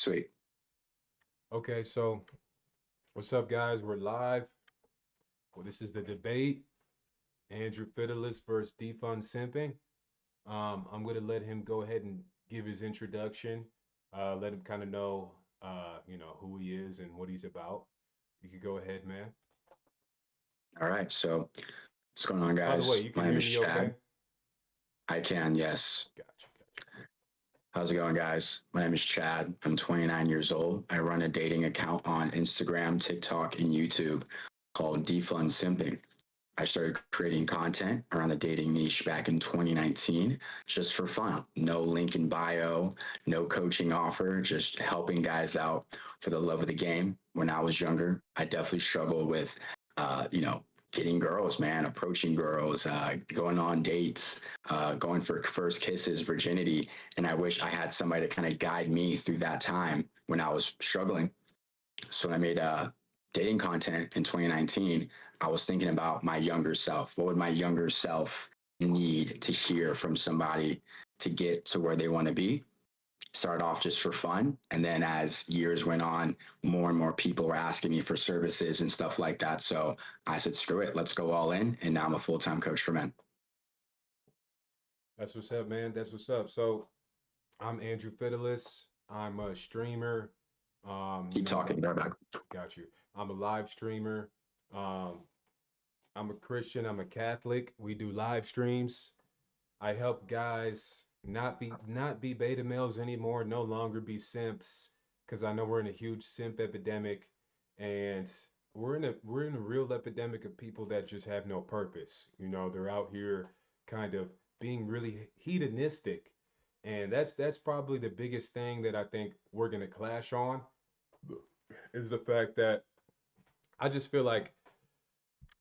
Sweet. Okay, so what's up, guys? We're live. Well, this is the debate. Andrew Fidelis versus Defund Simping. I'm going to let him go ahead and give his introduction. Let him kind of know, who he is and what he's about. You could go ahead, man. All right. So, what's going on, By the way, guys? you can My name hear is me okay? Chad. I can, yes. Gotcha, How's it going, guys? My name is Chad. I'm 29 years old. I run a dating account on Instagram, TikTok, and YouTube called Defund Simping. I started creating content around the dating niche back in 2019 just for fun. No link in bio, no coaching offer, just helping guys out for the love of the game. When I was younger, I definitely struggled with, getting girls, man, approaching girls, going on dates, going for first kisses, virginity. And I wish I had somebody to kind of guide me through that time when I was struggling. So I made dating content in 2019. I was thinking about my younger self. What would my younger self need to hear from somebody to get to where they want to be? Started off just for fun. And then as years went on, more and more people were asking me for services and stuff like that. So I said, screw it, let's go all in. And now I'm a full time coach for men. That's what's up, man. That's what's up. So I'm Andrew Fidelis. I'm a streamer. Keep talking, bareback. Got you. I'm a live streamer. Um, I'm a Christian. I'm a Catholic. We do live streams. I help guys not be beta males anymore, no longer be simps, because I know we're in a huge simp epidemic, and we're in a real epidemic of people that just have no purpose. They're out here kind of being really hedonistic, and that's probably the biggest thing that I think we're gonna clash on is the fact that I just feel like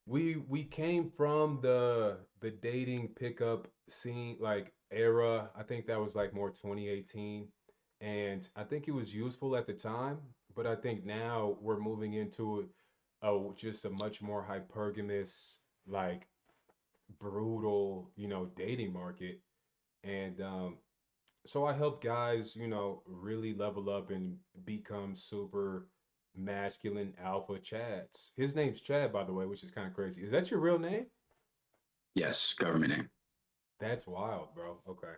we came from the dating pickup scene like era. I think that was like more 2018, and I think it was useful at the time, but I think now we're moving into just a much more hypergamous, like brutal, dating market. And so I help guys, really level up and become super masculine alpha Chads. His name's Chad, by the way, which is kind of crazy. Is that your real name? Yes, government name. That's wild, bro. Okay.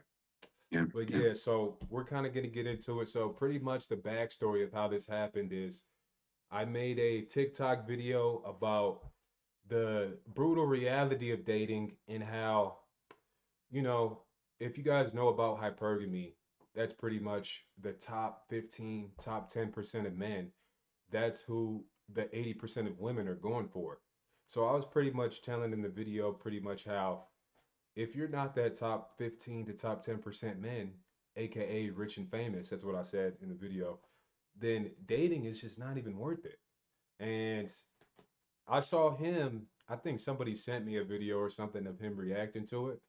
Yeah, But yeah. yeah, so we're kind of going to get into it. So pretty much the backstory of how this happened is I made a TikTok video about the brutal reality of dating and how, you know, if you guys know about hypergamy, that's pretty much the top 15, top 10% of men. That's who the 80% of women are going for. So I was pretty much telling in the video pretty much how if you're not that top 15 to top 10% men, aka rich and famous, that's what I said in the video, then dating is just not even worth it. And I saw him, I think somebody sent me a video or something of him reacting to it,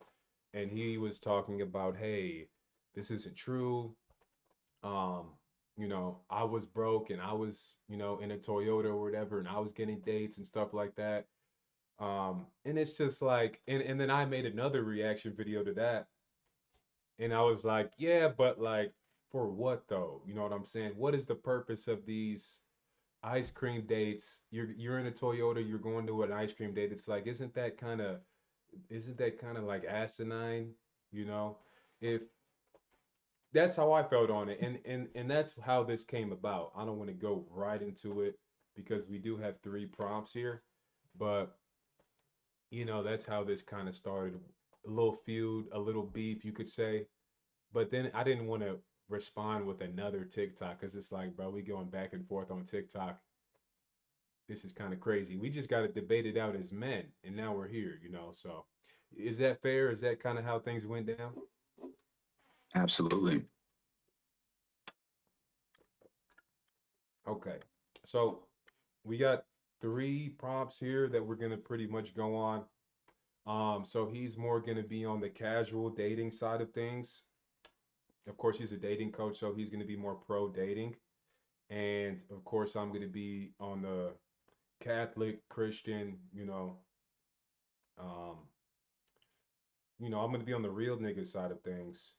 and he was talking about, hey, this isn't true. Um, I was broke and I was, in a Toyota or whatever, and I was getting dates and stuff like that. And it's just like, and then I made another reaction video to that, and I was like, yeah, but like, for what though? You know what I'm saying? What is the purpose of these ice cream dates? You're in a Toyota, you're going to an ice cream date. It's like, isn't that kind of like asinine? You know, if that's how I felt on it, and that's how this came about. I don't want to go right into it because we do have three prompts here, but that's how this kind of started. A little feud, a little beef, you could say. But then I didn't want to respond with another TikTok because it's like, bro, we going back and forth on TikTok. This is kind of crazy. We just got to debate it out as men, and now we're here. So, is that fair? Is that kind of how things went down? Absolutely. Okay. So, we got three prompts here that we're gonna pretty much go on. So he's more gonna be on the casual dating side of things. Of course, he's a dating coach, so he's gonna be more pro dating. And of course, I'm gonna be on the Catholic, Christian, um, I'm gonna be on the real nigga side of things.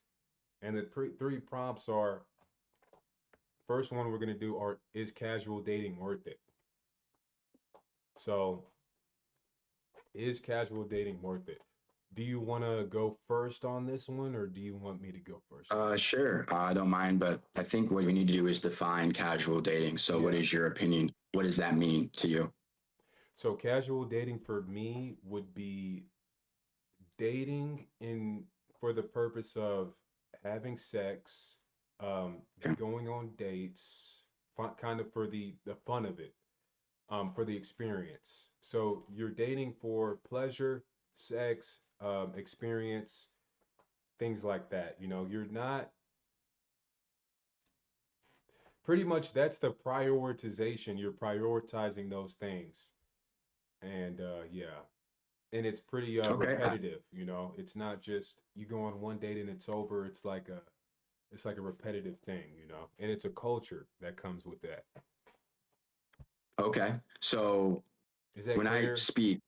And the three prompts are first one we're gonna do are is casual dating worth it? So, is casual dating worth it? Do you want to go first on this one, or do you want me to go first on this? Sure. I don't mind, but I think what we need to do is define casual dating. So, what Yeah. is your opinion? What does that mean to you? So, casual dating for me would be dating in for the purpose of having sex, Okay. going on dates, kind of for the fun of it, for the experience. So you're dating for pleasure, sex, experience, things like that. You know, you're not pretty much that's the prioritization. You're prioritizing those things, and yeah, and it's pretty Okay. repetitive. You know, it's not just you go on one date and it's over. It's like a repetitive thing, you know, and it's a culture that comes with that. Okay. So, Is that when I clear? speak,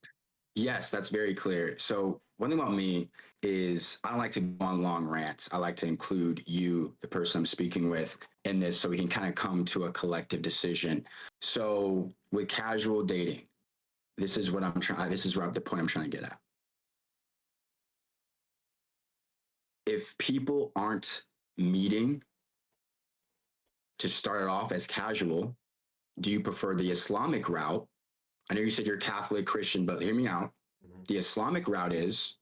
yes, that's very clear. So, one thing about me is I don't like to go on long rants. I like to include you, the person I'm speaking with, in this so we can kind of come to a collective decision. So, with casual dating, this is what I'm trying, this is what the point I'm trying to get at. If people aren't meeting to start it off as casual, do you prefer the Islamic route? I know you said you're Catholic Christian, but hear me out. Mhm. The Islamic route is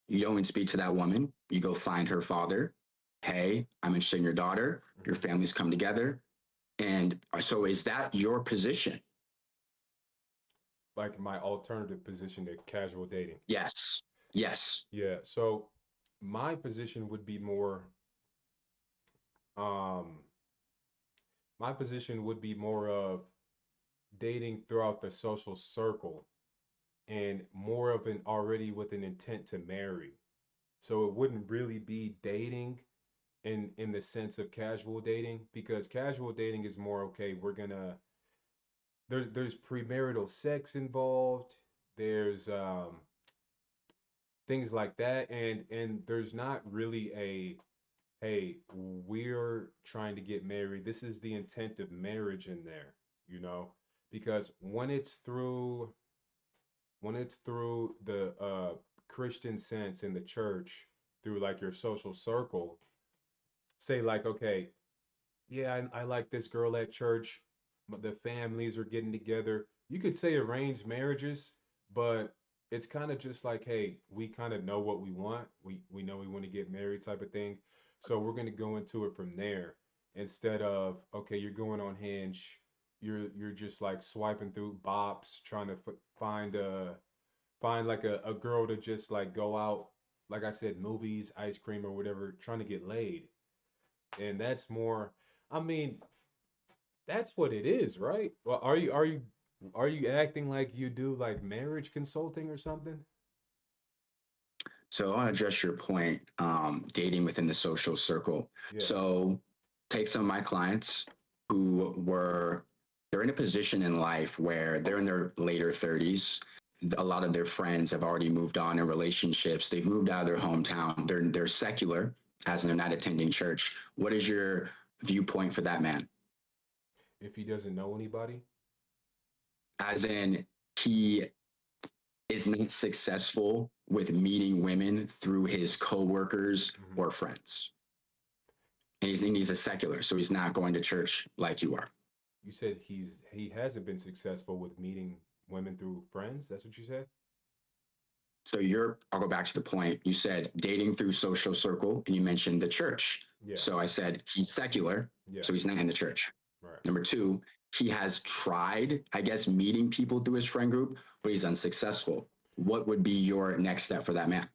you go and speak to that woman, you go find her father. Hey, I'm interested in your daughter. Your Mhm. families come together. And so is that your position? Like my alternative position to casual dating. Yes. Yes. Yeah. So my position would be more um my position would be more of dating throughout the social circle and more of an already with an intent to marry. So it wouldn't really be dating in the sense of casual dating because casual dating is more okay, we're gonna there's premarital sex involved. There's things like that, and there's not really a hey, we're trying to get married. This is the intent of marriage in there, you know, because when it's through the Christian sense in the church through like your social circle, say like okay, yeah, I like this girl at church. But the families are getting together. You could say arranged marriages, but it's kind of just like, hey, we kind of know what we want. We know we want to get married type of thing. So we're gonna go into it from there instead of okay, you're going on Hinge, you're just like swiping through bops, trying to find like a girl to just like go out, like I said, movies, ice cream or whatever, trying to get laid. And that's more I mean, that's what it is, right? Well, are you acting like you do like marriage consulting or something? So I want to address your point, dating within the social circle. Yeah. So take some of my clients who were, they're in a position in life where they're in their later 30s. A lot of their friends have already moved on in relationships. They've moved out of their hometown. They're secular, as in they're not attending church. What is your viewpoint for that man? If he doesn't know anybody, As in he is not successful with meeting women through his coworkers mhm, or friends. And he's a secular, so he's not going to church like you are. you said he hasn't been successful with meeting women through friends. That's what you said? So I'll go back to the point. You said dating through social circle, and you mentioned the church. Yeah. So I said he's secular, Yeah. so he's not in the church. Right. Number two, he has tried, I guess, meeting people through his friend group, but he's unsuccessful. What would be your next step for that man?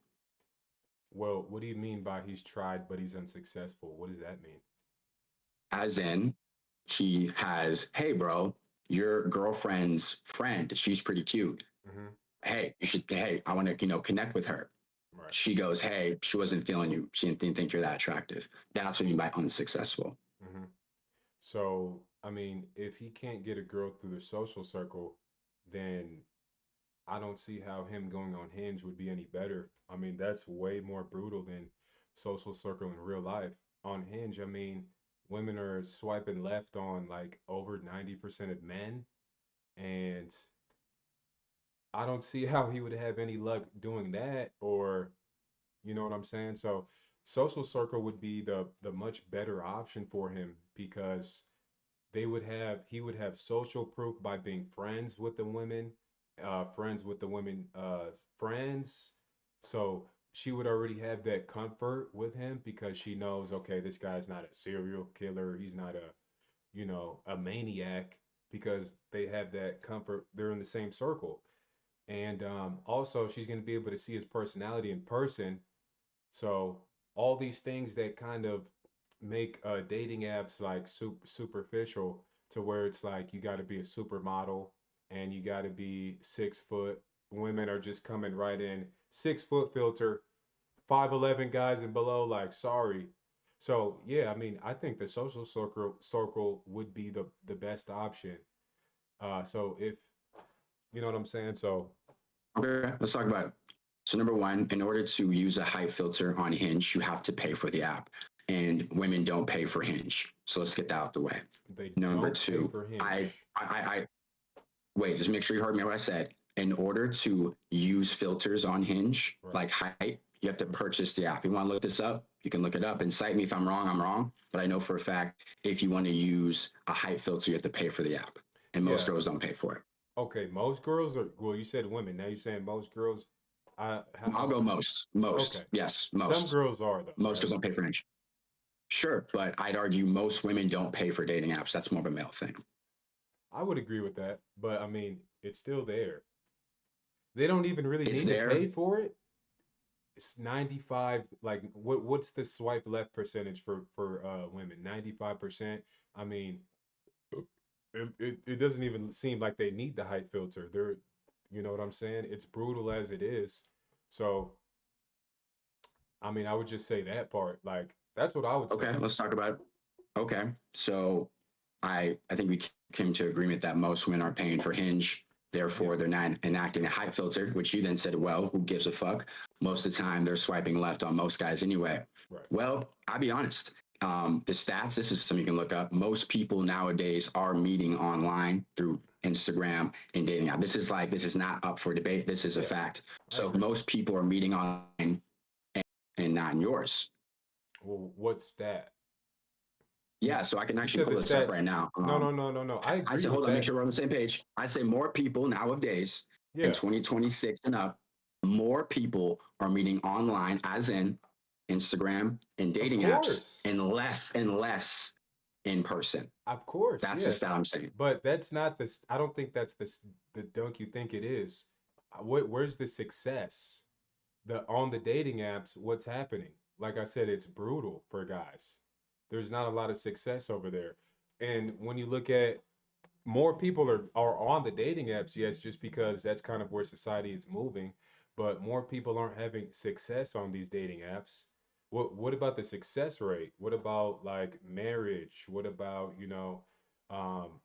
Well, what do you mean by he's tried but he's unsuccessful? What does that mean? As in, he has, hey, bro, your girlfriend's friend, she's pretty cute. Hmm. Hey, hey, I want to, connect with her. Right. She goes, hey, she wasn't feeling you. She didn't think you're that attractive. That's what you mean by unsuccessful. Hmm. So, I mean, if he can't get a girl through the social circle, then I don't see how him going on Hinge would be any better. I mean, that's way more brutal than social circle in real life. On Hinge, I mean, women are swiping left on like over 90% of men, and I don't see how he would have any luck doing that, or you know what I'm saying? So social circle would be the much better option for him because he would have social proof by being friends with the women, friends with the women, friends. So she would already have that comfort with him because she knows, okay, this guy's not a serial killer. He's not a, a maniac because they have that comfort. They're in the same circle. And also, she's going to be able to see his personality in person. So all these things that kind of make dating apps like superficial to where it's like you got to be a supermodel and you got to be 6 foot. Women are just coming right in 6 foot filter, 5'11" guys and below. Like sorry. So yeah, I mean, I think the social circle would be the best option. So if you know what I'm saying. So Okay, let's talk about it. So number one, in order to use a height filter on Hinge, you have to pay for the app. And women don't pay for Hinge. So let's get that out the way. they Number don't pay two, for I, Hinge. I wait, just make sure you heard me what I said. In order to use filters on Hinge, Right. like height, you have to purchase the app. You want to look this up? You can look it up and cite me if I'm wrong. I'm wrong. But I know for a fact, if you want to use a height filter, you have to pay for the app. And most Yeah. girls don't pay for it. Okay, most girls are, well, you said women. Now you're saying most girls. I'll go most. Most. Okay. Yes, Some most. girls are though, Most right? girls don't pay for Hinge. Sure, but I'd argue most women don't pay for dating apps. That's more of a male thing. I would agree with that, but I mean, it's still there. They don't even really It's need to pay there. for it. It's 95. Like, what's the swipe left percentage for women? 95%. I mean, it doesn't even seem like they need the height filter. They're, you know what I'm saying? It's brutal as it is. So, I mean, I would just say that part. Like, that's what I would Okay, say. let's talk about it. Okay, so I think we came to agreement that most women are paying for Hinge. Yeah, Therefore, they're not enacting a height filter, which you then said, well, who gives a fuck? Most of the time, they're swiping left on most guys anyway. right. Well, I'll be honest. The stats, this is something you can look up. Most people nowadays are meeting online through Instagram and dating app. This is not up for debate. This is a Yeah, fact. I So if agree. most people are meeting online and not in yours. Well, what's that? You Yeah, so I can you actually said the pull this up stats. right now. No, no, no, no, no. I I agree say, with hold on, make that. sure we're on the same page. I say more people nowadays in Yeah, 2026 and up, more people are meeting online, as in Instagram and of dating apps, course. and less in person. Of course, That's the stat yes. I'm saying. But that's not I don't think that's the dunk you think it is. Where's the success? The on the dating apps, what's happening? Like I said, it's brutal for guys. There's not a lot of success over there. And when you look at more people are on the dating apps, yes, just because that's kind of where society is moving, but more people aren't having success on these dating apps. What about the success rate? What about like marriage? What about,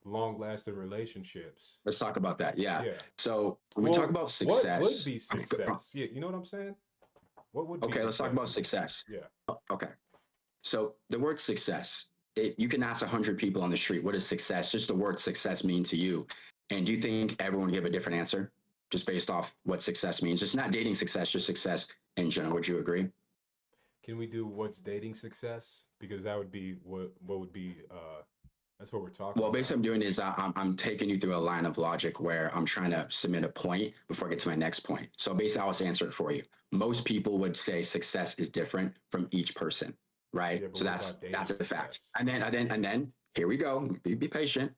long lasting relationships? Let's talk about that. Yeah. Yeah. So when we talk Well, about what would success, be success? Yeah, you know what I'm saying? What would be okay, let's talk success about in your opinion? success. Yeah. Okay. So the word success, you can ask 100 people on the street, what does success, just the word success mean to you? And do you think everyone would give a different answer just based off what success means? Just not dating success, just success in general. Would you agree? Can we do what's dating success? Because that would be what would be that's what we're talking Well, basically, about. I'm doing is I'm taking you through a line of logic where I'm trying to submit a point before I get to my next point. So basically, I'll just answer it for you. Most people would say success is different from each person, right? Yeah, but So what about that's dating a fact. success? And then here we go. Be patient.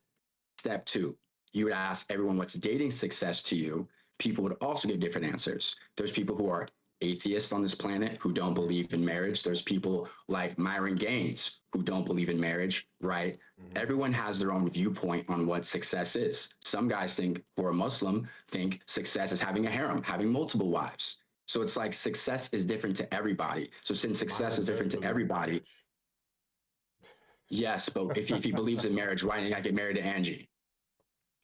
Step two, you would ask everyone what's dating success to you. People would also give different answers. There's people who are atheists on this planet who don't believe in marriage. There's people like Myron Gaines who don't believe in marriage, right? Hmm. Everyone has their own viewpoint on what success is. Some guys think, who are Muslim, think success is having a harem, having multiple wives. So it's like success is different to everybody. So since success Myron is does different to believe in everybody, marriage. yes, but if he believes in marriage, why didn't I get married to Angie?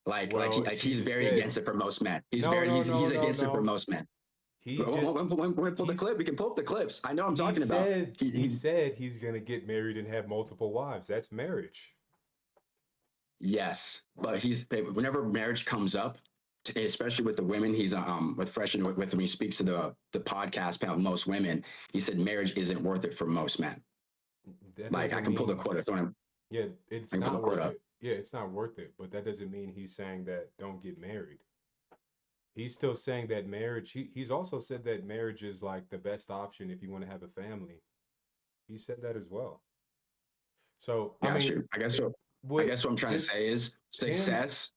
Well, she He's just very said against it for most men. no, no, He's no, no, against it for no. most men. He just When we pull the he's clip, we can pull up the clips. I know I'm he talking about. said he said he's gonna get married and have multiple wives. That's marriage. Yes, but whenever marriage comes up, especially with the women, he's with Fresh and with when he speaks to the podcast panel, most women, he said marriage isn't worth it for most men. That Like I doesn't can pull the mean quote. yeah, I it's can pull the not quote worth up. it. Yeah, it's not worth it, but that doesn't mean he's saying that don't get married. He's still saying that marriage, he's also said that marriage is like the best option if you want to have a family. He said that as well. So, I Got mean, you. it I would guess what I'm trying to just say is him, success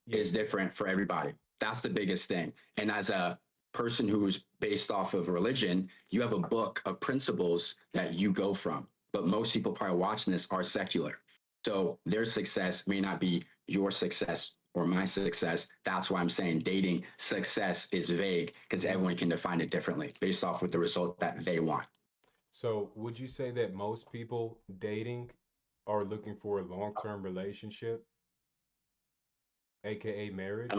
yeah. is different for everybody. That's the biggest thing. And as a person who's based off of religion, you have a book of principles that you go from. But most people probably watching this are secular. So their success may not be your success or my success. That's why I'm saying dating success is vague because Mhm. everyone can define it differently based off with the result that they want. So, would you say that most people dating are looking for a long-term relationship, aka I don't, marriage?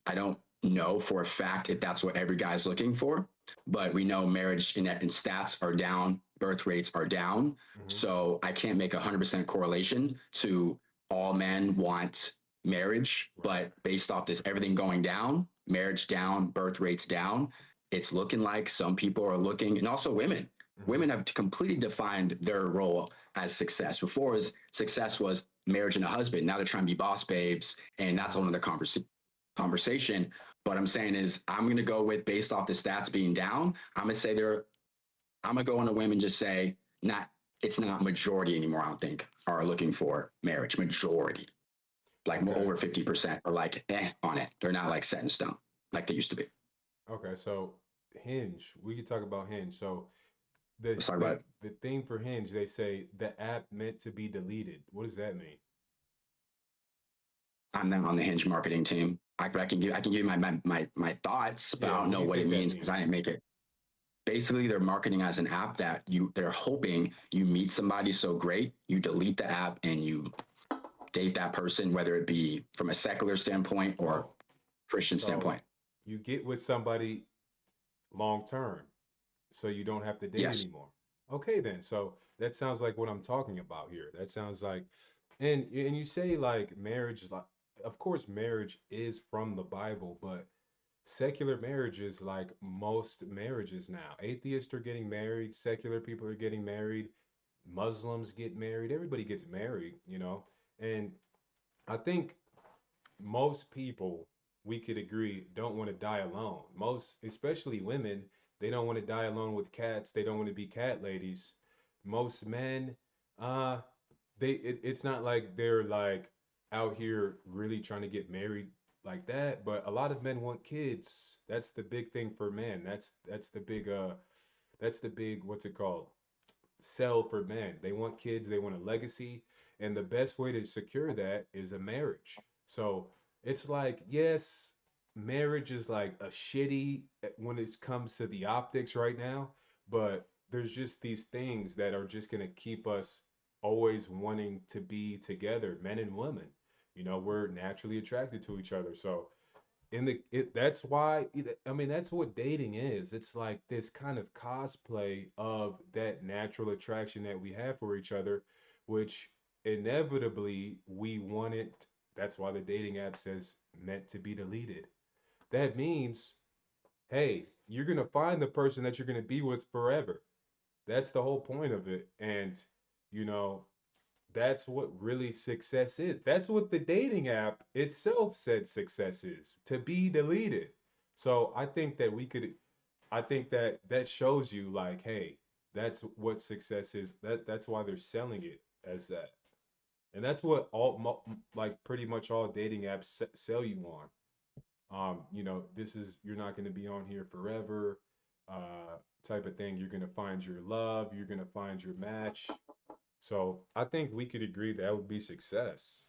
I don't know for a fact if that's what every guy's looking for, but we know marriage in stats are down, birth rates are down. Hmm. So I can't make 100% correlation to all men want marriage, Right. but based off this, everything going down, marriage down, birth rates down, it's looking like some people are looking, and also women. Hmm. Women have completely defined their role as success. Before, success was marriage and a husband. Now they're trying to be boss babes, and that's Hmm. another conversation. But I'm saying is I'm going to go with based off the stats being down. I'm going to say I'm going to go on a whim and just say not. It's not majority anymore. I don't think are looking for marriage. Majority, like more Okay. over 50% are like on it. They're not like set in stone like they used to be. Okay. So, Hinge, we could talk about Hinge. So, Let's talk about it. the thing for Hinge, they say the app meant to be deleted. What does that mean? I'm not on the Hinge marketing team. I can give you my thoughts, but Yeah. I don't What do know you what it think that means because I means? didn't make it. Basically, they're marketing as an app that they're hoping you meet somebody so great, you delete the app and you date that person, whether it be from a secular standpoint or Oh, Christian so standpoint. you get with somebody long term, so you don't have to date Yes. anymore. Okay, then. So that sounds like what I'm talking about here. That sounds like, and you say like marriage is like, of course, marriage is from the Bible, but secular marriages, like most marriages now, atheists are getting married, secular people are getting married, Muslims get married, everybody gets married, and I think most people, we could agree, don't want to die alone. Most, especially women, they don't want to die alone with cats. They don't want to be cat ladies. Most men, uh, it's not like they're like out here really trying to get married like that, but a lot of men want kids. That's the big thing for men. That's the big what's it called? Sell for men. They want kids, they want a legacy, and the best way to secure that is a marriage. So it's like, yes, marriage is like a shitty when it comes to the optics right now, but there's just these things that are just going to keep us always wanting to be together, men and women. We're naturally attracted to each other. So that's why I mean that's what dating is. It's like this kind of cosplay of that natural attraction that we have for each other, which inevitably we want it. That's why the dating app says meant to be deleted. That means, hey, you're gonna find the person that you're gonna be with forever. That's the whole point of it. And you know, that's what really success is. That's what the dating app itself said success is, to be deleted. So I think that that shows you like, hey, that's what success is. That's why they're selling it as that. And that's what like pretty much all dating apps sell you on. This is you're not going to be on here forever, type of thing. You're going to find your love, you're going to find your match. So I think we could agree that would be success.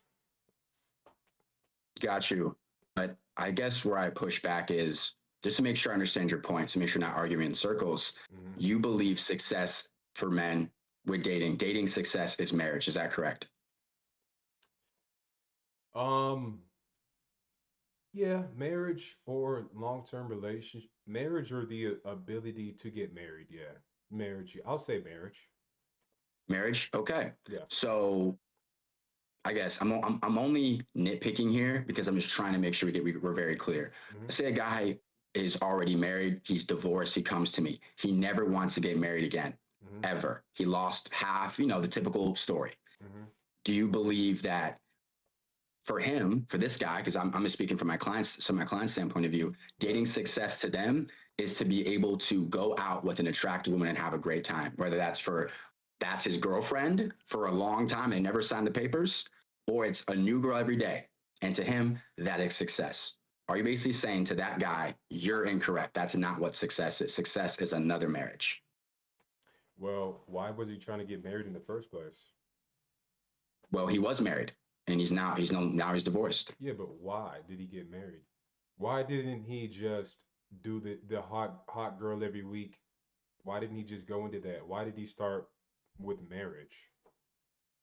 Got you. But I guess where I push back is just to make sure I understand your point, to make sure I'm not arguing in circles. Mhm. You believe success for men with dating success is marriage. Is that correct? Um, Yeah, marriage or long-term relationship, marriage or the ability to get married. Yeah, marriage. I'll say marriage. Marriage? Okay. Yeah. So I guess I'm only nitpicking here because I'm just trying to make sure we're very clear. Hmm. Let's say a guy is already married, he's divorced, he comes to me. He never wants to get married again, Hmm. ever. He lost half, the typical story. Hmm. Do you believe that for him, for this guy, because I'm speaking from my clients, so my client's standpoint of view, Yeah. dating success to them is to be able to go out with an attractive woman and have a great time, whether that's his girlfriend for a long time, they never signed the papers, or it's a new girl every day. And to him, that is success. Are you basically saying to that guy, you're incorrect? That's not what success is. Success is another marriage. Well, why was he trying to get married in the first place? Well, he was married and now he's divorced. Yeah, but why did he get married? Why didn't he just do the hot girl every week? Why didn't he just go into that? Why did he start with marriage?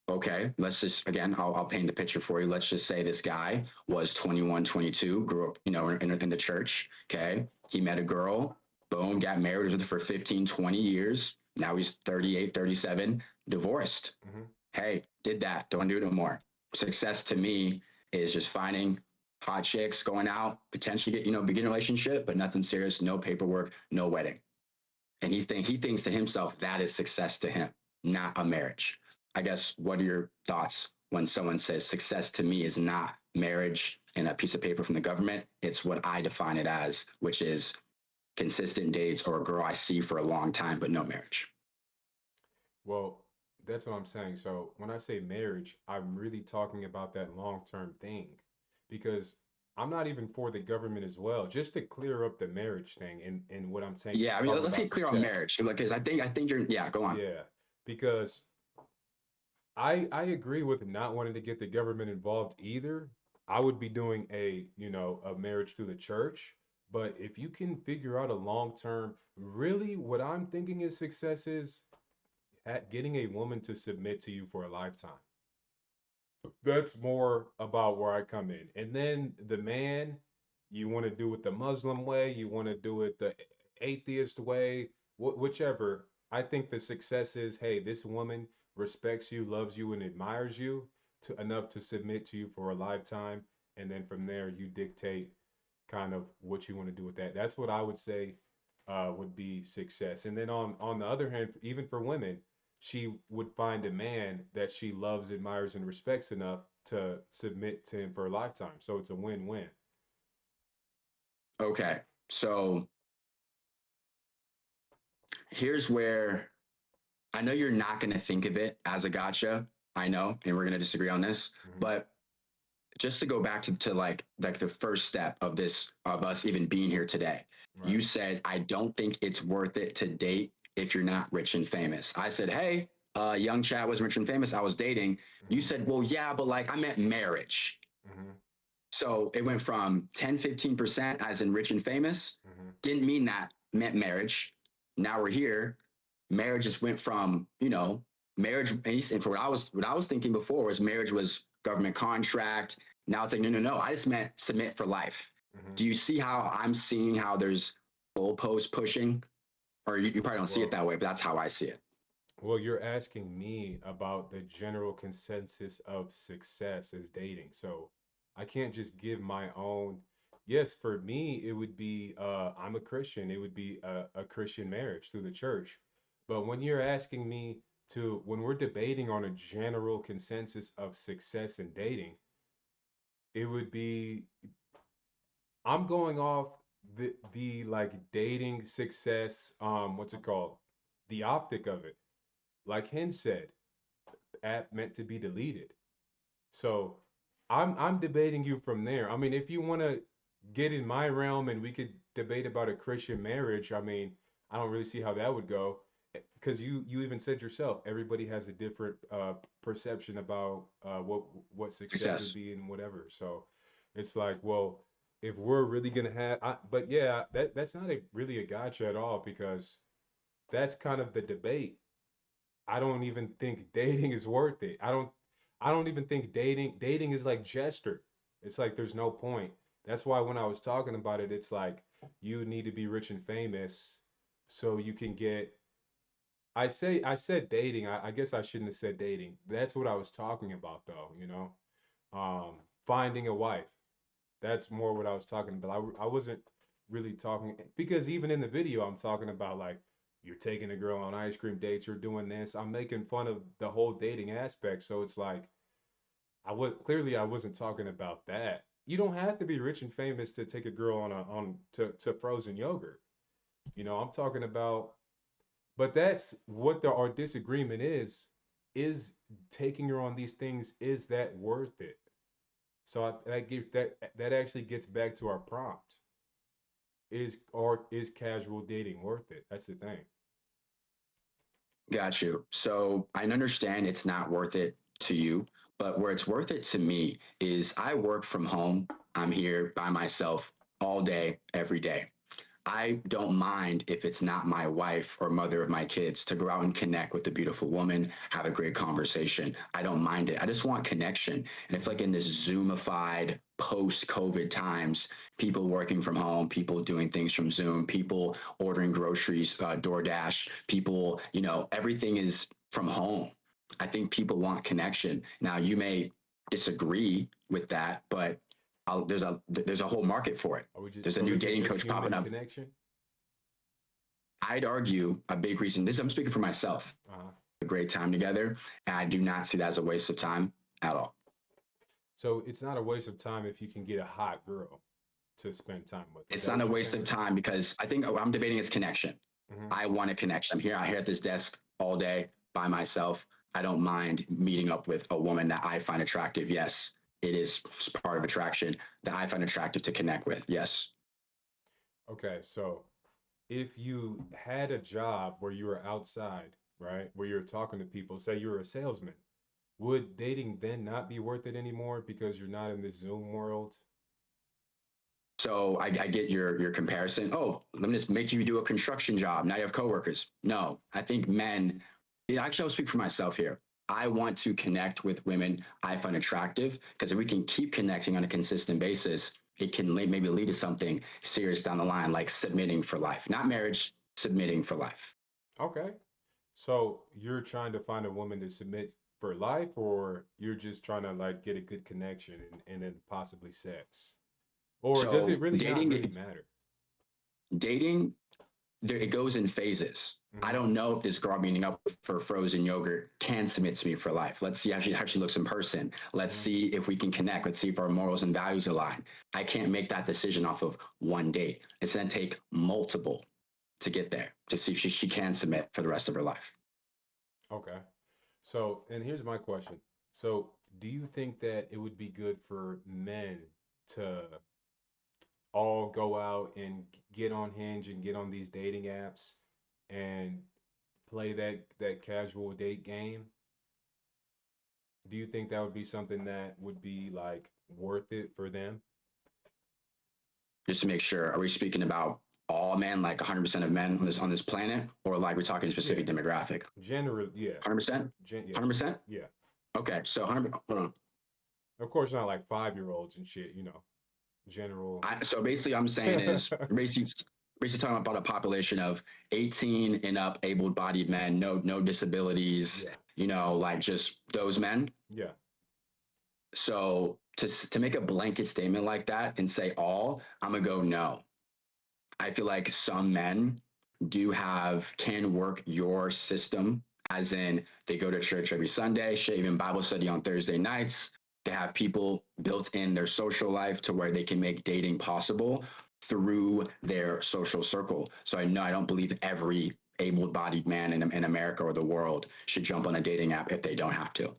Okay, let's just again, I'll paint the picture for you. Let's just say this guy was 21, 22, grew up, in the church. Okay, he met a girl, boom, got married, was with her for 15, 20 years. Now he's 38, 37, divorced. Hmm. Hey, did that, don't do it no more. Success to me is just finding hot chicks, going out, potentially begin a relationship, but nothing serious, no paperwork, no wedding. And he thinks to himself that is success to him, not a marriage. I guess what are your thoughts when someone says success to me is not marriage and a piece of paper from the government? It's what I define it as, which is consistent dates or a girl I see for a long time, but no marriage. Well, that's what I'm saying. So when I say marriage, I'm really talking about that long-term thing because I'm not even for the government as well. Just to clear up the marriage thing and what I'm saying, Yeah, I mean, talking let's about get clear on success. marriage because I think you're yeah. Go on. Yeah, because I agree with not wanting to get the government involved either. I would be doing a marriage through the church, but if you can figure out a long term, really what I'm thinking is success is at getting a woman to submit to you for a lifetime. That's more about where I come in. And then the man, you want to do it the Muslim way, you want to do it the atheist way, whichever. I think the success is, hey, this woman respects you, loves you, and admires you enough to submit to you for a lifetime. And then from there, you dictate kind of what you want to do with that. That's what I would say would be success. And then on the other hand, even for women, she would find a man that she loves, admires, and respects enough to submit to him for a lifetime. So it's a win-win. Okay, so here's where I know you're not going to think of it as a gotcha. I know, and we're going to disagree on this, Hmm. but just to go back to like the first step of this of us even being here today, Right. you said I don't think it's worth it to date if you're not rich and famous. I said, hey, young Chad was rich and famous. I was dating. You Hmm. said, well, yeah, but like I meant marriage. Hmm. So it went from 10, 15% as in rich and famous. Hmm. Didn't mean that meant marriage. Now we're here. Marriage just went from, marriage. And for what I was thinking before was marriage was government contract. Now it's like, no, no, no. I just meant submit for life. Hmm. Do you see how I'm seeing how there's goalposts pushing? Or you probably don't see it Well, that way, but that's how I see it. well, you're asking me about the general consensus of success as dating. So I can't just give my own. Yes, for me, it would be I'm a Christian. It would be a Christian marriage through the church. But when you're asking me when we're debating on a general consensus of success in dating, it would be I'm going off the like dating success, what's it called? The optic of it. Like Hen said, app meant to be deleted. So I'm debating you from there. I mean, if you want to get in my realm and we could debate about a Christian marriage, I mean, I don't really see how that would go because you even said yourself, everybody has a different perception about what success would Success. be and whatever. So it's like, well, if we're really gonna but yeah, that's not really a gotcha at all because that's kind of the debate. I don't even think dating is worth it. I don't even think dating is like gesture. It's like there's no point. That's why when I was talking about it, it's like you need to be rich and famous so you can get. I said dating. I guess I shouldn't have said dating. That's what I was talking about, though. Finding a wife. That's more what I was talking about. I wasn't really talking because even in the video, I'm talking about like you're taking a girl on ice cream dates, you're doing this. I'm making fun of the whole dating aspect. So it's like I wasn't talking about that. You don't have to be rich and famous to take a girl to frozen yogurt. I'm talking about, but that's what our disagreement is taking her on these things, is that worth it? So that actually gets back to our prompt. Is casual dating worth it? That's the thing. Got you. So I understand it's not worth it to you, but where it's worth it to me is I work from home. I'm here by myself all day, every day. I don't mind if it's not my wife or mother of my kids to go out and connect with a beautiful woman, have a great conversation. I don't mind it. I just want connection. And if like in this Zoomified post-COVID times, people working from home, people doing things from Zoom, people ordering groceries, DoorDash, people, everything is from home. I think people want connection. Now you may disagree with that, but there's a whole market for it. There's a new Is it dating just coach popping human up. connection? I'd argue a big reason this, I'm speaking for myself, Uh-huh. a great time together. And I do not see that as a waste of time at all. So it's not a waste of time if you can get a hot girl to spend time with. Is It's that not what a you're waste of saying? time because I think what I'm debating is connection. Hmm. I want a connection. I'm here at this desk all day by myself. I don't mind meeting up with a woman that I find attractive. Yes, it is part of attraction that I find attractive to connect with. Yes. Okay, so if you had a job where you were outside, right, where you're talking to people, say you're a salesman, would dating then not be worth it anymore because you're not in this Zoom world? So I get your comparison. Oh, let me just make you do a construction job. Now you have coworkers. No, I think men. Yeah, actually, I'll speak for myself here. I want to connect with women I find attractive because if we can keep connecting on a consistent basis, it can maybe lead to something serious down the line, like submitting for life, not marriage, submitting for life. Okay. So you're trying to find a woman to submit for life, or you're just trying to like get a good connection and then possibly sex? Or does it So really not really matter? dating it goes in phases. I Hmm. don't know if this girl meeting up for frozen yogurt can submit to me for life. Let's see how she looks in person. Let's Hmm. see if we can connect. Let's see if our morals and values align. I can't make that decision off of one date. It's going to take multiple to get there to see if she can submit for the rest of her life. Okay. So, and here's my question. So, do you think that it would be good for men to all go out and get on Hinge and get on these dating apps and play that casual date game? Do you think that would be something that would be like worth it for them? Just to make sure, are we speaking about all men, like 100% of men on this planet, or like we're talking Yeah, specific demographic? generally, yeah, 100%, yeah, 100%. yeah. Okay, so 100. Hold on. Of course, not like 5-year-olds and shit, general. So basically, I'm saying is basically talking about a population of 18 and up, able-bodied men, no disabilities, Yeah, like just those men. yeah. So to make a blanket statement like that and say all, I'm gonna go no. I feel like some men can work your system, as in they go to church every Sunday, even Bible study on Thursday nights. They have people built in their social life to where they can make dating possible through their social circle. So I know I don't believe every able-bodied man in America or the world should jump on a dating app if they don't have to.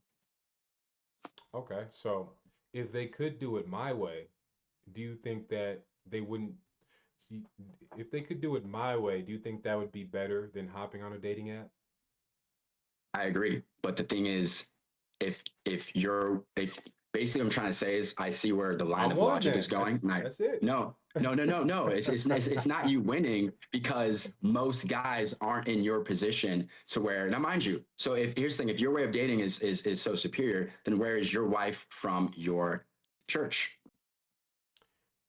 Okay, so if they could do it my way, do you think that they wouldn't? see- If they could do it my way, do you think that would be better than hopping on a dating app? I agree. But the thing is, if basically what I'm trying to say is I see where the I line of won logic is then. going. That's it. No. It's not you winning because most guys aren't in your position to where now mind you. So if here's the thing, if your way of dating is so superior, then where is your wife from your church?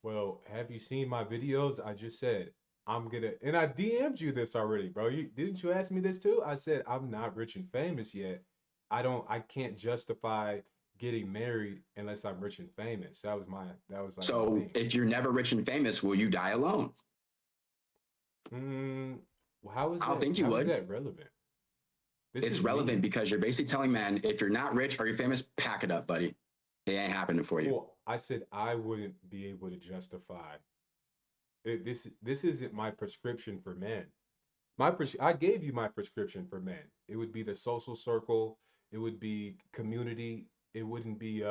Well, have you seen my videos? I just said I'm gonna, and I DM'd you this already, bro. You didn't you ask me this too? I said I'm not rich and famous yet. I can't justify getting married unless I'm rich and famous. That was like my So thing. if you're never rich and famous, will you die alone? Mm, well, I don't think you how is would. that relevant? This It's is relevant me. because you're basically telling men, if you're not rich or you're famous, pack it up, buddy. It ain't happening for you. Well, I said I wouldn't be able to justify this isn't my prescription for men. I gave you my prescription for men. It would be the social circle. It would be community. It wouldn't be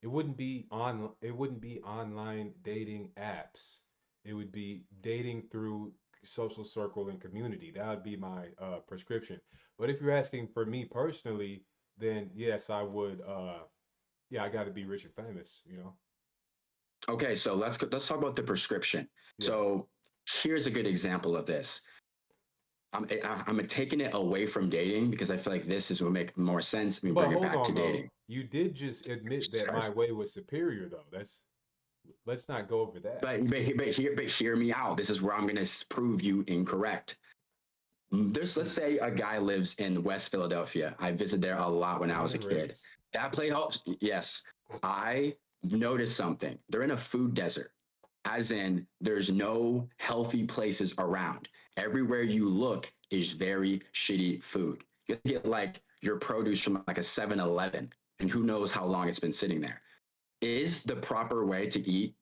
it wouldn't be online dating apps. It would be dating through social circle and community. That would be my prescription. But if you're asking for me personally, then yes, I would yeah, I got to be rich and famous, you know. Okay, so let's talk about the prescription. Yeah. So here's a good example of this. I'm taking it away from dating because I feel like this is what make more sense. Let me But bring it hold back to on though. dating. You did just admit Jesus that my Christ. way was superior though. That's let's not go over that. But hear me out. This is where I'm going to prove you incorrect. Let's Please. say a guy lives in West Philadelphia. I visited there a lot when I Born was a and kid. raised. That play helps. Yes, I noticed something. They're in a food desert, as in there's no healthy places around. Everywhere you look is very shitty food. You get like your produce from like a 7-Eleven, and who knows how long it's been sitting there. Is the proper way to eat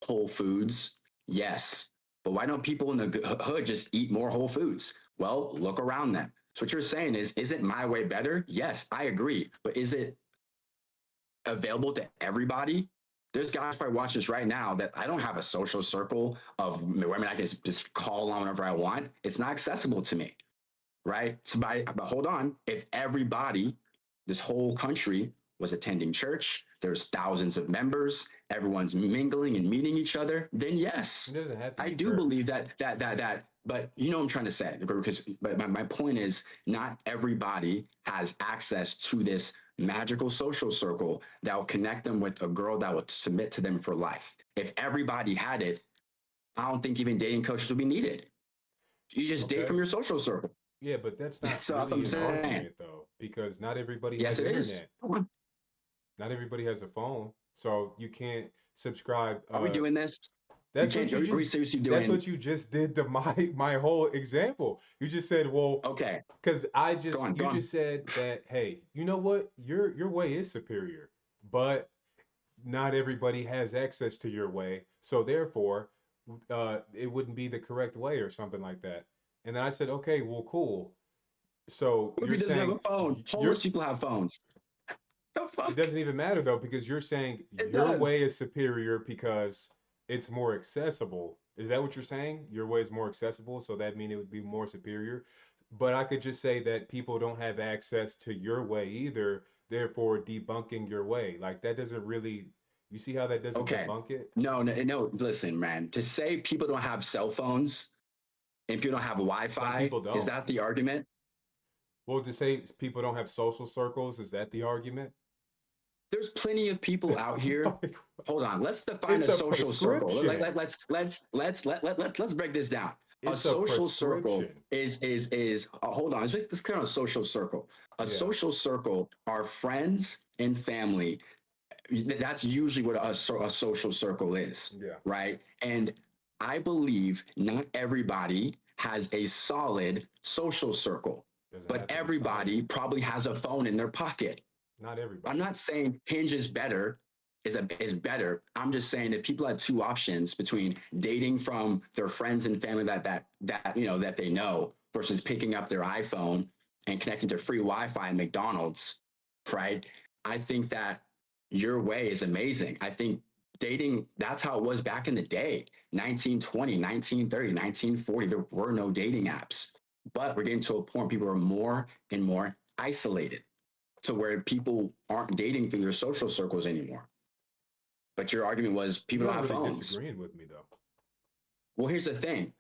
whole foods? Yes. But why don't people in the hood just eat more whole foods? Well, look around them. So what you're saying is it my way better? Yes, I agree. But is it available to everybody? There's guys probably watching this right now that I don't have a social circle of women I can just call on whenever I want. It's not accessible to me, right? But hold on. If everybody, this whole country was attending church, there's thousands of members, everyone's mingling and meeting each other, then It yes, doesn't have to I be do believe church. that, but you know what I'm trying to say. Because but my point is not everybody has access to this magical social circle that will connect them with a girl that would submit to them for life. If everybody had it, I don't think even dating coaches would be needed. You just date Okay. from your social circle. Yeah, but that's not So that's what really I'm an saying. argument though, because not everybody Yes, has it is. internet. Not everybody has a phone. So you can't subscribe Are we doing this? You that's what can't. you Are we just seriously that's doing? what you just did to my whole example. You just said, well, Okay, because go on, you go on. just said that, hey, you know what? Your way is superior, but not everybody has access to your way. So therefore, it wouldn't be the correct way or something like that. And then I said, okay, well, cool. So What if you're he doesn't have saying a phone? you're Homeless people have phones. The it fuck? doesn't even matter though, because you're saying It your does. way is superior because it's more accessible. Is that what you're saying? Your way is more accessible, so that means it would be more superior. But I could just say that people don't have access to your way either, therefore debunking your way. Like that doesn't really, you see how that doesn't Okay. debunk it? No, no, no. Listen, man. To say people don't have cell phones and people don't have Some Wi-Fi, people is don't. that the argument? Well, to say people don't have social circles, is that the argument? There's plenty of people out here. Like, Hold on. Let's define it's a a social circle. prescription. Let's break this down. A It's a social circle prescription. is hold on. Let's kind of a social circle. A Yeah. social circle are friends and family. That's usually what a social circle is, Yeah. right? And I believe not everybody has a solid social circle, Doesn't but have to be solid. everybody probably has a phone in their pocket. Not I'm everybody. not saying Hinge is better, is better. I'm just saying that people have two options between dating from their friends and family that you know that they know versus picking up their iPhone and connecting to free Wi-Fi at McDonald's, right? I think that your way is amazing. I think dating, that's how it was back in the day, 1920, 1930, 1940. There were no dating apps, but we're getting to a point where people are more and more isolated to where people aren't dating through their social circles anymore. But your argument was people You're don't have really phones. disagreeing with me though. Well, here's the thing.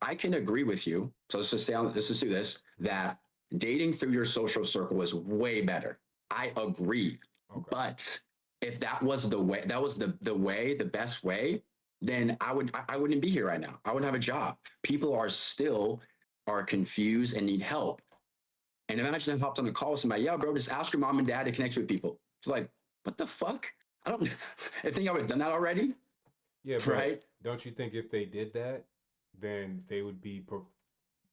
I can agree with you. So let's just stay on, let's just do this, that dating through your social circle is way better. I agree. Okay. But if that was the way, that was the way, the best way, then I wouldn't be here right now. I wouldn't have a job. People are still are confused and need help. And imagine I hopped on the call with somebody, yeah, bro, just ask your mom and dad to connect you with people. It's like, what the fuck? I don't I think I would have done that already, Yeah, but right? don't you think if they did that, then they would be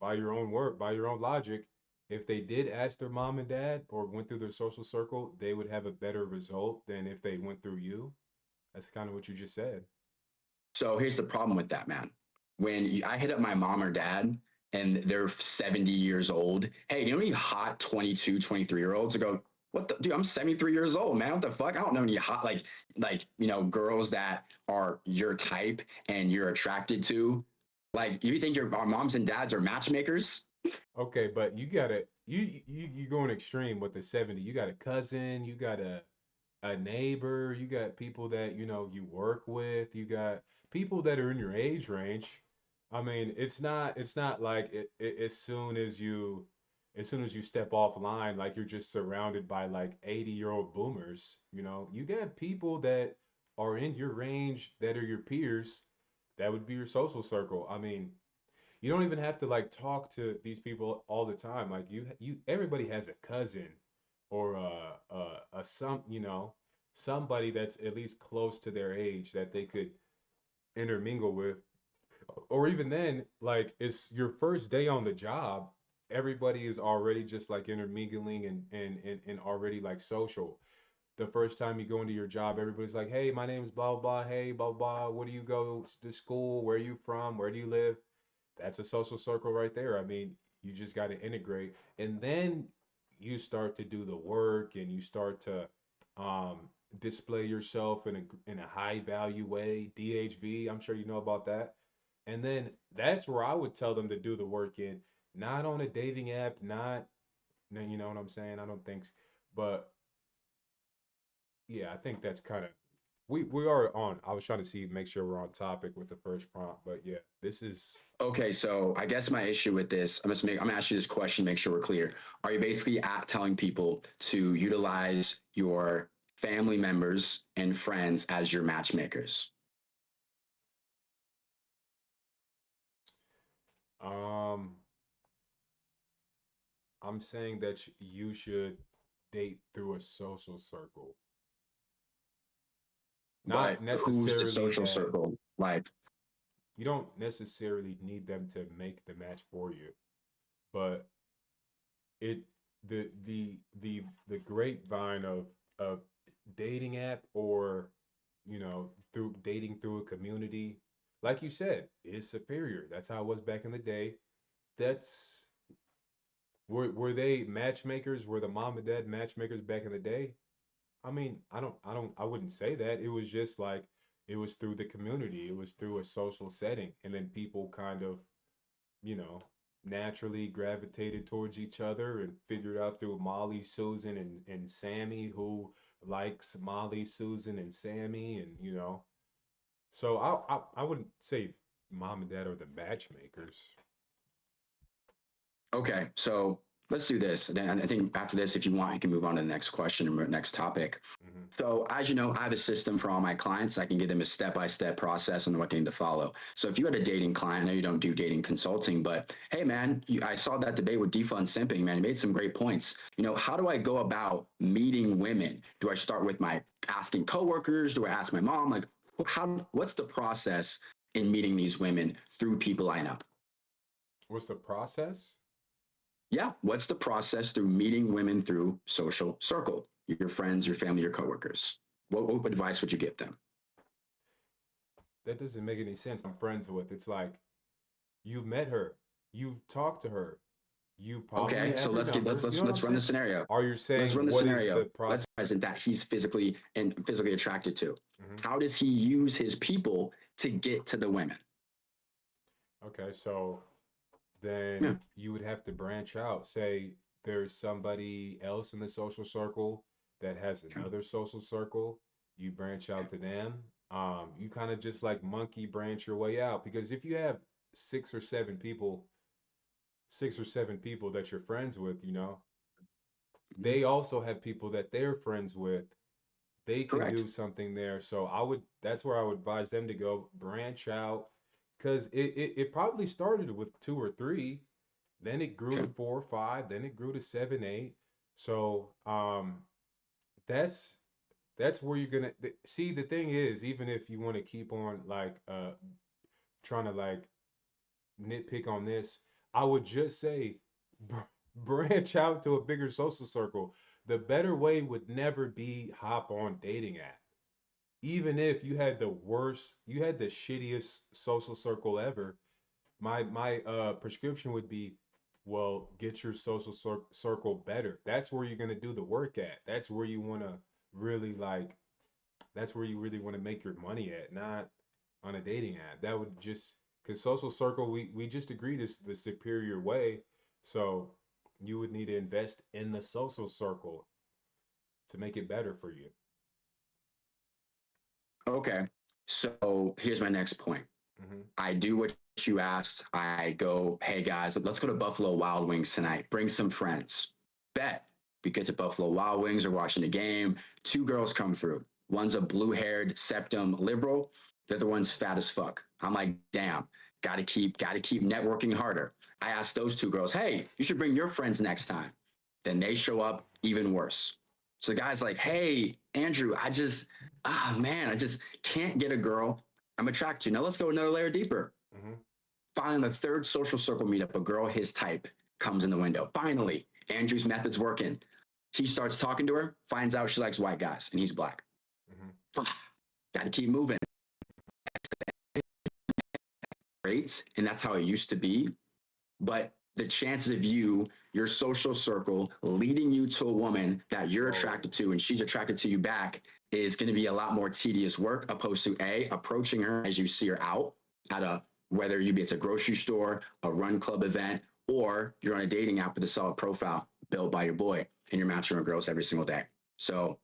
by your own word, by your own logic, if they did ask their mom and dad or went through their social circle, they would have a better result than if they went through you. That's kind of what you just said. So here's the problem with that, man. I hit up my mom or dad and they're 70 years old, hey, do you know any hot 22, 23-year olds? I go, what the dude, I'm 73 years old, man. What the fuck? I don't know any hot girls that are your type and you're attracted to. Like, you think our moms and dads are matchmakers? Okay, but you gotta you going extreme with the 70. You got a cousin, you got a neighbor, you got people that you work with, you got people that are in your age range. I mean, it's not like as soon as you step offline, like you're just surrounded by like 80-year-old boomers. You got people that are in your range that are your peers. That would be your social circle. I mean, you don't even have to like talk to these people all the time. Like everybody has a cousin or somebody that's at least close to their age that they could intermingle with. Or even then, like it's your first day on the job, everybody is already just like intermingling and already like social. The first time you go into your job, everybody's like, "Hey, my name is blah blah. Hey, blah blah. Where do you go to school? Where are you from? Where do you live?" That's a social circle right there. I mean, you just got to integrate, and then you start to do the work, and you start to um, display yourself in a high value way. DHV, I'm sure you know about that. And then that's where I would tell them to do the work in, not on a dating app, not, you know what I'm saying? I don't think, but yeah, I think that's kind of we are on. I was trying to make sure we're on topic with the first prompt, but yeah, this is Okay, so I guess my issue with this, I'm gonna ask you this question, make sure we're clear. Are you basically telling people to utilize your family members and friends as your matchmakers? um I'm saying that you should date through a social circle. Not But who's the necessarily social that circle? Like, you don't necessarily need them to make the match for you, but it the grapevine of dating app or through dating through a community, like you said, is superior. That's how it was back in the day. That's were they matchmakers? Were the mom and dad matchmakers back in the day? I mean, I wouldn't say that. It was just like it was through the community. It was through a social setting, and then people kind of, you know, naturally gravitated towards each other and figured out through Molly, Susan, and Sammy who likes Molly, Susan, and Sammy, and So I wouldn't say mom and dad are the matchmakers. okay, so let's do this. Then I think after this, if you want, you can move on to the next question or next topic. Hmm. So, as you know, I have a system for all my clients. I can give them a step-by-step process on what they need to follow. So, if you had a dating client, I know you don't do dating consulting, but hey, man, I saw that debate with defund simping. Man, you made some great points. How do I go about meeting women? Do I start with my asking coworkers? Do I ask my mom? Like, what's the process in meeting these women through people I know? What's the process? Yeah, what's the process through meeting women through social circle? Your friends, your family, your coworkers. What advice would you give them? That doesn't make any sense. I'm friends with. It's like you met her, you've talked to her, you probably Okay, so have her number. You know what I'm let's run the saying? scenario. Are you Let's saying run the what is the scenario. process? Let's present that he's physically attracted to. Hmm. How does he use his people to get to the women? Okay, so Yeah. then you would have to branch out. Say there's somebody else in the social circle that has Okay. another social circle. You branch out to them. You kind of just like monkey branch your way out because if you have six or seven people, six or seven people that you're friends with, Mhm. they also have people that they're friends with they can Correct. do something there. So that's where I would advise them to go, branch out, because it probably started with two or three, then it grew to Okay. 4 or 5, then it grew to 7, 8. So that's that's where you're gonna see. The thing is, even if you want to keep on like trying to like nitpick on this, I would just say branch out to a bigger social circle. The better way would never be hop on dating app. Even if you had the worst, you had the shittiest social circle ever, my prescription would be, well, get your social circle better. That's where you're going to do the work at. That's where you want to really like that's where you really want to make your money at, not on a dating app. That would just, because social circle, we just agreed is the superior way. So you would need to invest in the social circle to make it better for you. Okay. So here's my next point. Hmm. I do what you asked. I go, hey guys, let's go to Buffalo Wild Wings tonight. Bring some friends. Bet. We get to Buffalo Wild Wings, we're watching the game. Two girls come through. One's a blue-haired septum liberal. The other one's fat as fuck. I'm like, damn, gotta keep networking harder. I asked those two girls, hey, you should bring your friends next time. Then they show up even worse. So the guy's like, hey, Andrew, man, I just can't get a girl I'm attracted to. Now let's go another layer deeper. Hmm. Finally, the third social circle meetup, a girl his type comes in the window. Finally, Andrew's method's working. He starts talking to her, finds out she likes white guys, and he's black. Hmm. Got to keep moving. Great, and that's how it used to be. But the chances of your social circle, leading you to a woman that you're attracted to and she's attracted to you back is going to be a lot more tedious work opposed to approaching her as you see her out at whether it's a grocery store, a run club event, or you're on a dating app with a solid profile built by your boy and you're matching with girls every single day. So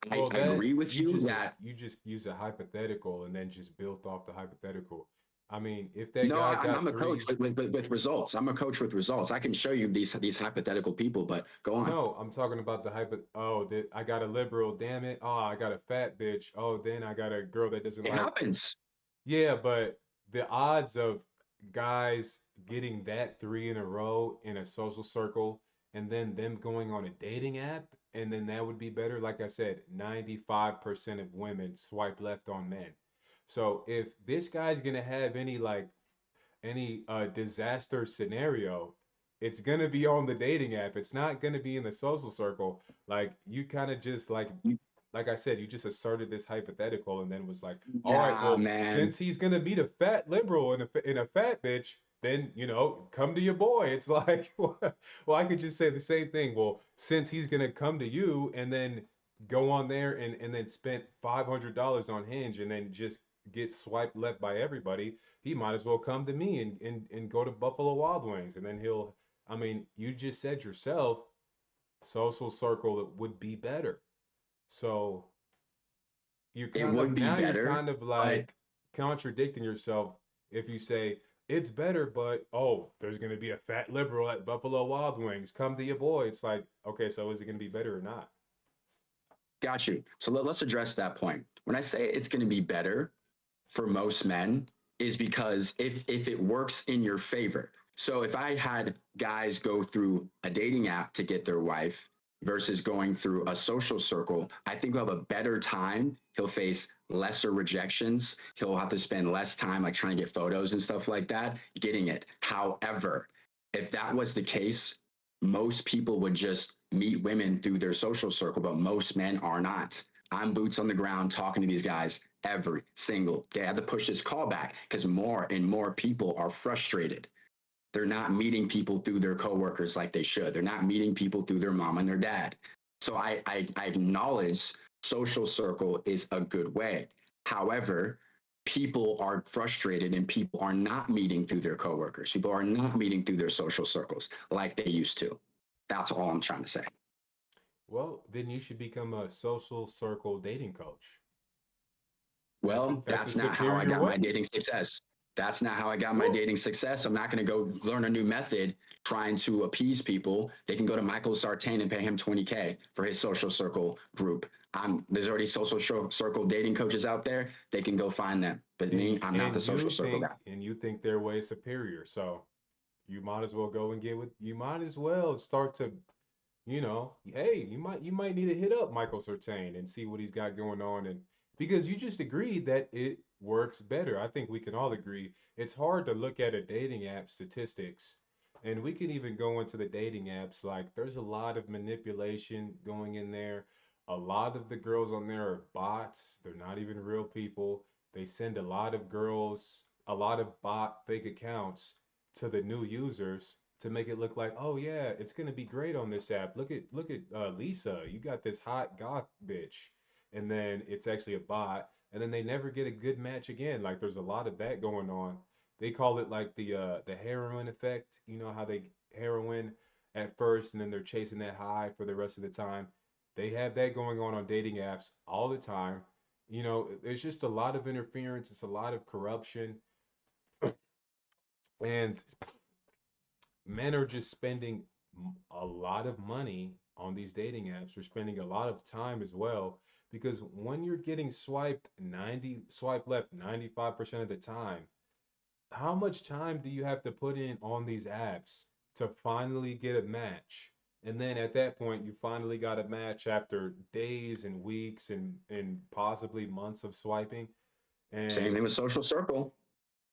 Well, I that agree with you that you just use a hypothetical and then just built off the hypothetical. I mean, if that no, guy I'm got a coach three, with results. I'm a coach with results. I can show you these hypothetical people, but go on. no, I'm talking about the hypo. Oh, that I got a liberal. Damn it. Oh, I got a fat bitch. Oh, then I got a girl that doesn't It like. happens. Yeah, but the odds of guys getting that three in a row in a social circle and then them going on a dating app and then that would be better. Like I said, 95% of women swipe left on men. So if this guy's gonna have any disaster scenario, it's gonna be on the dating app. It's not gonna be in the social circle. Like you kind of just like I said, you just asserted this hypothetical and then was like, all right, Nah, well, man. since he's gonna meet a fat liberal and a fat bitch, then come to your boy. It's like, well, I could just say the same thing. Well, since he's gonna come to you and then go on there and then spent $500 on Hinge and then just get swiped left by everybody, he might as well come to me and go to Buffalo Wild Wings and then he'll. I mean, you just said yourself, social circle would be better. So It would be you're better, kind of but like contradicting yourself if you say it's better, but oh, there's gonna be a fat liberal at Buffalo Wild Wings. Come to your boy. It's like, okay, so is it gonna be better or not? got you. So let's address that point. When I say it's going to be better for most men, is because if it works in your favor. So if I had guys go through a dating app to get their wife versus going through a social circle, I think we'll have a better time. He'll face lesser rejections. He'll have to spend less time like trying to get photos and stuff like that, getting it. However, if that was the case, most people would just meet women through their social circle, but most men are not. I'm boots on the ground talking to these guys every single day. I have to push this call back because more and more people are frustrated. They're not meeting people through their coworkers like they should. They're not meeting people through their mom and their dad. So I acknowledge social circle is a good way. However, people are frustrated and people are not meeting through their coworkers. People are not meeting through their social circles like they used to. That's all I'm trying to say. Well, then you should become a social circle dating coach. Well, That's a that's not how I superior got my way. dating success. That's not how I got my Well, dating success. I'm not going to go learn a new method trying to appease people. They can go to Michael Sartain and pay him 20K for his social circle group. There's already circle dating coaches out there. They can go find them. But me, I'm not the social circle guy. And you think they're way superior. So you might as well go and get with, you might as well start to, hey, you might need to hit up Michael Sertain and see what he's got going on. And because you just agreed that it works better. I think we can all agree it's hard to look at a dating app statistics, and we can even go into the dating apps. Like, there's a lot of manipulation going in there. A lot of the girls on there are bots. They're not even real people. They send a lot of girls, a lot of bot fake accounts to the new users to make it look like, oh yeah, it's gonna be great on this app. Look at Lisa, you got this hot goth bitch, and then it's actually a bot, and then they never get a good match again. Like, there's a lot of that going on. They call it like the heroin effect. You know how they heroin at first, and then they're chasing that high for the rest of the time. They have that going on dating apps all the time. There's just a lot of interference. It's a lot of corruption, and men are just spending a lot of money on these dating apps. We're spending a lot of time as well, because when you're getting swipe left 95% of the time, how much time do you have to put in on these apps to finally get a match? And then at that point, you finally got a match after days and weeks and possibly months of swiping. Same And thing with social circle.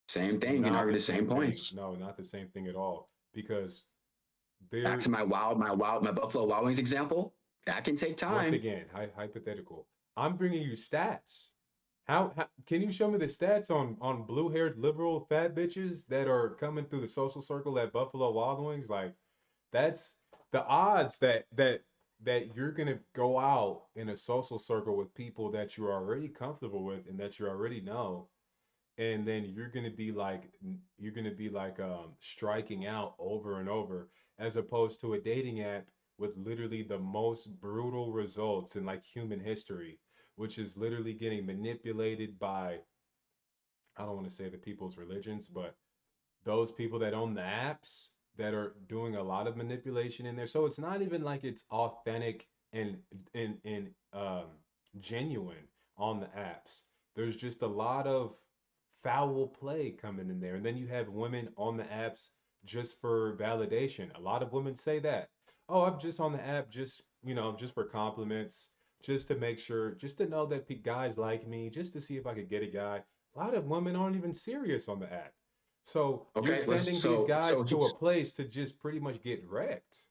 Same thing. You can not argue the the same same thing. points. No, not the same thing at all. Because Back there, to my Buffalo Wild Wings example. That can take once time. again, hypothetical. I'm bringing you stats. How can you show me the stats on blue-haired liberal fat bitches that are coming through the social circle at Buffalo Wild Wings? Like, that's the odds that you're gonna go out in a social circle with people that you're already comfortable with and that you already know, and then you're gonna be like striking out over and over, as opposed to a dating app with literally the most brutal results in like human history, which is literally getting manipulated by, I don't want to say the people's religions, but those people that own the apps that are doing a lot of manipulation in there. So it's not even like it's authentic and genuine on the apps. There's just a lot of foul play coming in there. And then you have women on the apps just for validation. A lot of women say that, oh, I'm just on the app just for compliments, just to make sure, just to know that guys like me, just to see if I could get a guy. A lot of women aren't even serious on the app. So you're Okay, sending these guys to a place to just pretty much get wrecked.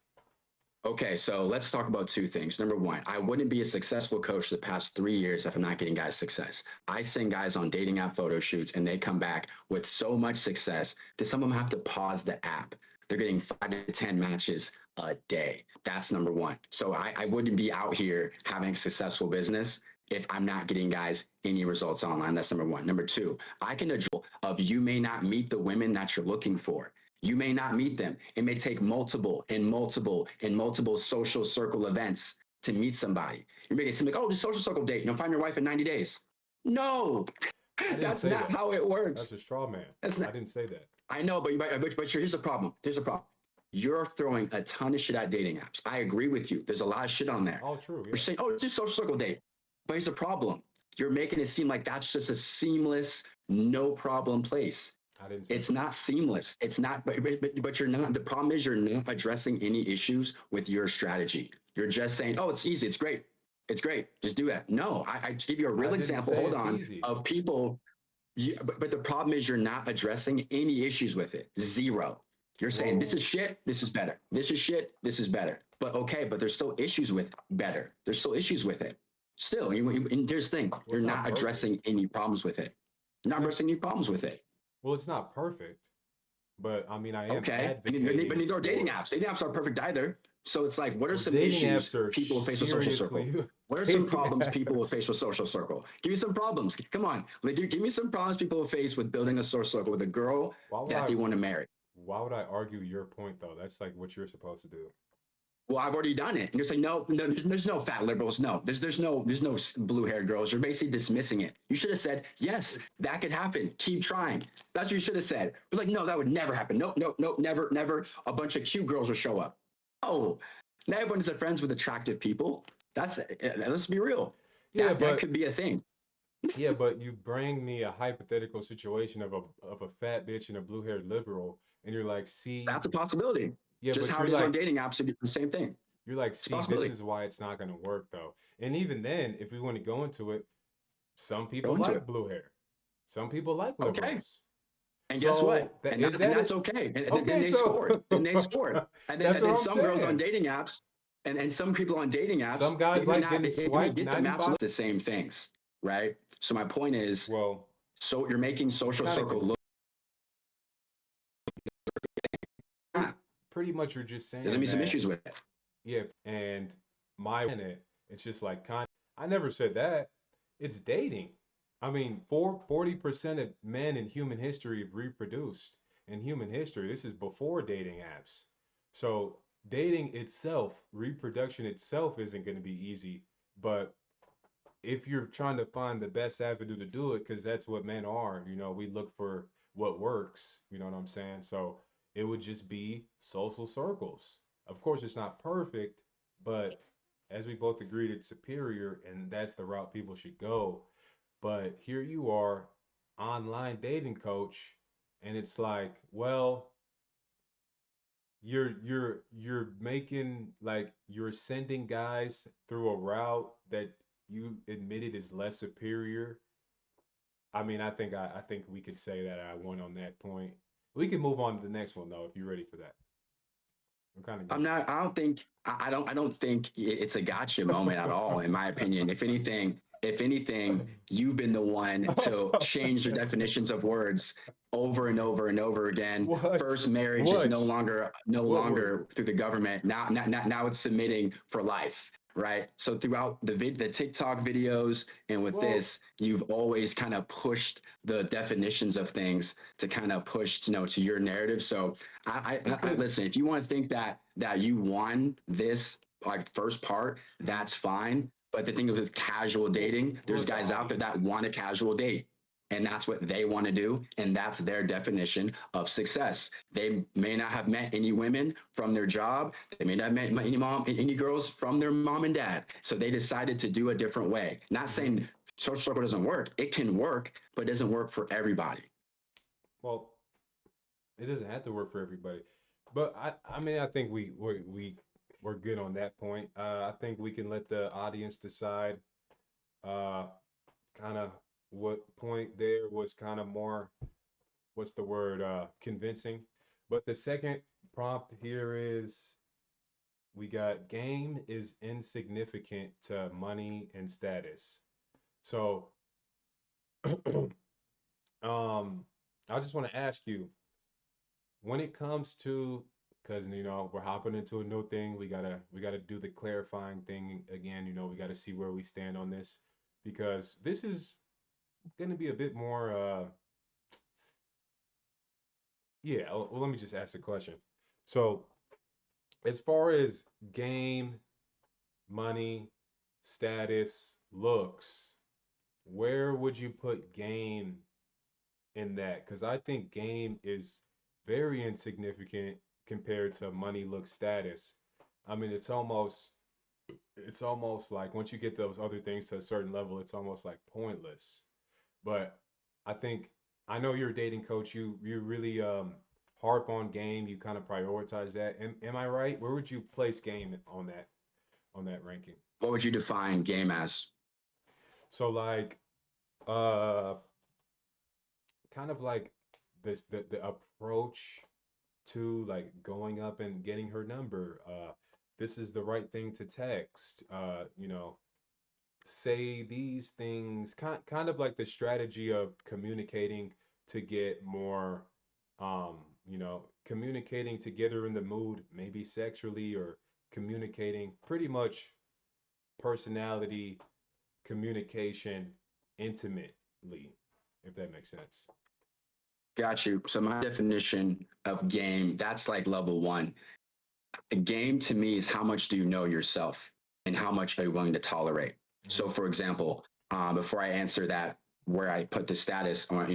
okay, so let's talk about two things. Number one, I wouldn't be a successful coach the past 3 years if I'm not getting guys success. I send guys on dating app photo shoots and they come back with so much success that some of them have to pause the app. They're getting 5 to 10 matches a day. That's number one. So I wouldn't be out here having a successful business if I'm not getting guys any results online. That's number one. Number two, I can address of you may not meet the women that you're looking for. You may not meet them. It may take multiple social circle events to meet somebody. You may get something like, oh, the social circle date, find your wife in 90 days. No, that's not how it works. That's a straw man. I didn't say that. I know, but here's the problem. Here's the problem. You're throwing a ton of shit at dating apps. I agree with you. There's a lot of shit on there. All true. Yeah. You're saying, oh, it's just social circle date. But here's the problem. You're making it seem like that's just a seamless, no problem place. It's not seamless. It's not, but you're not. The problem is you're not addressing any issues with your strategy. You're just saying, oh, it's easy. It's great. It's great. Just do that. No, I give you a real example. Hold on. Easy. Of people. But the problem is you're not addressing any issues with it. Zero. You're saying this is shit. This is better. This is shit. This is better. But okay, but there's still issues with better. There's still issues with it. Still, and here's the thing. You're not addressing any problems with it. You're not addressing any problems with it. Well, it's not perfect, but I mean, I am okay. But neither are dating apps. Dating apps aren't perfect either. So it's like, what are some issues people face with social circle? What are some problems people will face with social circle? Give me some problems. Come on, give me some problems people will face with building a social circle with a girl that they want to marry. Why would I argue your point though? That's like what you're supposed to do. Well, I've already done it. And you're saying, no, there's no fat liberals. No, there's no blue-haired girls. You're basically dismissing it. You should have said, yes, that could happen. Keep trying. That's what you should have said. But like, no, that would never happen. No, never. A bunch of cute girls will show up. Oh, now everyone is friends with attractive people. Let's be real. Yeah, That but could be a thing. yeah, but you bring me a hypothetical situation of a fat bitch and a blue-haired liberal, and you're like, see, That's a possibility. yeah, Just but how it is on dating apps, it's the same thing. you're like, It's a see, this possibility. is why it's not gonna work though. And even then, if we want to go into it, some people Go into like it. blue hair, some people like Okay. liberals. And guess what? So that is And that that's it? okay. And then Okay, they so scored. Then they scored. that's And what then I'm some girls on saying. dating apps and some people on dating Some apps, guys like getting they may swiped get the match 95. look the same things, right? So my point is, Well, so you're making you social kind of circle look. pretty much you're just There's gonna saying be some that, issues with it. yeah, and my planet, it's just like I never said that. It's dating. I mean, 40% of men in human history have reproduced in human history. This is before dating apps. So dating itself, reproduction itself isn't going to be easy. But if you're trying to find the best avenue to do it, because that's what men are, we look for what works, you know what I'm saying? So it would just be social circles. Of course, it's not perfect, but as we both agreed, it's superior, and that's the route people should go. But here you are, online dating coach, and it's like, well, you're making like you're sending guys through a route that you admitted is less superior. I mean, I think we could say that I won on that point. We can move on to the next one though, if you're ready for that. I'm kind of I'm getting. not. I don't think. I don't think it's a gotcha moment at all. In my opinion, if anything, you've been the one to change your definitions of words over and over and over again. What? First, marriage is What? no What word? longer through the government. Now it's submitting for life. Right. So throughout the TikTok videos and with Well, this, you've always kind of pushed the definitions of things to kind of push, to your narrative. So I listen. because If you want to think that you won this like first part, that's fine. But the thing is with casual dating, there's let the guys out there that audience. want a casual date. And that's what they want to do. And that's their definition of success. They may not have met any women from their job. They may not have met any girls from their mom and dad. So they decided to do a different way. Not Mhm. saying social circle doesn't work. It can work, but it doesn't work for everybody. Well, it doesn't have to work for everybody, but I mean, I think we're good on that point. I think we can let the audience decide. Uh, Kind of what point there was kind of more, what's the word, convincing. But the second prompt here is we got game is insignificant to money and status. So, I just want to ask you, when it comes to, because we're hopping into a new thing, we gotta do the clarifying thing again. We gotta see where we stand on this, because this is gonna be a bit more. Yeah. Well, let me just ask the question. So, as far as game, money, status, looks, where would you put game in that? Because I think game is very insignificant compared to money, look, status. I mean, it's almost like once you get those other things to a certain level, it's almost like pointless. But I think I know you're a dating coach. You really harp on game. You kind of prioritize that. Am I right? Where would you place game on that ranking? What would you define game as? So like uh kind of like the approach to like going up and getting her number. This is the right thing to text. Say these things, kind of like the strategy of communicating to get more, communicating to get her in the mood, maybe sexually, or communicating pretty much personality communication intimately, if that makes sense. Got you. So my definition of game, that's like level one. A game to me is how much do you know yourself and how much are you willing to tolerate? Mhm. So for example, before I answer that, where I put the status on,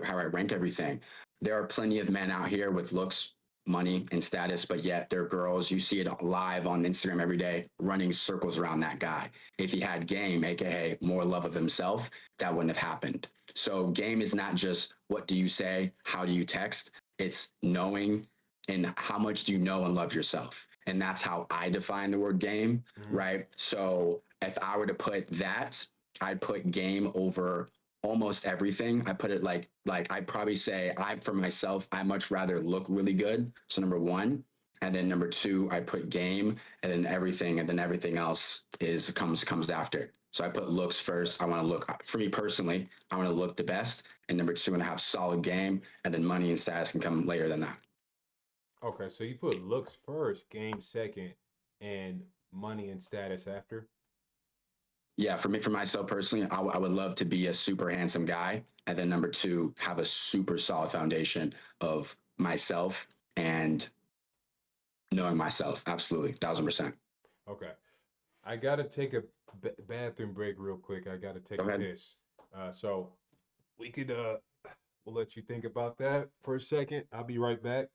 how I rank everything, there are plenty of men out here with looks money and status, but yet they're girls. You see it live on Instagram every day, running circles around that guy. If he had game, aka more love of himself, that wouldn't have happened. So game is not just what do you say, how do you text. It's knowing and how much do you know and love yourself. And that's how I define the word game, Mhm. right? So if I were to put that, I'd put game over almost everything. I put it like I'd probably say I for myself, I much rather look really good. So number one. And then number two, I put game and then everything else is comes after. So I put looks first. I want to look for me personally, I want to look the best. And number two, I want to have solid game, and then money and status can come later than that. Okay, so you put looks first, game second, and money and status after. Yeah, for me, for myself personally, I would love to be a super handsome guy. And then number two, have a super solid foundation of myself and knowing myself. Absolutely. 1000%. Okay, I gotta take a bathroom break real quick. I gotta take Go a ahead. piss. So we could we'll let you think about that for a second. I'll be right back.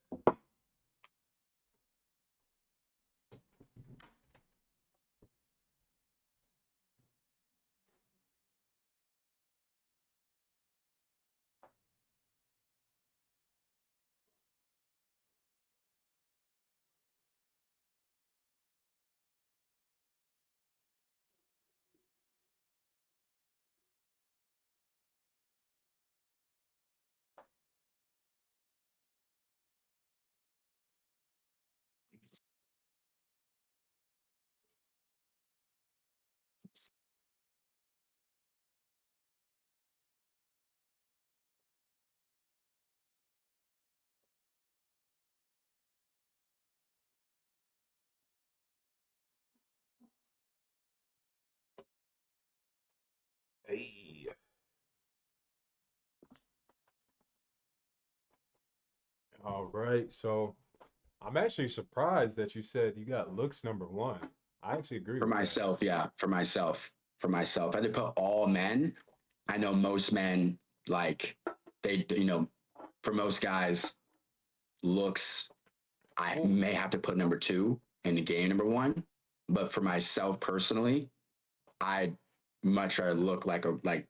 Hey. All right. So I'm actually surprised that you said you got looks number one. I actually agree For with that. myself, yeah, for myself, for myself. I did put all men. I know most men like for most guys, looks. I Well, may have to put number two in the game number one, but for myself personally, I'd much rather look like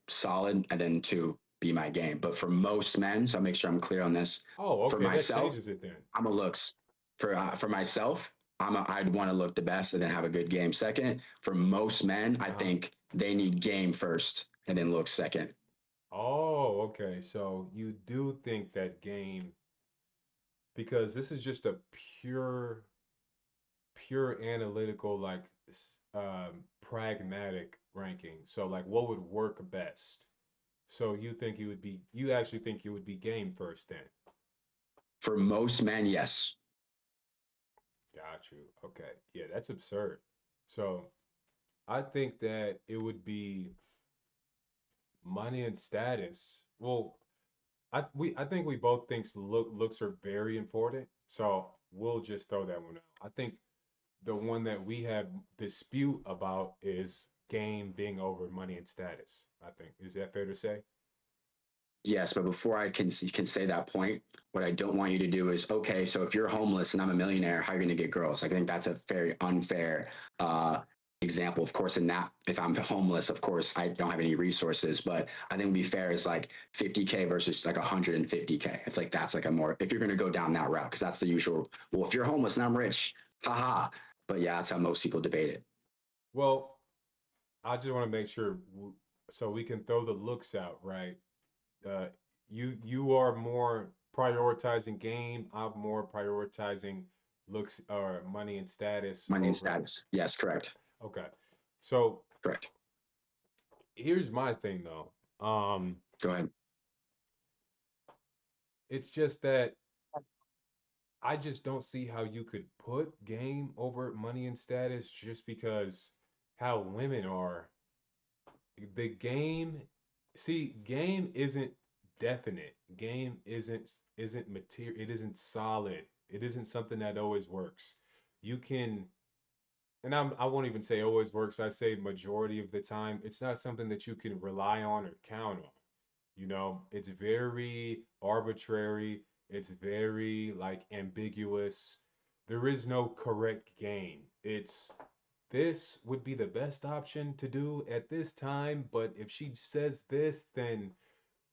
solid and then two be my game. But for most men, so I'll make sure I'm clear on this. oh, For okay, that myself, changes it then. I'm a looks. For myself, I'd want to look the best and then have a good game second. For most men, I Uh-huh. think they need game first and then look second. Oh, okay. So you do think that game because this is just a pure analytical like pragmatic ranking. So like what would work best? So you actually think it would be game first then. For most men, yes. Got you. Okay. Yeah, that's absurd. So I think that it would be money and status. Well, I think we both think looks are very important. So we'll just throw that one out. I think the one that we have dispute about is game being over money and status. I think is that fair to say? Yes, but before I can say that point, what I don't want you to do is okay. So if you're homeless and I'm a millionaire, how are you going to get girls? I think that's a very unfair example. Of course, in that, if I'm homeless, of course I don't have any resources. But I think be fair is like 50K versus like 150K. It's like that's like a more if you're going to go down that route because that's the usual. Well, if you're homeless and I'm rich, haha. But yeah, that's how most people debate it. Well, I just want to make sure so we can throw the looks out, right? Uh, you are more prioritizing game. I'm more prioritizing looks or money and status Money and over. status. Yes, correct, Okay, so correct. here's my thing though. Go ahead. It's just that I just don't see how you could put game over money and status just because how women are. The game, see, game isn't definite. Game isn't material. It isn't solid. It isn't something that always works. You can, and I won't even say always works. I say majority of the time. It's not something that you can rely on or count on. You know, it's very arbitrary. It's very like ambiguous. There is no correct game. It's this would be the best option to do at this time, but if she says this, then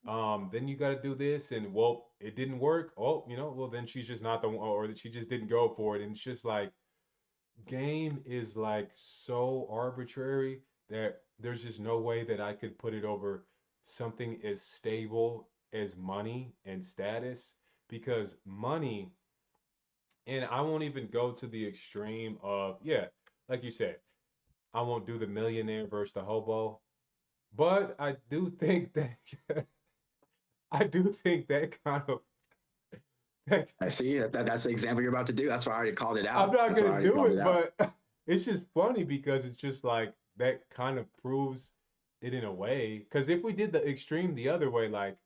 you got to do this, and well, it didn't work. Oh, well, then she's just not the one, or that she just didn't go for it. And it's just like game is like so arbitrary that there's just no way that I could put it over something as stable as money and status, because money, and I won't even go to the extreme of, yeah, like you said, I won't do the millionaire versus the hobo, but I do think that I do think that kind of that, I see that's the example you're about to do. That's why I already called it I'm out. not That's why I gonna already do called it it, out. but it's just funny because it's just like that kind of proves it in a way. Because if we did the extreme the other way, like,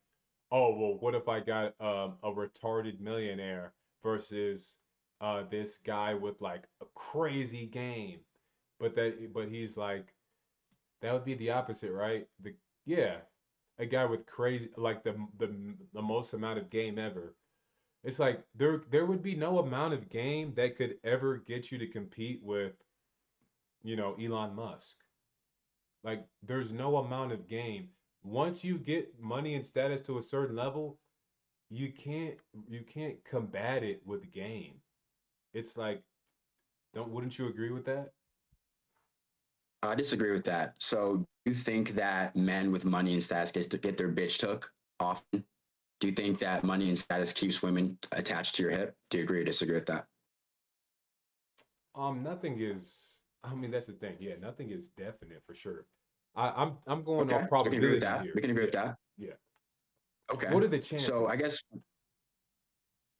oh well, what if I got a retarded millionaire versus this guy with like a crazy game, but he's like, that would be the opposite, right? The Yeah, a guy with crazy, like the most amount of game ever. It's like there would be no amount of game that could ever get you to compete with, Elon Musk. Like there's no amount of game. Once you get money and status to a certain level, you can't you can't combat it with game. It's like, don't wouldn't you agree with that? I disagree with that. So you think that men with money and status get their bitch took often? Do you think that money and status keeps women attached to your hip? Do you agree or disagree with that? Nothing is. I mean, that's the thing. Yeah, nothing is definite for sure. I'm going Okay, off so we can agree with probability that. We here. can agree with Yeah, that. yeah. Okay, What are the so I chances? guess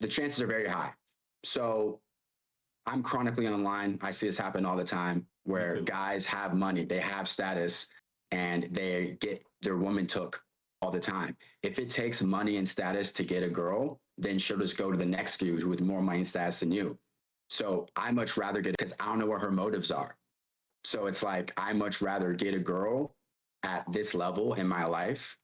the chances are very high. So I'm chronically online. I see this happen all the time Me where too. guys have money, they have status, and they get their woman took all the time. If it takes money and status to get a girl, then she'll just go to the next dude with more money and status than you. So I much rather get it because I don't know what her motives are. So it's like I much rather get a girl at this level in my life,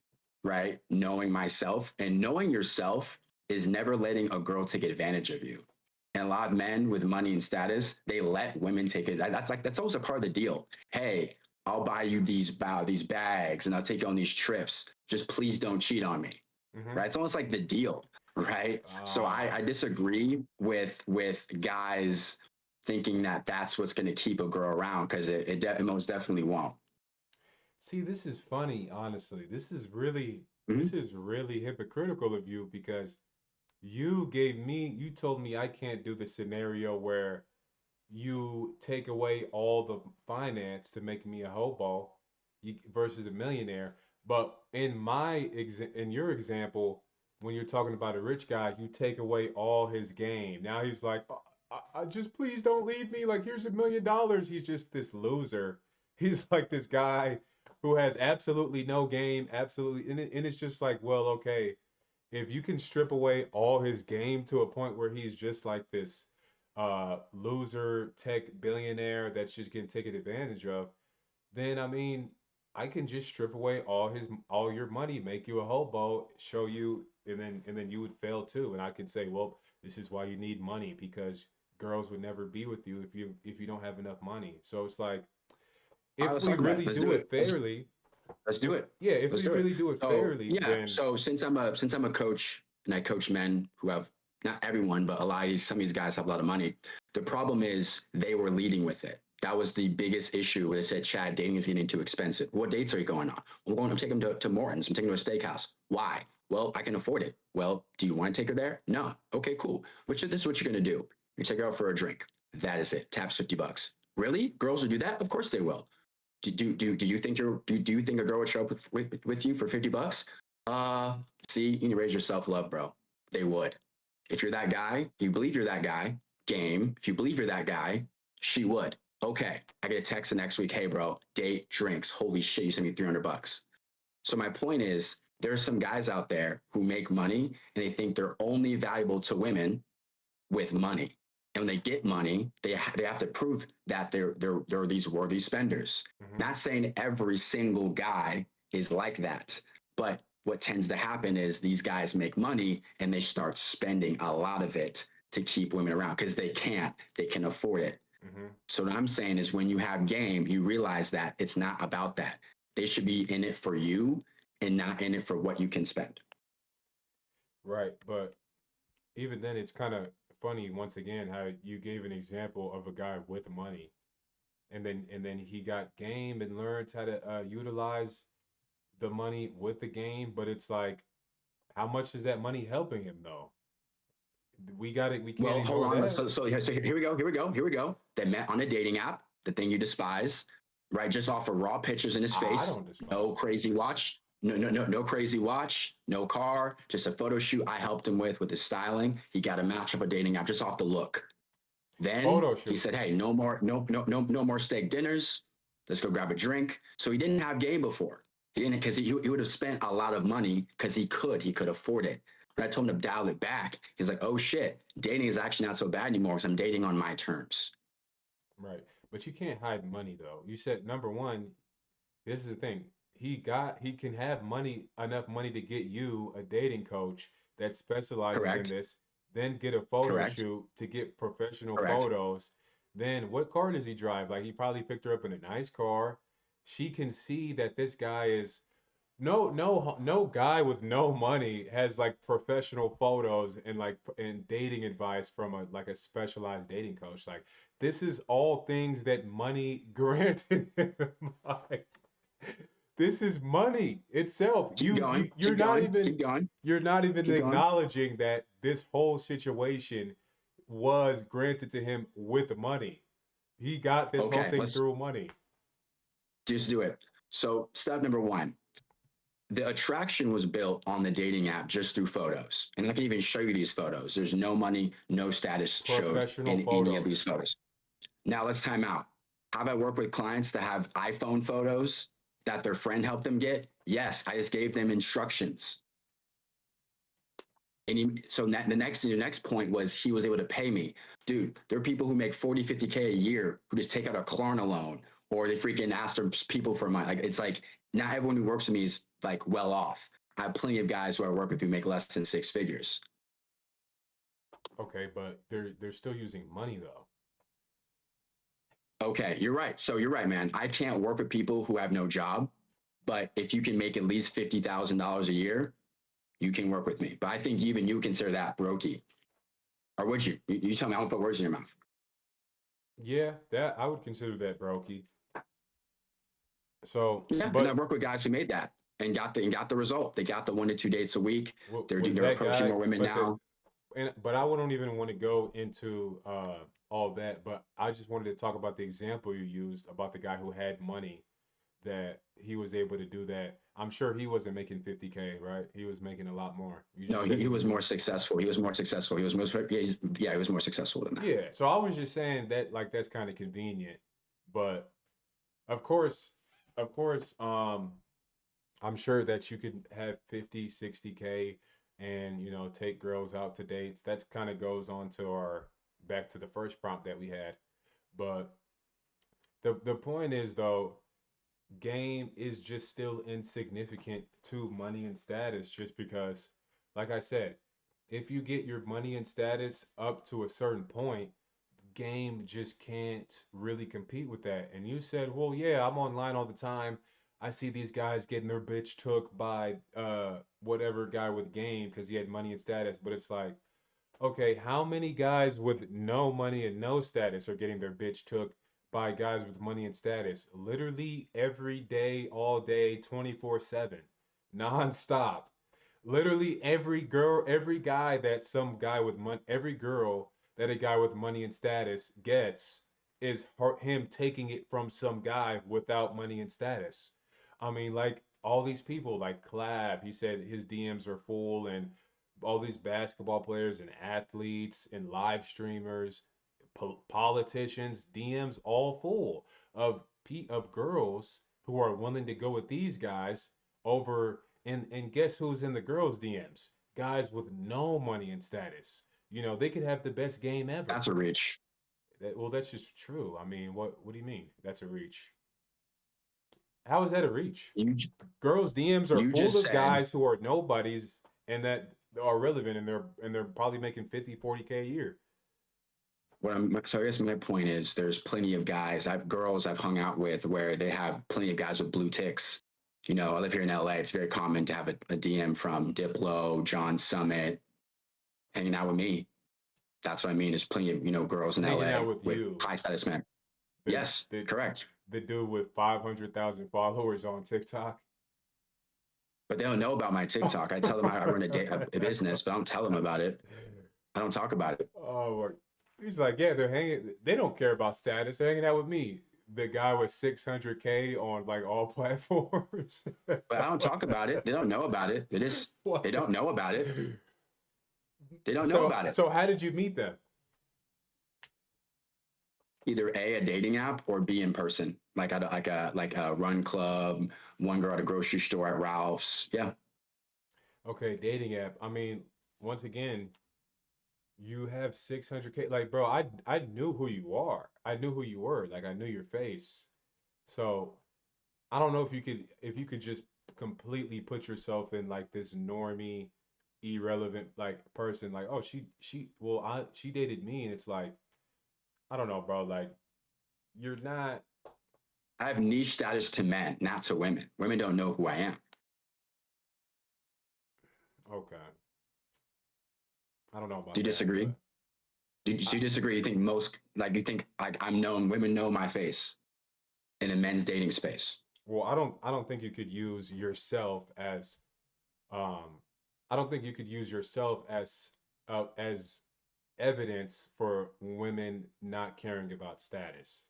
right? Knowing myself, and knowing yourself is never letting a girl take advantage of you. And a lot of men with money and status, they let women take it. That's always a part of the deal. Hey, I'll buy you these bags and I'll take you on these trips. Just please don't cheat on me. Mm-hmm. Right? It's almost like the deal, right? So I Ah, disagree with guys thinking that that's what's going to keep a girl around because it most definitely won't. see, this is funny, honestly. This Mhm. is really hypocritical of you, because you told me I can't do the scenario where you take away all the finance to make me a hobo, versus a millionaire. But in your example, when you're talking about a rich guy, you take away all his game. Now he's like, I just please don't leave me. Like, here's $1 million. He's just this loser. He's like this guy who has absolutely no game, absolutely, and it's just like, well, okay, if you can strip away all his game to a point where he's just like this loser tech billionaire that's just getting taken advantage of, then I mean, I can just strip away all your money, make you a hobo, show you, and then you would fail too. And I could say, well, this is why you need money, because girls would never be with you if you don't have enough money. So it's like, All right, if let's we talk about really it. Let's do do it it. fairly, Let's do if it. yeah, if Let's we do it. really do it So fairly, yeah. then So since I'm a coach and I coach men who have not everyone, but a lot of some of these guys have a lot of money. The problem is they were leading with it. That was the biggest issue where they said, Chad, dating is getting too expensive. What dates are you going on? I'm taking them to Morton's. I'm taking them to a steakhouse. Why? Well, I can afford it. Well, do you want to take her there? No. Okay, cool. This is what you're going to do. You take her out for a drink. That is it. Taps $50. Really? Girls will do that? Of course they will. Do you think do you think a girl would show up with you for $50? Uh, See, you need to raise your self love, bro. They would. If you're that guy, you believe you're that guy, game. If you believe you're that guy, she would. Okay, I get a text the next week. Hey, bro, date, drinks. Holy shit, you sent me $300. So my point is, there are some guys out there who make money and they think they're only valuable to women with money. And when they get money, they have to prove that they're these worthy spenders. mhm. Not saying every single guy is like that, but what tends to happen is these guys make money and they start spending a lot of it to keep women around because they can afford it. Hmm. So what I'm saying is when you have game, you realize that it's not about that. They should be in it for you and not in it for what you can spend. Right. But even then, it's kind of funny once again how you gave an example of a guy with money, and then he got game and learned how to utilize the money with the game. But it's like, how much is that money helping him though? We got it. We can't Well, hold ignore on. that. So here we go. Here we go. Here we go. They met on a dating app, the thing you despise, right? Just off of raw pictures in his I face. don't despise No it. crazy watch. No crazy watch. No car. Just a photo shoot I helped him with his styling. He got a match of a dating app just off the look. Then Photo he shoot. said, "Hey, no more steak dinners. Let's go grab a drink." So he didn't have game before. He didn't because he would have spent a lot of money because he could afford it. When I told him to dial it back, he's like, "Oh shit, dating is actually not so bad anymore because I'm dating on my terms." Right. But you can't hide money though. You said number one, this is the thing. He can have enough money to get you a dating coach that specializes in Correct. this, then get a photo Correct. shoot to get professional Correct. photos. Then what car does he drive? Like he probably picked her up in a nice car. She can see that this guy is no guy with no money has like professional photos and and dating advice from a like a specialized dating coach. Like this is all things that money granted him. Like this is money itself. Keep going. You're Keep not going. even Keep going. Keep going. acknowledging that this whole situation was granted to him with money. He got this whole Okay, thing let's through money. just do it. So step number one, the attraction was built on the dating app just through photos. And I can even show you these photos. There's no money, no status showed Professional in any of photos. these photos. Now let's time out. Have I worked with clients to have iPhone photos that their friend helped them get? Yes, I just gave them instructions. So the next point was he was able to pay me. Dude, there are people who make 40, 50K a year who just take out a Klarna loan or they freaking ask their people for money. Like, it's like not everyone who works with me is like well off. I have plenty of guys who I work with who make less than six figures. Okay, but they're still using money though. Okay, you're right. So you're right, man. I can't work with people who have no job, but if you can make at least $50,000 a year, you can work with me. But I think even you consider that brokey. Or would you? You tell me, I won't put words in your mouth. Yeah, that I would consider that brokey. So, Yeah, and I've but worked with guys who made that and got the result. They got the 1 to 2 dates a week. was They're that approaching guy? more women now. But I wouldn't even want to go into all that. But I just wanted to talk about the example you used about the guy who had money that he was able to do that. I'm sure he wasn't making 50K, right? He was making a lot more. You No, just said he he was was more successful. He was more successful. He was most yeah, he was more successful than that. yeah. So I was just saying that like that's kind of convenient, but of course, of course, I'm sure that you could have 50, 60K and, take girls out to dates. That kind of goes on to our back to the first prompt that we had. But the point is though, game is just still insignificant to money and status just because, like I said, if you get your money and status up to a certain point, game just can't really compete with that. And you said, well, yeah, I'm online all the time. I see these guys getting their bitch took by whatever guy with game because he had money and status. But it's like, okay, how many guys with no money and no status are getting their bitch took by guys with money and status? Literally every day, all day, 24/7, nonstop. Literally every girl, every guy that some guy with money, every girl that a guy with money and status gets is him taking it from some guy without money and status. I mean, like all these people, like Clav, he said his DMs are full, and all these basketball players and athletes and live streamers, politicians, DMs all full of of girls who are willing to go with these guys over and guess who's in the girls' DMs? Guys with no money and status. They could have the best game ever. That's a reach. Well, that's just true. I mean, what do you mean? That's a reach. How is that a reach? You girls' DMs are You full just of said, guys who are nobodies and that are relevant, and they're probably making 50, 40K a year. so I guess my point is there's plenty of guys, I've girls I've hung out with where they have plenty of guys with blue ticks. You know, I live here in LA. It's very common to have a DM from Diplo, John Summit, hanging out with me. That's what I mean. There's plenty of, you know, girls in Hanging LA out with with you, high status men. the Yes, the correct. the dude with 500,000 followers on TikTok. But they don't know about my TikTok. I tell them I run a business, but I don't tell them about it. I don't talk about it. Oh, he's like, yeah, they're hanging. They don't care about status. They're hanging out with me, the guy with 600K on like all platforms. But I don't talk about it. They don't know about it. They don't know about it. They don't know about it. So how did you meet them? Either a dating app or B in person, like at a run club, one girl at a grocery store at Ralph's. Yeah. Okay, dating app. I mean, once again, you have 600K. Like, bro, I knew who you are. I knew who you were. Like, I knew your face. So I don't know if you could just completely put yourself in like this normie, irrelevant like person. Like, oh, she dated me, and it's like, I don't know, bro. Like, you're not I have niche status to men, not to women. Women don't know who I am. okay. I don't know Do about you that, disagree? but Do you disagree? You think you think like I'm known, women know my face in the men's dating space. well, I don't think you could use yourself as um I don't think you could use yourself as evidence for women not caring about status.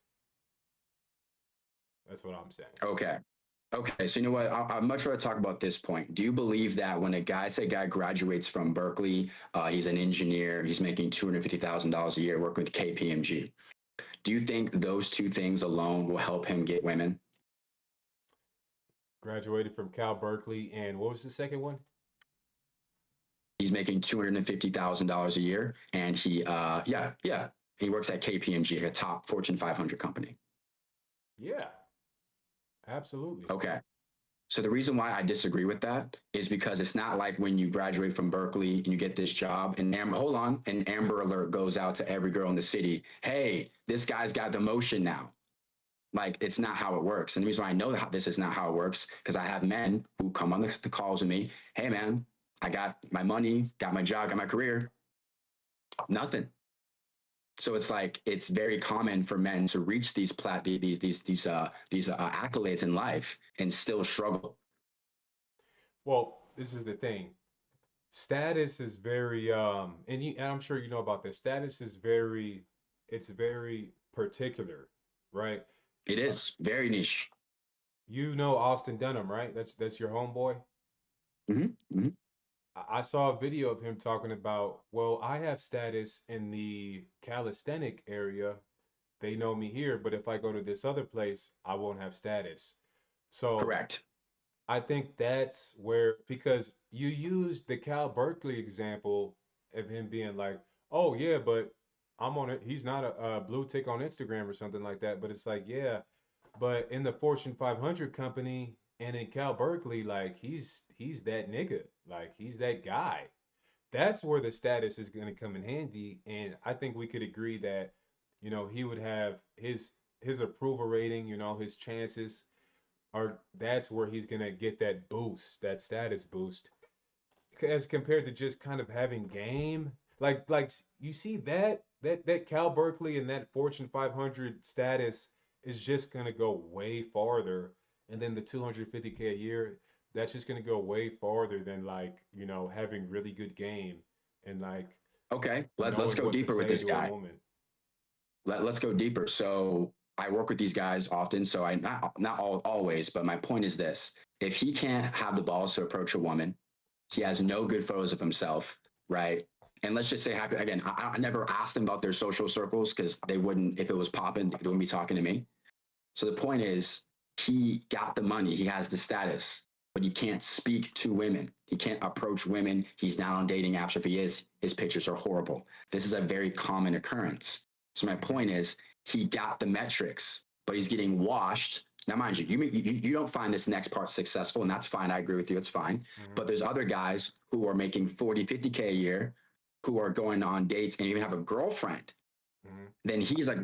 That's what I'm saying. Okay. Okay. So you know what? I'd much rather talk about this point. Do you believe that when say a guy graduates from Berkeley, he's an engineer, he's making $250,000 a year working with KPMG. Do you think those two things alone will help him get women? Graduated from Cal Berkeley, and what was the second one? He's making $250,000 a year, and he works at KPMG, a top Fortune 500 company. Yeah, absolutely. Okay. So the reason why I disagree with that is because it's not like when you graduate from Berkeley and you get this job and an Amber Alert goes out to every girl in the city. Hey, this guy's got the motion now. Like, it's not how it works. And the reason why I know that this is not how it works, because I have men who come on the calls with me. Hey, man, I got my money, got my job, got my career. Nothing. So it's like it's very common for men to reach these accolades in life and still struggle. Well, this is the thing. Status is very and I'm sure you know about this. Status is it's very particular, right? It Uh, is very niche. you know Austin Dunham, right? That's your homeboy. Hmm. I saw a video of him talking about, well, I have status in the calisthenic area. They know me here, but if I go to this other place, I won't have status. So Correct. I think that's where, because you used the Cal Berkeley example of him being like, oh, yeah, but I'm on it. He's not a blue tick on Instagram or something like that. But it's like, yeah, but in the Fortune 500 company and in Cal Berkeley, like he's that nigga, like he's that guy. That's where the status is going to come in handy, and I think we could agree that, he would have his approval rating, his chances are that's where he's going to get that boost, that status boost, as compared to just kind of having game. Like you see that Cal Berkeley and that Fortune 500 status is just gonna go way farther, and then the 250K a year, that's just gonna go way farther than like having really good game and like Okay. Let's knowing go what to deeper with say this to a guy. woman. Let's go deeper. So I work with these guys often. So I not always, but my point is this: if he can't have the balls to approach a woman, he has no good photos of himself, right? And let's just say, happy again. I never asked them about their social circles because they wouldn't, if it was popping, they wouldn't be talking to me. So the point is, he got the money, he has the status, but he can't speak to women. He can't approach women. He's not on dating apps. If he is, his pictures are horrible. This is a very common occurrence. So my point is, he got the metrics, but he's getting washed Now, mind you, you don't find this next part successful, and that's fine. I agree with you. It's fine. Mhm. But there's other guys who are making 40, 50K a year, who are going on dates and even have a girlfriend. Mhm. Then he's like,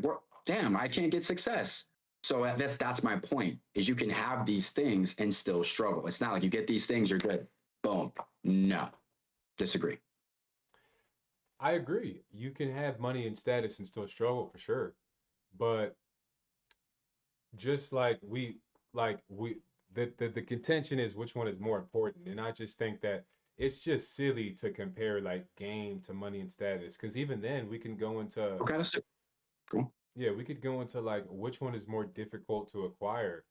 damn, I can't get success. So that's my point, is you can have these things and still struggle. It's not like you get these things, you're good. Boom. No. Disagree. I agree. You can have money and status and still struggle for sure. But just like we the contention is which one is more important. And I just think that it's just silly to compare like game to money and status. Because even then we can go into Okay, that's cool. yeah, we could go into like which one is more difficult to acquire.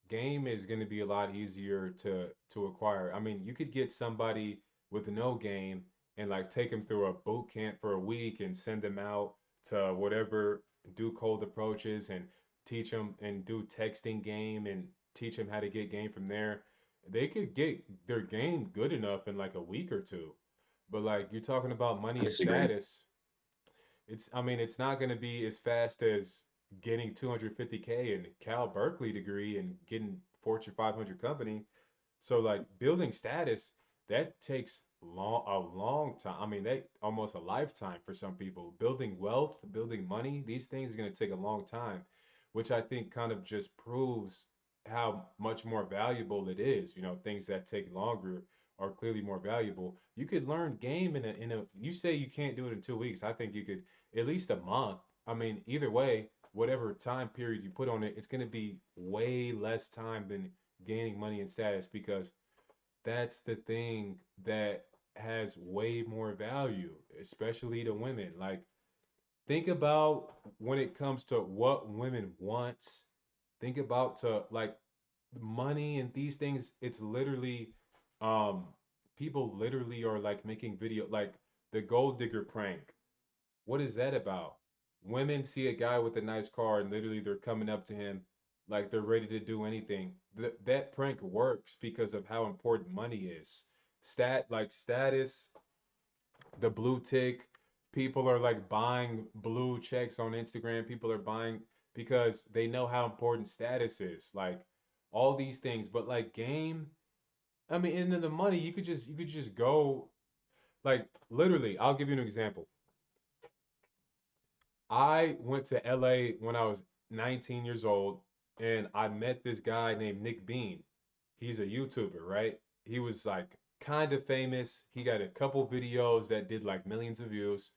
Game is going to be a lot easier to acquire. I mean, you could get somebody with no game and like take them through a boot camp for a week and send them out to whatever, do cold approaches and teach them and do texting game and teach them how to get game from there. They could get their game good enough in like a week or two. But like you're talking about I money and disagree. status, I mean, it's not going to be as fast as getting 250K and Cal Berkeley degree and getting Fortune 500 company. So like building status, that takes a long time. I mean, that almost a lifetime for some people. Building wealth, building money, these things are going to take a long time, which I think kind of just proves how much more valuable it is. You know, things that take longer are clearly more valuable. You could learn game in a you say you can't do it in 2 weeks. I think you could at least a month. I mean, either way, whatever time period you put on it, it's going to be way less time than gaining money and status because that's the thing that has way more value, especially to women. Like, think about when it comes to what women want. Think about to like money and these things. It's literally, um, people literally are like making video like the gold digger prank. What is that about? Women see a guy with a nice car and literally they're coming up to him like they're ready to do anything. That prank works because of how important money is. Status, the blue tick, people are like buying blue checks on Instagram. People are buying because they know how important status is. Like all these things, but like game, I mean, and then the money, you could just go like literally, I'll give you an example. I went to LA when I was 19 years old and I met this guy named Nick Bean. He's a YouTuber, right? He was like kind of famous. He got a couple videos that did like millions of views.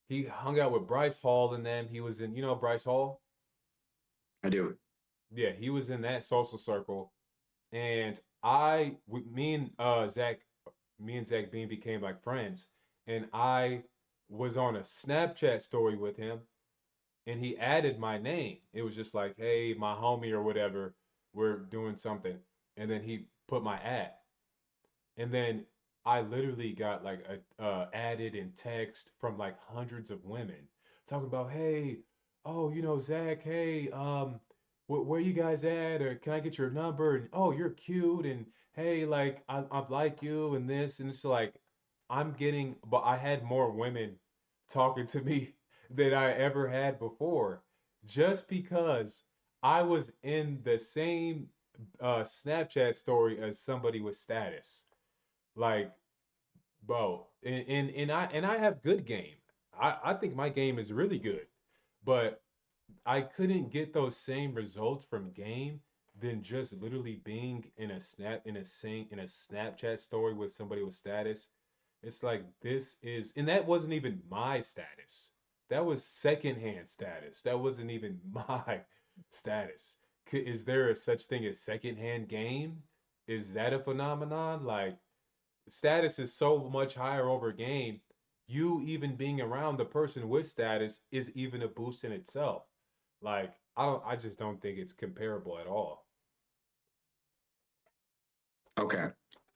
He hung out with Bryce Hall and them. He was in, Bryce Hall? I do. Yeah, he was in that social circle. And me and Zach Bean became like friends. And I was on a Snapchat story with him and he added my name. It was just like, hey, my homie or whatever, we're doing something. And then he put my ad. And then I literally got like a added in text from like hundreds of women talking about, hey, oh, Zach, hey, where you guys at? Or can I get your number? And oh, you're cute. And hey, like I like you and this. And it's like but I had more women talking to me than I ever had before, just because I was in the same Snapchat story as somebody with status. Like, bro, and I have good game. I think my game is really good, but I couldn't get those same results from game than just literally being in a Snapchat story with somebody with status. It's like this is, and that wasn't even my status. That was secondhand status. That wasn't even my status. Is there a such thing as secondhand game? Is that a phenomenon? Like status is so much higher over game. You even being around the person with status is even a boost in itself. Like I just don't think it's comparable at all. Okay.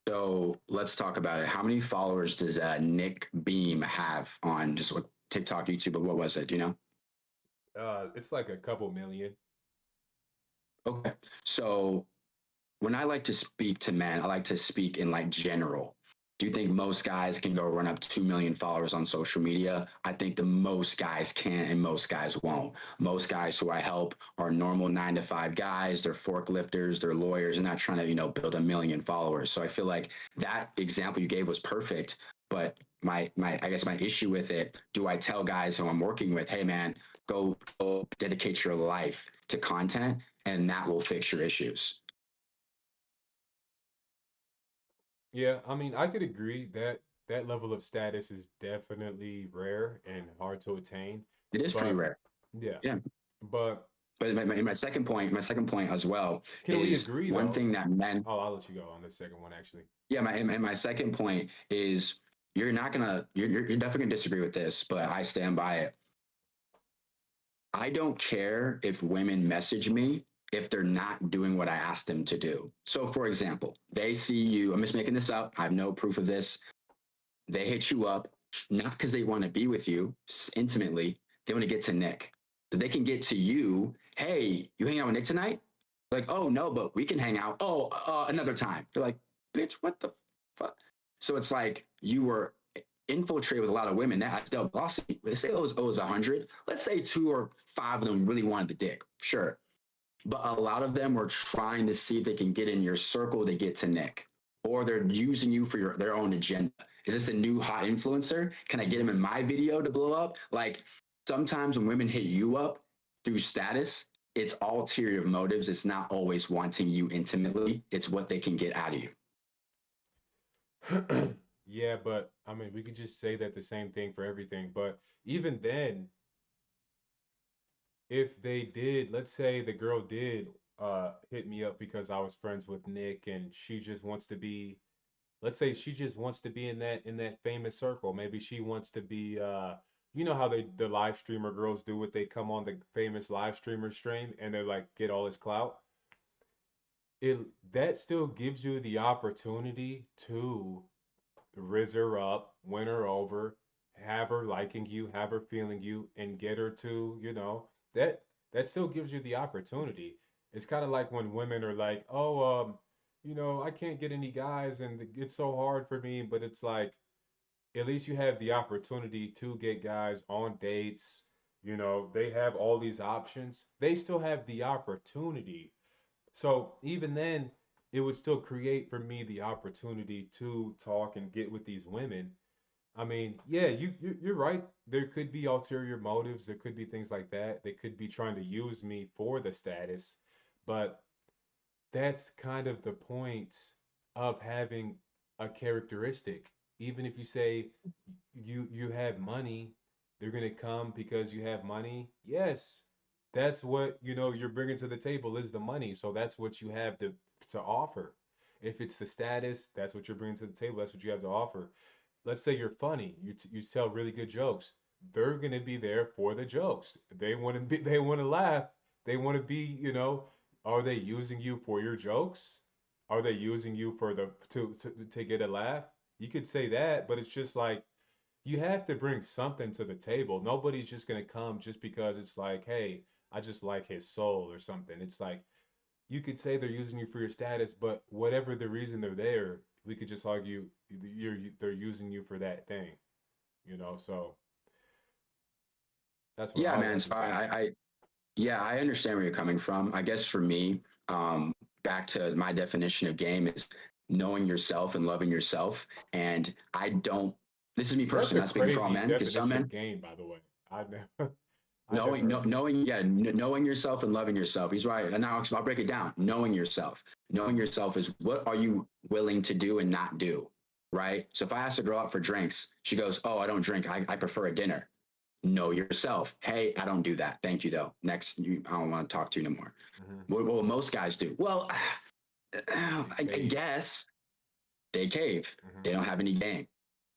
So let's talk about it. How many followers does Nick Beam have on just like TikTok, YouTube, but what was it? Do you know? It's like a couple million. Okay. So when I like to speak to men, I like to speak in like general. Do you think most guys can go run up 2 million followers on social media? I think the most guys can and most guys won't. Most guys who I help are normal 9 to 5 guys. They're forklifters, they're lawyers, and not trying to, build a million followers. So I feel like that example you gave was perfect. But I guess my issue with it, do I tell guys who I'm working with, hey man, go dedicate your life to content and that will fix your issues? Yeah, I mean, I could agree that that level of status is definitely rare and hard to attain. It is pretty But rare. yeah, Yeah. but But my second point as well can we is agree one though? thing that men, Oh, I'll let you go on the second one actually. yeah, my second point is you're not gonna, you're definitely gonna disagree with this, but I stand by it. I don't care if women message me if they're not doing what I asked them to do. So, for example, they see you, I'm just making this up, I have no proof of this. They hit you up, not because they want to be with you intimately, they want to get to Nick. So they can get to you, hey, you hang out with Nick tonight? Like, oh, no, but we can hang out. Oh, another time. You're like, bitch, what the fuck? So it's like you were infiltrated with a lot of women. That still bossy. Let's say it was 100. Let's say 2 or 5 of them really wanted the dick. Sure. But a lot of them were trying to see if they can get in your circle to get to Nick, or they're using you for their own agenda. Is this the new hot influencer? Can I get him in my video to blow up? Like sometimes when women hit you up through status, it's ulterior motives. It's not always wanting you intimately. It's what they can get out of you. Yeah, but I mean, we could just say that the same thing for everything. But even then, if they did, let's say the girl did hit me up because I was friends with Nick and she just wants to be, let's say she just wants to be in that famous circle. Maybe she wants to be you know how the live streamer girls do what they come on the famous live streamer stream and they like get all this clout. It that still gives you the opportunity to rizz her up, win her over, have her liking you, have her feeling you, and get her to, that still gives you the opportunity. It's kind of like when women are like, "Oh, I can't get any guys, and it's so hard for me." But it's like, at least you have the opportunity to get guys on dates. They have all these options. They still have the opportunity, so even then, it would still create for me the opportunity to talk and get with these women. I mean, yeah, you're right. There could be ulterior motives. There could be things like that. They could be trying to use me for the status, but that's kind of the point of having a characteristic. Even if you say you have money, they're gonna come because you have money. Yes, that's what you're bringing to the table is the money. So that's what you have to offer. If it's the status, that's what you're bringing to the table. That's what you have to offer. Let's say you're funny. You tell really good jokes. They're gonna be there for the jokes. They want to be. They want to laugh. They want to be. Are they using you for your jokes? Are they using you for the to get a laugh? You could say that, but it's just like you have to bring something to the table. Nobody's just gonna come just because it's like, hey, I just like his soul or something. It's like you could say they're using you for your status, but whatever the reason they're there, we could just argue they're using you for that thing. So that's what Yeah, I would man. have to So say. yeah, I understand where you're coming from. I guess for me, back to my definition of game is knowing yourself and loving yourself. And I don't, this is me That's personally, a not speaking for all crazy men, because some definition of men, game, by the way. I never, I never. knowing yourself and loving yourself. He's right. And now I'll break it down. Knowing yourself. Knowing yourself is what are you willing to do and not do, right? So if I ask a girl out for drinks, she goes, oh, I don't drink. I prefer a dinner. Know yourself. Hey, I don't do that. Thank you, though. Next, I don't want to talk to you anymore. Mhm. What will most guys do? Well, I Cave. guess they cave. Hmm. They don't have any game,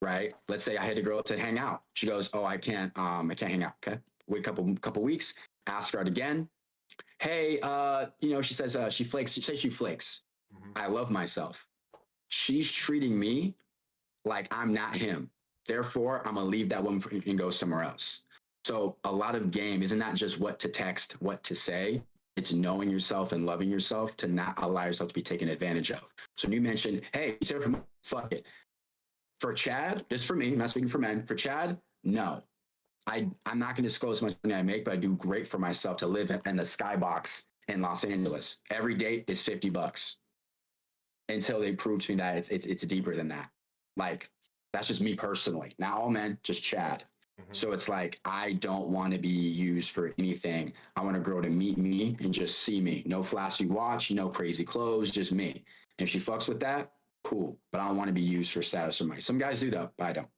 right? Let's say I had a girl to hang out. She goes, "Oh, I can't hang out." Okay, wait a couple weeks. Ask her out again. Hey, she says she flakes. She says she flakes. Hmm. I love myself. She's treating me like I'm not him. Therefore, I'm gonna leave that woman and go somewhere else. So a lot of game isn't not just what to text, what to say. It's knowing yourself and loving yourself to not allow yourself to be taken advantage of. So when you mentioned, hey, fuck it. For Chad, just for me, I'm not speaking for men. For Chad, no. I'm not going to disclose how much money I make, but I do great for myself to live in the skybox in Los Angeles. Every date is $50 until they prove to me that it's deeper than that. Like, that's just me personally. Not all men, just Chad. Hmm. So it's like I don't want to be used for anything. I want a girl to meet me and just see me. No flashy watch, no crazy clothes, just me. If she fucks with that, cool. But I don't want to be used for status or money. Some guys do though, but I don't.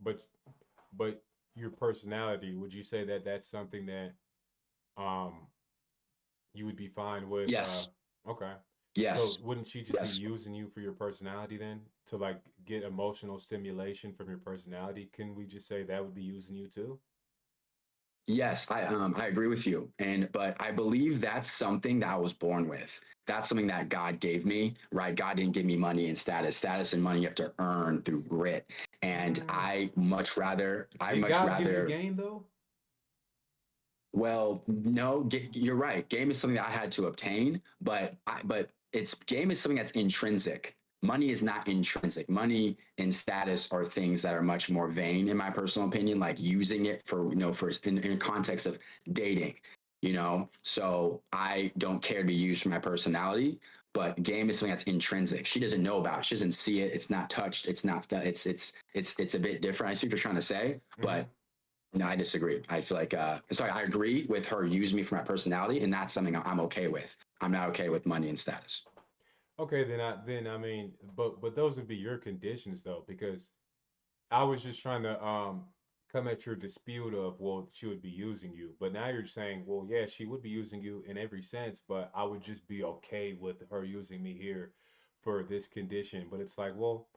But but your personality, would you say that that's something that um you would be fine with? Yes, Okay. So yes, wouldn't she just be yes. using you for your personality then to like get emotional stimulation from your personality? Can we just say that would be using you too? Yes, I agree with you. But I believe that's something that I was born with. That's something that God gave me, right? God didn't give me money and status. Status and money you have to earn through grit. And Mm. I Did much God give you rather, game though? well, no, you're right. Game is something that I had to obtain, but it's game is something that's intrinsic. Money is not intrinsic. Money and status are things that are much more vain, in my personal opinion. Like using it for for in context of dating. So I don't care to be used for my personality. But game is something that's intrinsic. She doesn't know about it. She doesn't see it. It's not touched. It's not. It's a bit different. I see what you're trying to say, Hmm. but no, I disagree. I feel like, sorry, I agree with her using me for my personality, and that's something I'm okay with. I'm not okay with money and status. Okay, then I mean, but those would be your conditions though, because I was just trying to come at your dispute of, well, she would be using you, but now you're saying, well, yeah, she would be using you in every sense, but I would just be okay with her using me here for this condition. But it's like, well,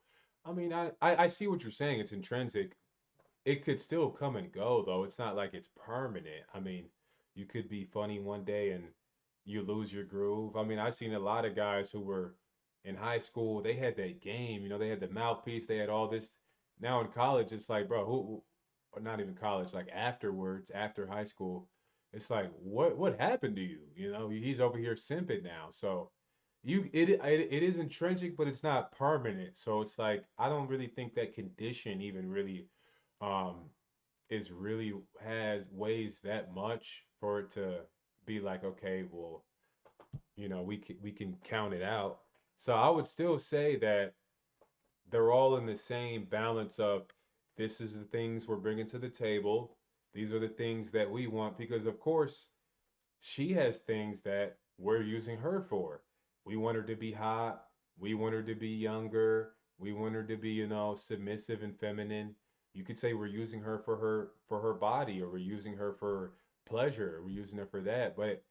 I mean, I see what you're saying. It's intrinsic. It could still come and go though. It's not like it's permanent. I mean, you could be funny one day and you lose your groove. I mean, I've seen a lot of guys who were in high school, they had that game, they had the mouthpiece, they had all this. Now in college, it's like, bro, or not even college, like afterwards, after high school, it's like, what happened to you? He's over here simping now. So it is intrinsic, but it's not permanent. So it's like I don't really think that condition even really um is really has weighs that much for it to be like, okay, well, we can count it out. So I would still say that they're all in the same balance of, this is the things we're bringing to the table, these are the things that we want, because of course she has things that we're using her for. We want her to be hot. We want her to be younger. We want her to be, submissive and feminine. You could say we're using her for her body, or we're using her for pleasure, or we're using her for that. But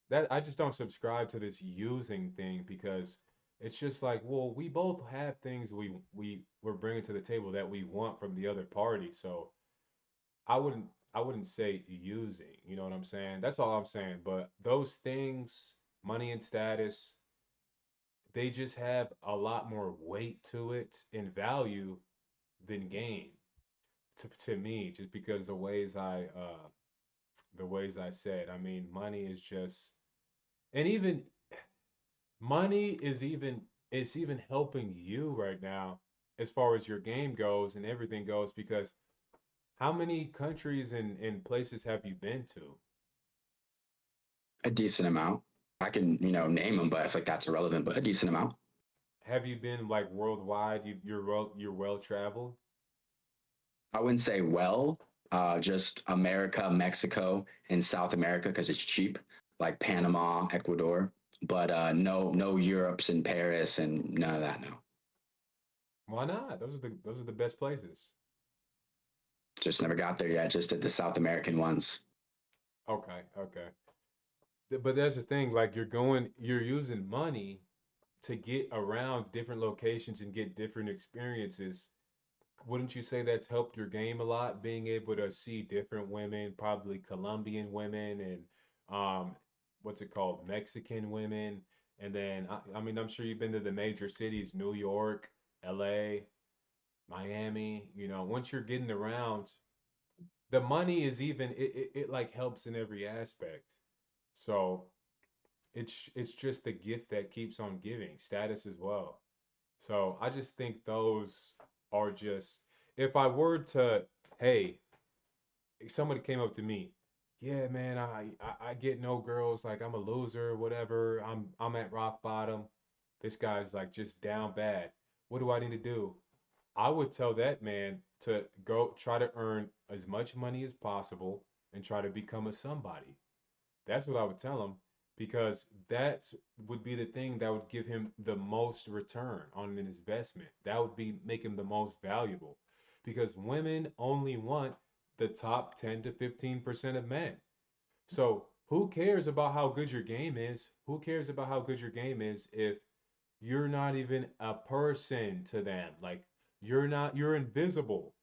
that I just don't subscribe to this using thing, because it's just like, well, we both have things we're bringing to the table that we want from the other party. So I wouldn't I wouldn't say using, you know what I'm saying? That's all I'm saying. But those things, money and status, they just have a lot more weight to it in value than game to me, just because the ways I said. I mean, money is just, and even money is even it's even helping you right now as far as your game goes and everything goes, because how many countries and places have you been to? A decent amount. I can, name them, but I feel like that's irrelevant. But a decent amount. Have you been like worldwide? You're well traveled. I wouldn't say just America, Mexico, and South America because it's cheap, like Panama, Ecuador. But no Europe's in Paris and none of that. No, Why not? Those are the best places. just never got there yet. Just did the South American ones. Okay, okay. But that's the thing. Like you're using money to get around different locations and get different experiences. Wouldn't you say that's helped your game a lot? Being able to see different women, probably Colombian women and um, what's it called, Mexican women, and then I mean I'm sure you've been to the major cities, New York, L.A., Miami. Once you're getting around, the money is even it like helps in every aspect. So it's just the gift that keeps on giving, status as well. So I just think those are just, if I were to, hey, if somebody came up to me, yeah, man, I get no girls, like I'm a loser, whatever. I'm at rock bottom. This guy's like just down bad. What do I need to do? I would tell that man to go try to earn as much money as possible and try to become a somebody. That's what I would tell him, because that would be the thing that would give him the most return on an investment. That would be make him the most valuable, because women only want the top 10 to 15% of men. So, who cares about how good your game is? Who cares about how good your game is if you're not even a person to them? Like, you're invisible.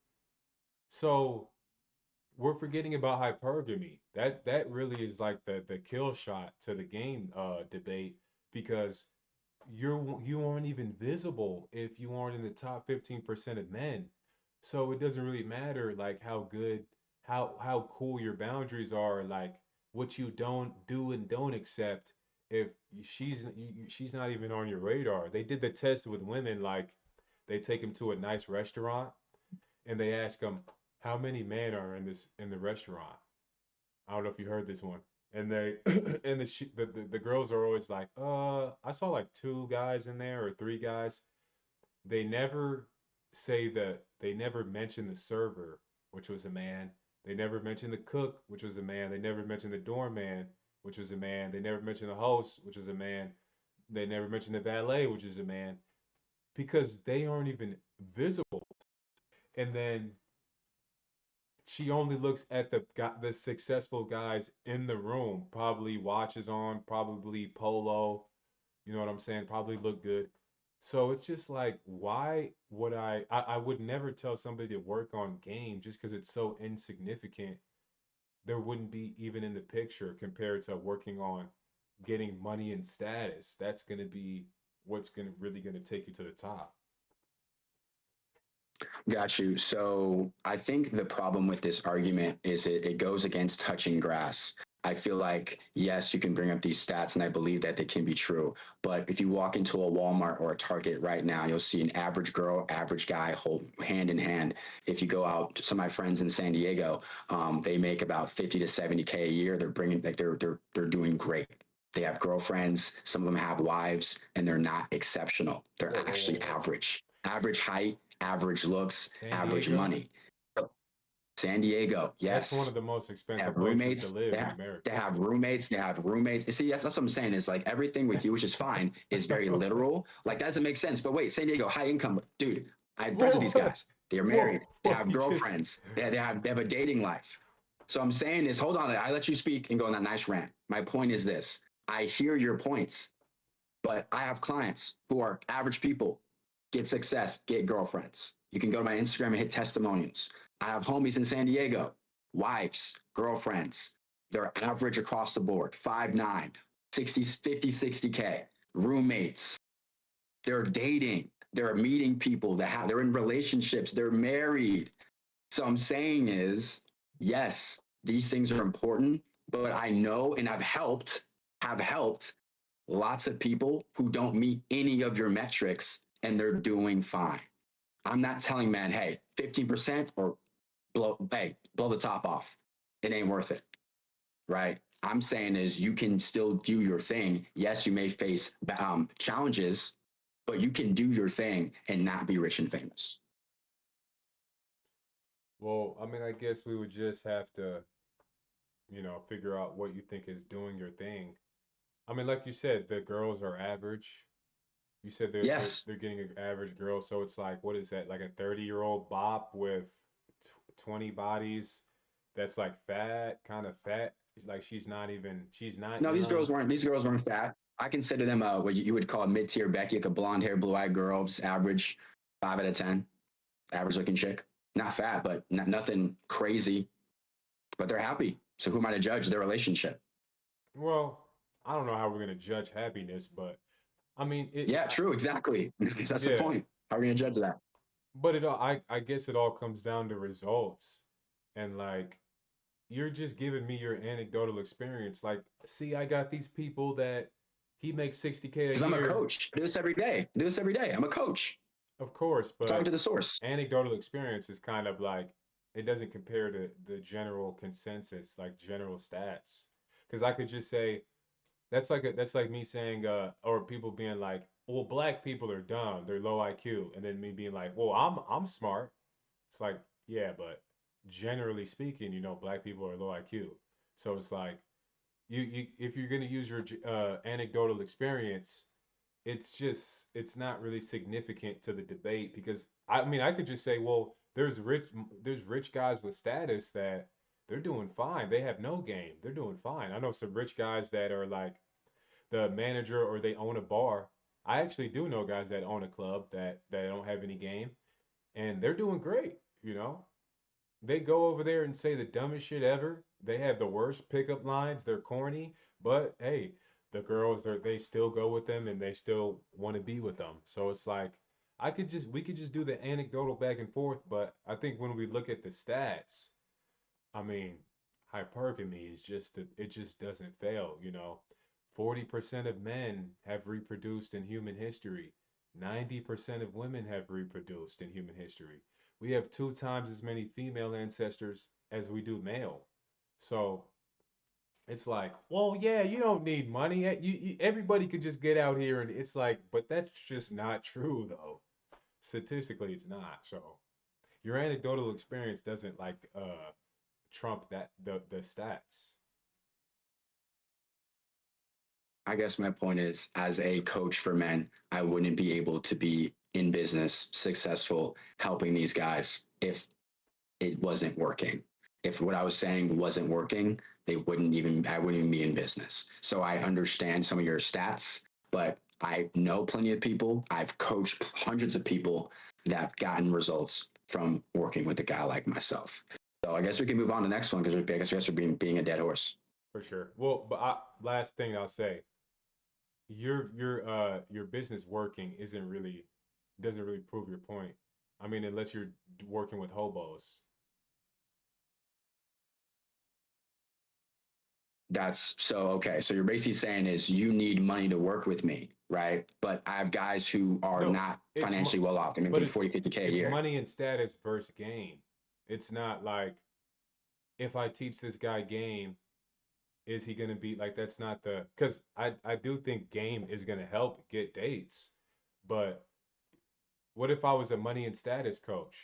So, we're forgetting about hypergamy. That really is like the kill shot to the game debate, because you aren't even visible if you aren't in the top 15% of men. So it doesn't really matter like how good, how cool your boundaries are, like what you don't do and don't accept, if she's not even on your radar. They did the test with women, like they take them to a nice restaurant and they ask them how many men are in the restaurant. I don't know if you heard this one. And they and the girls are always like, I saw like two guys in there or three guys. They never say that, they never mention the server, which was a man. They never mention the cook, which was a man. They never mention the doorman, which was a man. They never mention the host, which is a man. They never mention the valet, which is a man, because they aren't even visible. And then she only looks at the successful guys in the room, probably watches on, probably polo, you know what I'm saying, probably look good. So it's just like, why would I would never tell somebody to work on game just because it's so insignificant. There wouldn't be even in the picture compared to working on getting money and status. That's going to be what's going to really going to take you to the top. Got you. So I think the problem with this argument is it goes against touching grass. I feel like, yes, you can bring up these stats, and I believe that they can be true. But if you walk into a Walmart or a Target right now, you'll see an average girl, average guy hold hand in hand. If you go out to some of my friends in San Diego, they make about 50 to 70K a year. They're bringing, like, they're doing great. They have girlfriends. Some of them have wives, and they're not exceptional. They're Whoa, whoa, whoa, actually whoa. average. Average height, average looks, San average Diego? money. San Diego, That's one of yes. the most They have expensive places to roommates. live in America. They have roommates. They have roommates. You see, that's what I'm saying. Is like everything with you, which is fine, is very literal. Like that doesn't make sense. But wait, San Diego, high income, dude. I'm friends with these Whoa, guys. They're married. whoa, They whoa, have you just, girlfriends. They have a dating life. So I'm saying is, hold on. I let you speak and go on that nice rant. My point is this: I hear your points, but I have clients who are average people, get success, get girlfriends. You can go to my Instagram and hit testimonials. I have homies in San Diego, wives, girlfriends. They're average across the board, 5'9", 60, 50, 60K, roommates. They're dating. They're meeting people they're in relationships. They're married. So I'm saying is, yes, these things are important, but I know and have helped lots of people who don't meet any of your metrics and they're doing fine. I'm not telling man, hey, 15% or blow the top off. It ain't worth it. Right. I'm saying is you can still do your thing. Yes, you may face challenges, but you can do your thing and not be rich and famous. well, I mean, I guess we would just have to, figure out what you think is doing your thing. I mean, like you said, the girls are average. You said Yes. they're getting an average girl, so it's like, what is that? Like a 30-year-old bop with 20 bodies that's like fat, kind of fat. Like she's not No, young. these girls weren't fat. I consider them what you would call mid tier Becky, like a blonde hair, blue eyed girl, just average, 5 out of 10, average looking chick. Not fat, but nothing crazy. But they're happy. So who am I to judge their relationship? Well, I don't know how we're gonna judge happiness, but I mean, Yeah, true, exactly. That's the yeah. point. How are we gonna judge that? But I guess it all comes down to results, and like you're just giving me your anecdotal experience. Like, see, I got these people that he makes 60K a Because I'm a year. coach. I do this every day. I do this every day. I'm a coach. Of course, I'm talking but to the source. anecdotal experience is kind of like it doesn't compare to the general consensus, like general stats. Because I could just say that's like me saying, or people being like, well, black people are dumb, they're low IQ, and then me being like, well, I'm smart. It's like, yeah, but generally speaking, black people are low IQ. So it's like you if you're gonna use your anecdotal experience, it's not really significant to the debate because I mean I could just say, well, there's rich guys with status that they're doing fine. They have no game. They're doing fine. I know some rich guys that are like the manager or they own a bar. I actually do know guys that own a club that don't have any game and they're doing great. They go over there and say the dumbest shit ever. They have the worst pickup lines. They're corny, but hey, the girls they still go with them and they still want to be with them. So it's like we could just do the anecdotal back and forth, but I think when we look at the stats, I mean, hypergamy is just that it just doesn't fail. 40% of men have reproduced in human history. 90% of women have reproduced in human history. We have 2 times as many female ancestors as we do male. So it's like, well, yeah, you don't need money. Everybody could just get out here, and it's like, but that's just not true, though. Statistically, it's not. So your anecdotal experience doesn't like trump that the stats. I guess my point is, as a coach for men, I wouldn't be able to be in business, successful, helping these guys if it wasn't working. If what I was saying wasn't working, I wouldn't even be in business. So I understand some of your stats, but I know plenty of people. I've coached hundreds of people that have gotten results from working with a guy like myself. So I guess we can move on to the next one because I guess we're being a dead horse. For sure. Well, but last thing I'll say, your business working isn't really doesn't really prove your point. I mean, unless you're working with hobos. That's so okay. So you're basically saying is you need money to work with me, right? But I have guys who are No, not it's financially well off. They're but making 40, 50K a it's year. money and status versus game. It's not like if I teach this guy game, is he gonna be like that's not the because I do think game is gonna help get dates, but what if I was a money and status coach?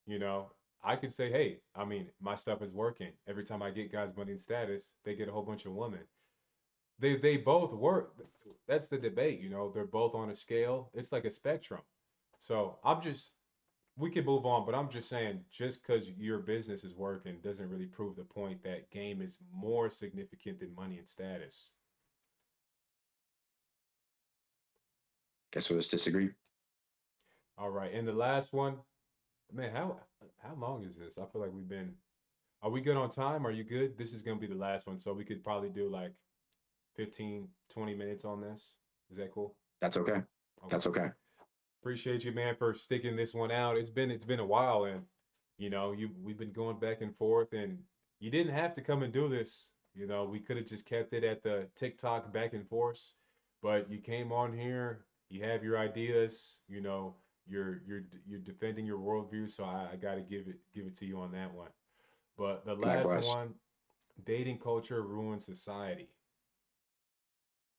You know, I could say, hey, I mean, my stuff is working. Every time I get guys money and status, they get a whole bunch of women. They both work. That's the debate. They're both on a scale. It's like a spectrum. So we can move on, but I'm just saying, just because your business is working doesn't really prove the point that game is more significant than money and status. Guess we'll just disagree. All right, and the last one, man, how long is this? I feel like we've been. Are we good on time? Are you good? This is gonna be the last one, so we could probably do like 15, 20 minutes on this. Is that cool? That's okay. Okay. That's okay. Appreciate you, man, for sticking this one out. It's been a while, and we've been going back and forth, and you didn't have to come and do this. We could have just kept it at the TikTok back and forth, but you came on here. You have your ideas. You're defending your worldview, so I got to give it to you on that one. But the last Likewise. one, dating culture ruins society.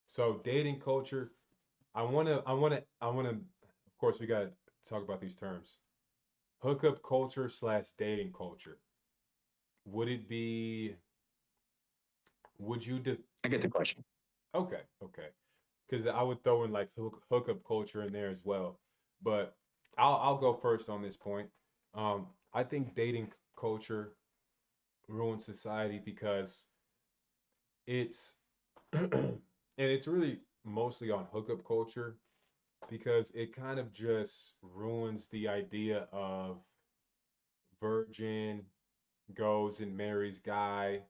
So dating culture, I wanna. Of course, we gotta talk about these terms. Hookup culture slash dating culture. Would it be? Would you? I get the question. Okay, okay. Because I would throw in like hookup culture in there as well. But I'll go first on this point. I think dating culture ruins society because it's and it's really mostly on hookup culture because it kind of just ruins the idea of virgin goes and marries guy.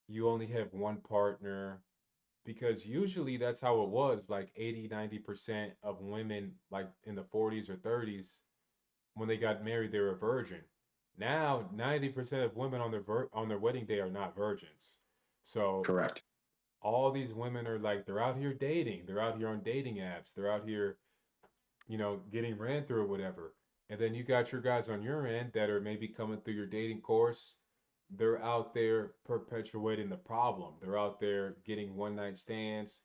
You only have one partner because usually that's how it was like 80-90% of women like in the 40s or 30s when they got married they were a virgin. Now 90% of women on their wedding day are not virgins. So Correct. all these women are like, they're out here dating, they're out here on dating apps, they're out here, getting ran through or whatever. And then you got your guys on your end that are maybe coming through your dating course. They're out there perpetuating the problem. They're out there getting one night stands.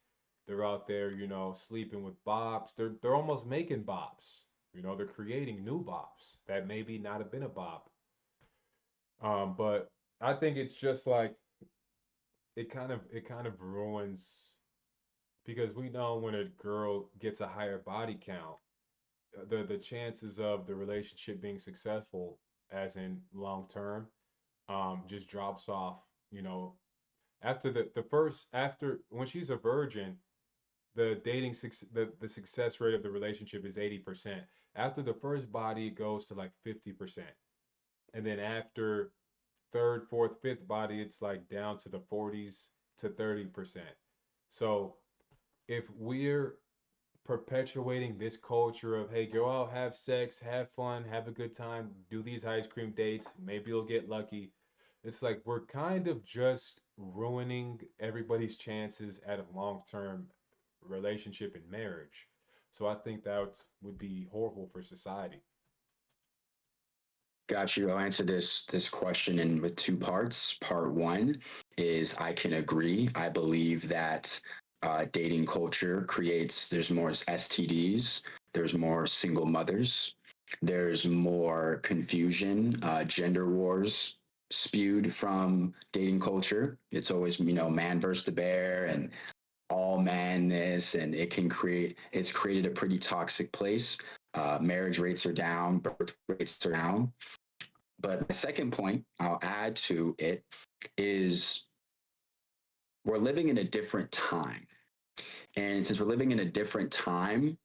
They're out there, sleeping with bops. They're almost making bops. They're creating new bops that maybe not have been a bop. But I think it's just like it kind of ruins, because we know when a girl gets a higher body count, the chances of the relationship being successful, as in long term, just drops off. You know, after the first after when she's a virgin, the success rate of the relationship is 80%. After the first body, it goes to like 50%, and then after third, fourth, fifth body, it's like down to the 40s to 30%. So if we're perpetuating this culture of, hey, go out, have sex, have fun, have a good time, do these ice cream dates, maybe you'll get lucky. It's like we're kind of just ruining everybody's chances at a long-term relationship and marriage. So I think that would be horrible for society. Got you. I'll answer this question in with two parts. Part one is I can agree. I believe that dating culture creates there's more STDs, there's more single mothers, there's more confusion, gender wars spewed from dating culture. It's always man versus the bear and all manness, and it's created a pretty toxic place. Marriage rates are down, birth rates are down. But the second point I'll add to it is we're living in a different time. And since we're living in a different time,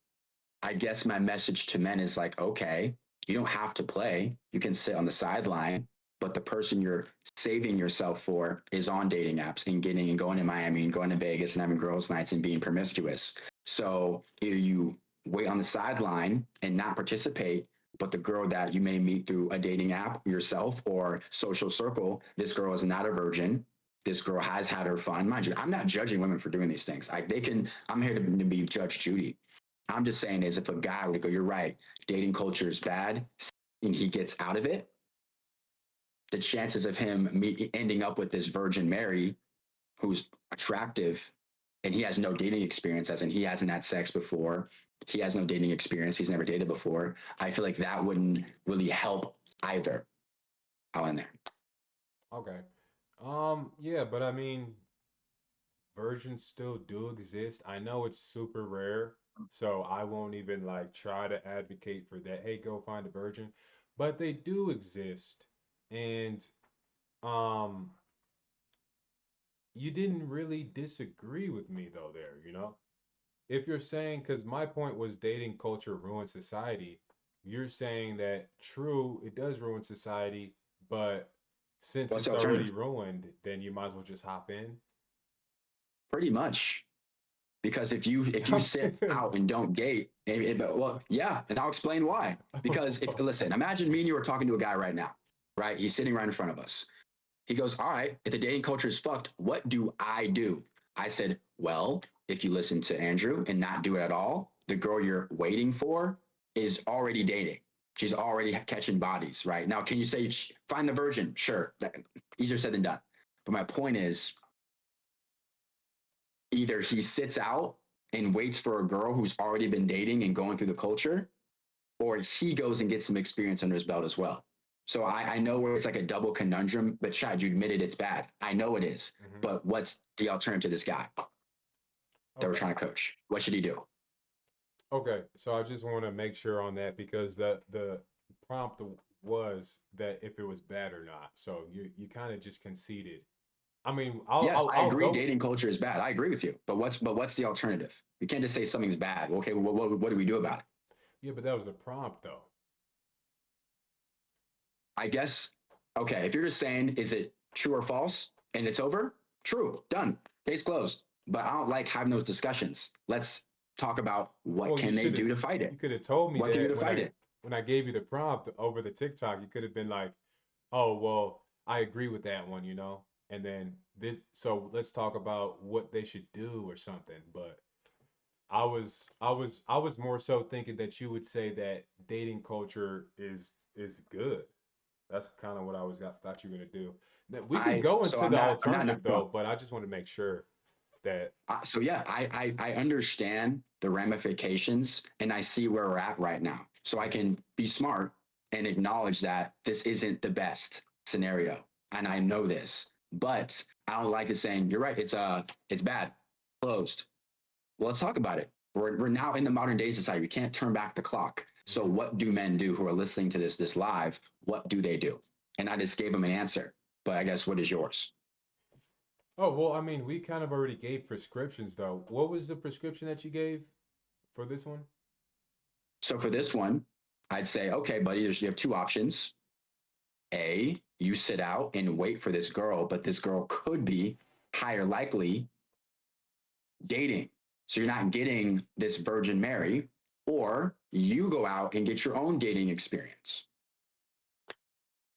I guess my message to men is like, okay, you don't have to play. You can sit on the sideline, but the person you're saving yourself for is on dating apps and getting and going to Miami and going to Vegas and having girls' nights and being promiscuous. So either you wait on the sideline and not participate, but the girl that you may meet through a dating app yourself or social circle, this girl is not a virgin. This girl has had her fun. Mind you, I'm not judging women for doing these things. I'm here to be Judge Judy. I'm just saying is if a guy would go, you're right, dating culture is bad, and he gets out of it, the chances of him ending up with this Virgin Mary who's attractive and he has no dating experience, as in he hasn't had sex before, he has no dating experience, he's never dated before, I feel like that wouldn't really help either. I'll end there. Okay. Yeah, but I mean, virgins still do exist. I know it's super rare, so I won't even like try to advocate for that. Hey, go find a virgin. But they do exist. And um you didn't really disagree with me though there. If you're saying, because my point was dating culture ruins society, you're saying that true, it does ruin society, but since What's the it's already alternative? ruined, then you might as well just hop in. Pretty much. Because if you sit out and don't date, well, yeah, and I'll explain why. Because if listen, imagine me and you are talking to a guy right now, right? He's sitting right in front of us. He goes, all right, if the dating culture is fucked, what do I do? I said, well, if you listen to Andrew and not do it at all, the girl you're waiting for is already dating. She's already catching bodies, right? Now, can you say find the virgin? Sure, easier said than done. But my point is, either he sits out and waits for a girl who's already been dating and going through the culture, or he goes and gets some experience under his belt as well. So I know where it's like a double conundrum, but Chad, you admitted it's bad. I know it is. Mhm. But what's the alternative to this guy that we're Okay. trying to coach? What should he do? Okay. So I just want to make sure on that, because the prompt was that if it was bad or not. So you kind of just conceded. I mean, I'll Yes, I'll I I'll agree go. dating culture is bad. I agree with you. But what's the alternative? We can't just say something's bad. Okay, what do we do about it? Yeah, but that was a prompt though. I guess, okay, if you're just saying, is it true or false and it's over? True, done, case closed. But I don't like having those discussions. Let's talk about what Well, you can they should have do to fight you it? could have told me What can you that do to fight it? when I gave you the prompt over the TikTok. You could have been like, "Oh, well, I agree with that one," and then this. So let's talk about what they should do or something. But I was more so thinking that you would say that dating culture is good. That's kind of what thought you were gonna do. Now, we can I go so into the I'm not alternative no. though, but I just want to make sure that So yeah, I understand the ramifications and I see where we're at right now. So I Mhm. can be smart and acknowledge that this isn't the best scenario. And I know this. But I don't like it saying, you're right, it's bad. Closed. Well, let's talk about it. We're now in the modern day society. We can't turn back the clock. So Mhm. what do men do who are listening to this live? What do they do? And I just gave them an answer. But I guess what is yours? Oh, well, I mean, we kind of already gave prescriptions though. What was the prescription that you gave for this one? So for this one, I'd say, okay, buddy, you have two options. A, you sit out and wait for this girl, but this girl could be higher likely dating. So you're not getting this Virgin Mary, or you go out and get your own dating experience.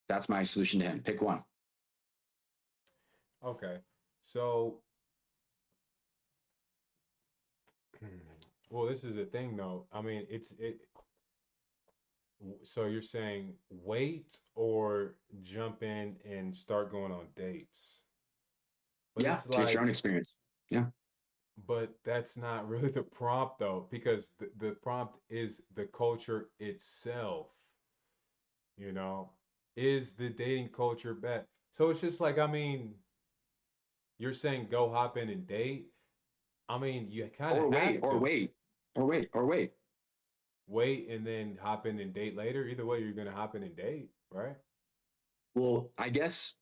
That's my solution to him. Pick one. Okay. So, well, this is a thing though. I mean, so you're saying wait or jump in and start going on dates. But Yeah, it's to get your own like, experience. Yeah. but that's not really the prompt though, because the prompt is the culture itself, you know? Is the dating culture bad? So it's just like, I mean, you're saying go hop in and date. I mean, you kind of Or wait, have or to wait, or wait, or wait. wait and then hop in and date later. Either way, you're gonna hop in and date, right? Well, I guess,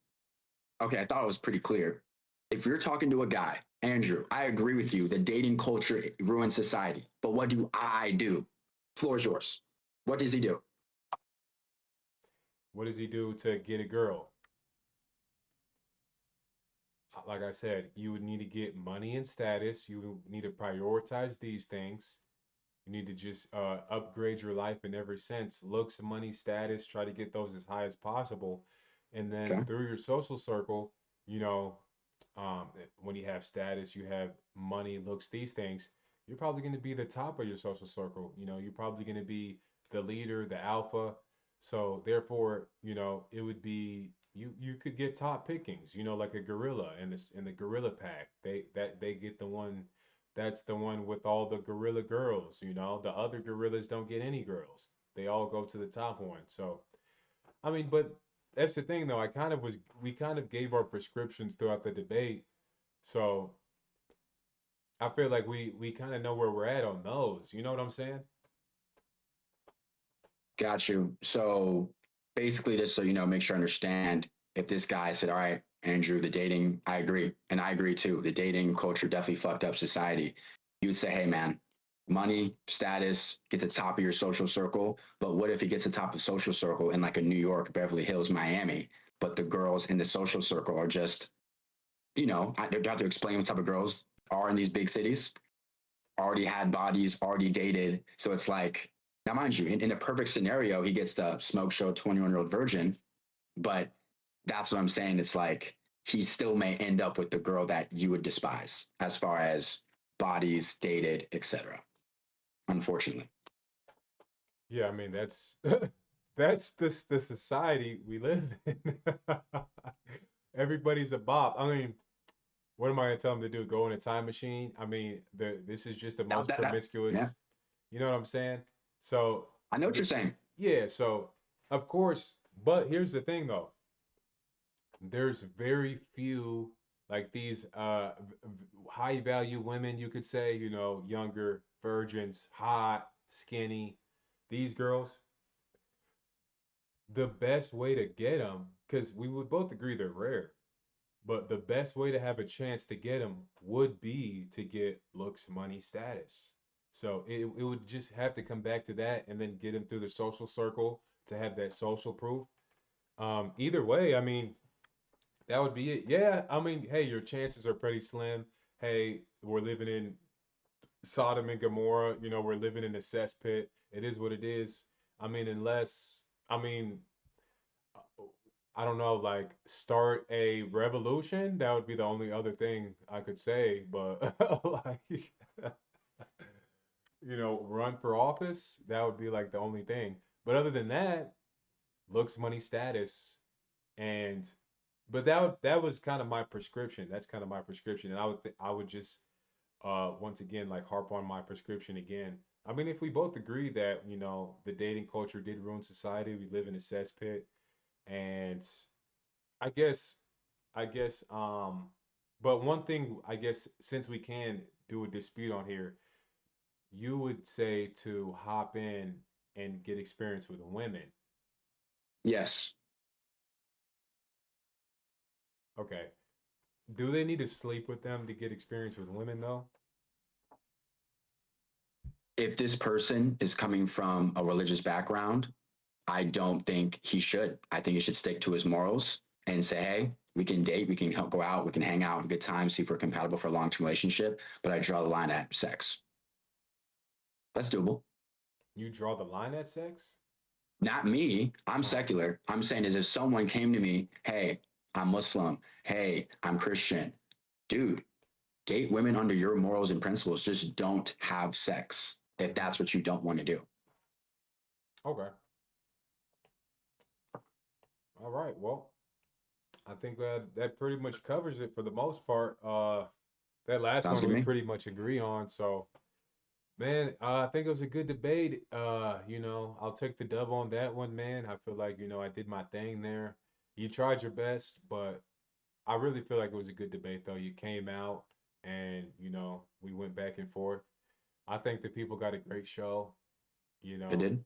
okay, I thought it was pretty clear. If you're talking to a guy, Andrew, I agree with you. The dating culture ruins society. But what do I do? Floor is yours. What does he do? What does he do to get a girl? Like I said, you would need to get money and status. You would need to prioritize these things. You need to just upgrade your life in every sense. Looks, money, status, try to get those as high as possible. And then Okay. through your social circle, you know, when you have status, you have money, looks, these things, you're probably going to be the top of your social circle. You know, you're probably going to be the leader, the alpha. So therefore, you know, it would be you could get top pickings, you know, like a gorilla in the gorilla pack. They get the one that's the one with all the gorilla girls, you know. The other gorillas don't get any girls. They all go to the top one. So, I mean, but that's the thing though. We kind of gave our prescriptions throughout the debate. So, I feel like we kind of know where we're at on those. You know what I'm saying? Got you. So basically, just so you know, make sure I understand if this guy said, all right, Andrew, the dating, I agree. And I agree too. The dating culture definitely fucked up society. You'd say, hey, man, money, status, get the top of your social circle. But what if he gets the top of social circle in like a New York, Beverly Hills, Miami, but the girls in the social circle are just, I don't have to explain what type of girls are in these big cities, already had bodies, already dated. So it's like, now mind you, in a perfect scenario, he gets the smoke show 21-year-old virgin, but that's what I'm saying. It's like he still may end up with the girl that you would despise as far as bodies, dated, etc. Unfortunately. Yeah, I mean that's that's the society we live in. Everybody's a bop. I mean, what am I gonna tell them to do? Go in a time machine? I mean, this is just the That, most that, that, yeah, promiscuous. You know what I'm saying? So, I know what the, you're saying. yeah. So, of course, but here's the thing, though. There's very few like these high value women. You could say, you know, younger virgins, hot, skinny. These girls, the best way to get them, because we would both agree they're rare. But the best way to have a chance to get them would be to get looks, money, status. So it would just have to come back to that and then get him through the social circle to have that social proof. Either way, I mean, that would be it. Yeah, I mean, hey, your chances are pretty slim. Hey, we're living in Sodom and Gomorrah, you know, we're living in a cesspit. It is what it is. I mean, unless, I mean, I don't know, like start a revolution. That would be the only other thing I could say. But like, run for office. That would be like the only thing. But other than that, looks, money, status, and but that was kind of my prescription. That's kind of my prescription, and I would just once again like harp on my prescription again. I mean, if we both agree that the dating culture did ruin society, we live in a cesspit, and I guess I guess but one thing I guess since we can do a dispute on here, you would say to hop in and get experience with women. Yes. Okay. Do they need to sleep with them to get experience with women though? If this person is coming from a religious background, I don't think he should. I think he should stick to his morals and say, hey, we can date, we can go out, we can hang out, have a good time, see if we're compatible for a long term relationship. But I draw the line at sex. That's doable. You draw the line at sex? Not me. I'm Oh, secular. I'm saying is if someone came to me, hey, I'm Muslim. Hey, I'm Christian. Dude, date women under your morals and principles. Just don't have sex if mhm. that's what you don't want to do. Okay. All right. Well, I think that pretty much covers it for the most part. That last Sounds one good to we me. pretty much agree on. So, man, I think it was a good debate. I'll take the dub on that one, man. I feel like, I did my thing there. You tried your best, but I really feel like it was a good debate, though. You came out and, we went back and forth. I think the people got a great show. You I know, did.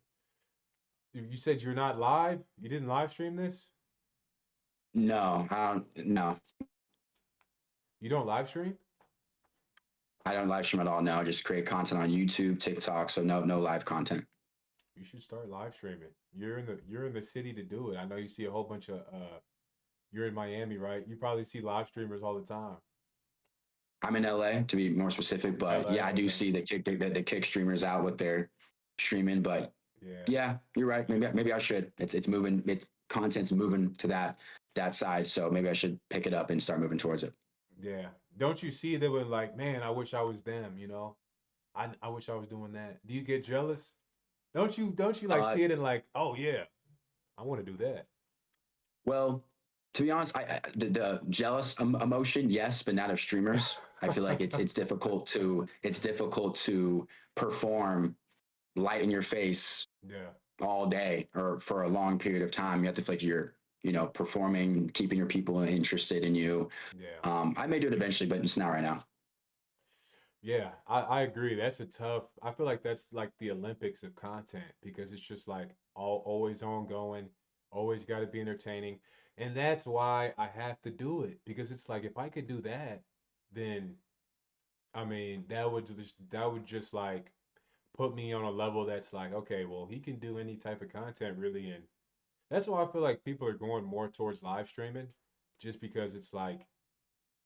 you said you're not live. You didn't live stream this. No, I don't. No, You don't live stream. I don't live stream at all. No, I just create content on YouTube, TikTok. So no live content. You should start live streaming. You're in the city to do it. I know you see a whole bunch of you're in Miami, right? You probably see live streamers all the time. I'm in LA to be more specific, but LA, yeah, I do okay. see the kick streamers out with their streaming. But Yeah. yeah, you're right. Maybe I should. It's moving. It's content's moving to that side. So maybe I should pick it up and start moving towards it. Yeah. Don't you see they were like, man, I wish I was them. I wish I was doing that. Do you get jealous? Don't you like Uh, see it and like, oh yeah, I want to do that. well, to be honest, the jealous emotion, yes, but not of streamers. I feel like it's difficult to perform light in your face Yeah. all day or for a long period of time. You have to feel like you're performing, keeping your people interested in you. Yeah. I may do it eventually, but it's not right now. Yeah, I agree. That's a tough. I feel like that's like the Olympics of content because it's just like all always ongoing, always got to be entertaining. And that's why I have to do it because it's like if I could do that, then I mean, that would just like put me on a level that's like, okay, well, he can do any type of content really, and that's why I feel like people are going more towards live streaming just because it's like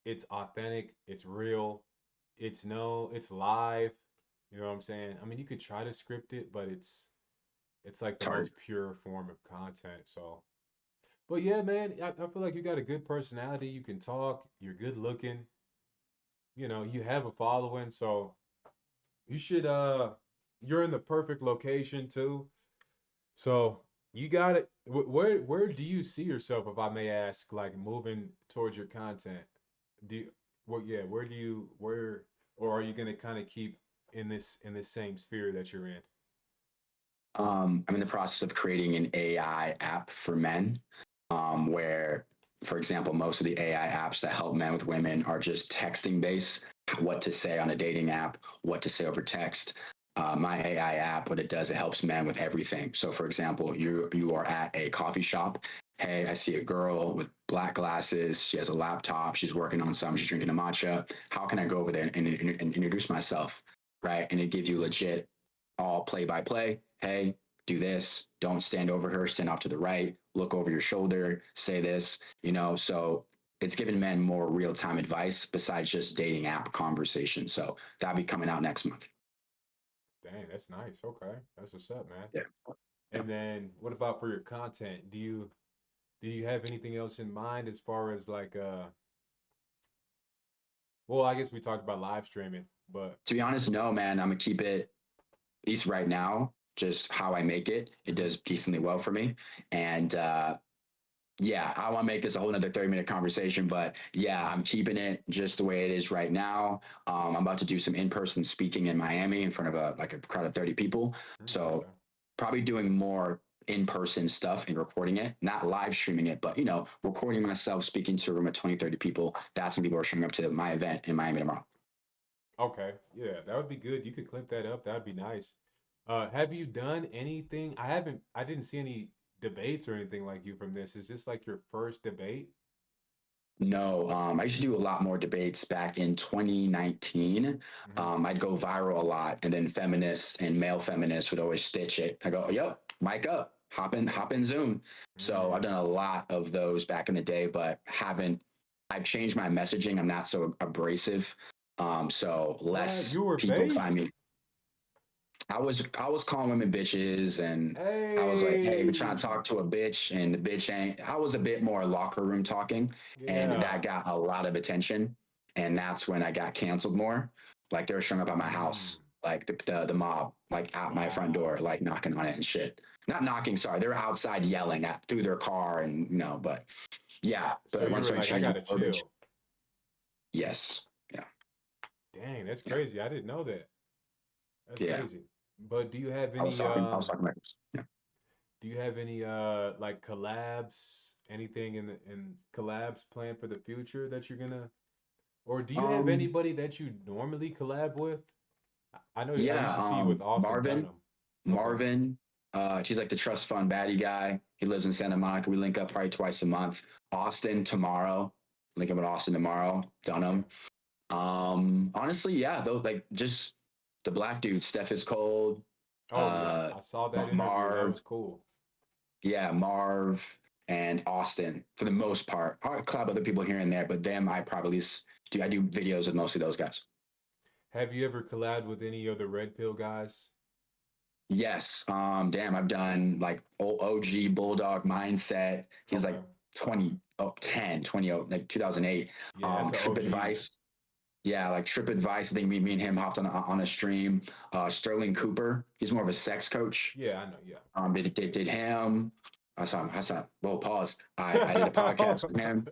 it's authentic, it's real, it's no, it's live. You know what I'm saying? I mean, you could try to script it, but it's like It's the hard. most pure form of content. So, but yeah, man, I feel like you got a good personality. You can talk. You're good looking. You have a following, so you should. You're in the perfect location too. So you got it. Where do you see yourself, if I may ask, like moving towards your content? Do you, yeah, where do you where or are you gonna kind of keep in this same sphere that you're in? I'm in the process of creating an AI app for men, where, for example, most of the AI apps that help men with women are just texting based, what to say on a dating app, what to say over text. My AI app, what it does, it helps men with everything. So, for example, you are at a coffee shop. Hey, I see a girl with black glasses. She has a laptop. She's working on something. She's drinking a matcha. How can I go over there and introduce myself? Right. And it gives you legit all play by play. Hey, do this. Don't stand over her. Stand off to the right. Look over your shoulder. Say this. So it's giving men more real time advice besides just dating app conversation. So that'll be coming out next month. Dang, that's nice. Okay, that's what's up, man. Yeah. Yeah. And then what about for your content? Do you Do you have anything else in mind as far as like well, I guess we talked about live streaming, but To be honest, no, man. I'm gonna keep it, at least right now, just how I make it. It mhm. does decently well for me. And yeah, I want to make this a whole nother 30-minute conversation, but yeah, I'm keeping it just the way it is right now. I'm about to do some in-person speaking in Miami in front of a crowd of 30 people. So Okay. probably doing more in-person stuff and recording it, not live streaming it, but recording myself speaking to a room of 20, 30 people. That's when people are showing up to my event in Miami tomorrow. Okay. Yeah, that would be good. You could clip that up. That'd be nice. Have you done anything? I didn't see any debates or anything like you from this. Is this like your first debate? No, I used to do a lot more debates back in 2019. Hmm. I'd go viral a lot, and then feminists and male feminists would always stitch it. I go, "Yep, mic up, hop in Zoom." So I've Mm. done a lot of those back in the day, but haven't. I've changed my messaging. I'm not so abrasive, so What? less You were people find based? me. I was calling women bitches, and I was like, "Hey, we're trying to Hey. talk to a bitch," and the bitch ain't. I was a bit more locker room talking, and Yeah. that got a lot of attention, and that's when I got canceled more. Like they were showing up at my Mm. house, like the mob, like at my front door, Wow. like knocking on it and shit. Not knocking, sorry, they were outside yelling at through their car, and but yeah. So But you once I were started like, I changing gotta the verbiage, chill. yes, yeah, Dang, that's yeah, crazy. I didn't know that. That's yeah. crazy. But I was talking about this. Yeah. do you have any like collabs, anything in collabs planned for the future that you're gonna or do you have Um, anybody that you normally collab with? I know I yeah, used to see you with Austin Marvin, Dunham. Okay. Marvin. He's like the trust fund baddie guy. He lives in Santa Monica. We link up probably twice a month. Austin tomorrow. Link up with Austin tomorrow. Okay. Dunham. Honestly, yeah, though, like just the black dude, Steph is cold. Oh yeah, Uh, I saw that interview. That Marv, was cool. yeah, Marv and Austin for the most part. I'll club other people here and there, but them I probably do. I do videos with mostly those guys. Have you ever collabed with any of the Red Pill guys? Yes. Damn, I've done like OG Bulldog Mindset. He's Okay. like 20, oh, 10, 20, oh, like 2008. Yeah, that's an Trip OG. Advice. Yeah, like Trip Advice. I think me and him hopped on a stream. Sterling Cooper. He's more of a sex coach. Yeah, I know. Yeah. Did him. I saw, whoa, pause. I did a podcast with him.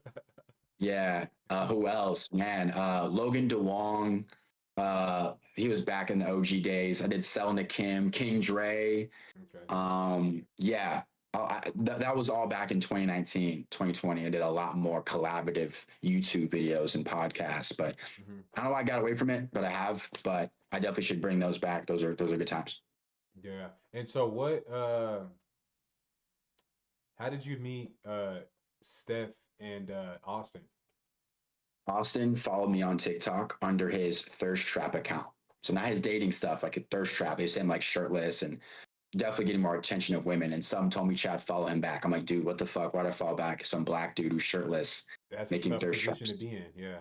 Yeah. Who else? Man, Logan DeWong. He was back in the OG days. I did Selna Kim, King Dre. Okay. Yeah. That was all back in 2019, 2020. I did a lot more collaborative YouTube videos and podcasts, but Hmm. I don't know why I got away from it, but I have. But I definitely should bring those back. Those are good times. Yeah. And so what how did you meet Steph and Austin? Austin followed me on TikTok under his Thirst Trap account. So not his dating stuff, like a Thirst Trap. He's him like shirtless and definitely getting more attention of women. And some told me, Chad, follow him back. I'm like, dude, what the fuck? Why'd I follow back? Some black dude who's shirtless That's a making tough thirst position to traps. be in. Yeah.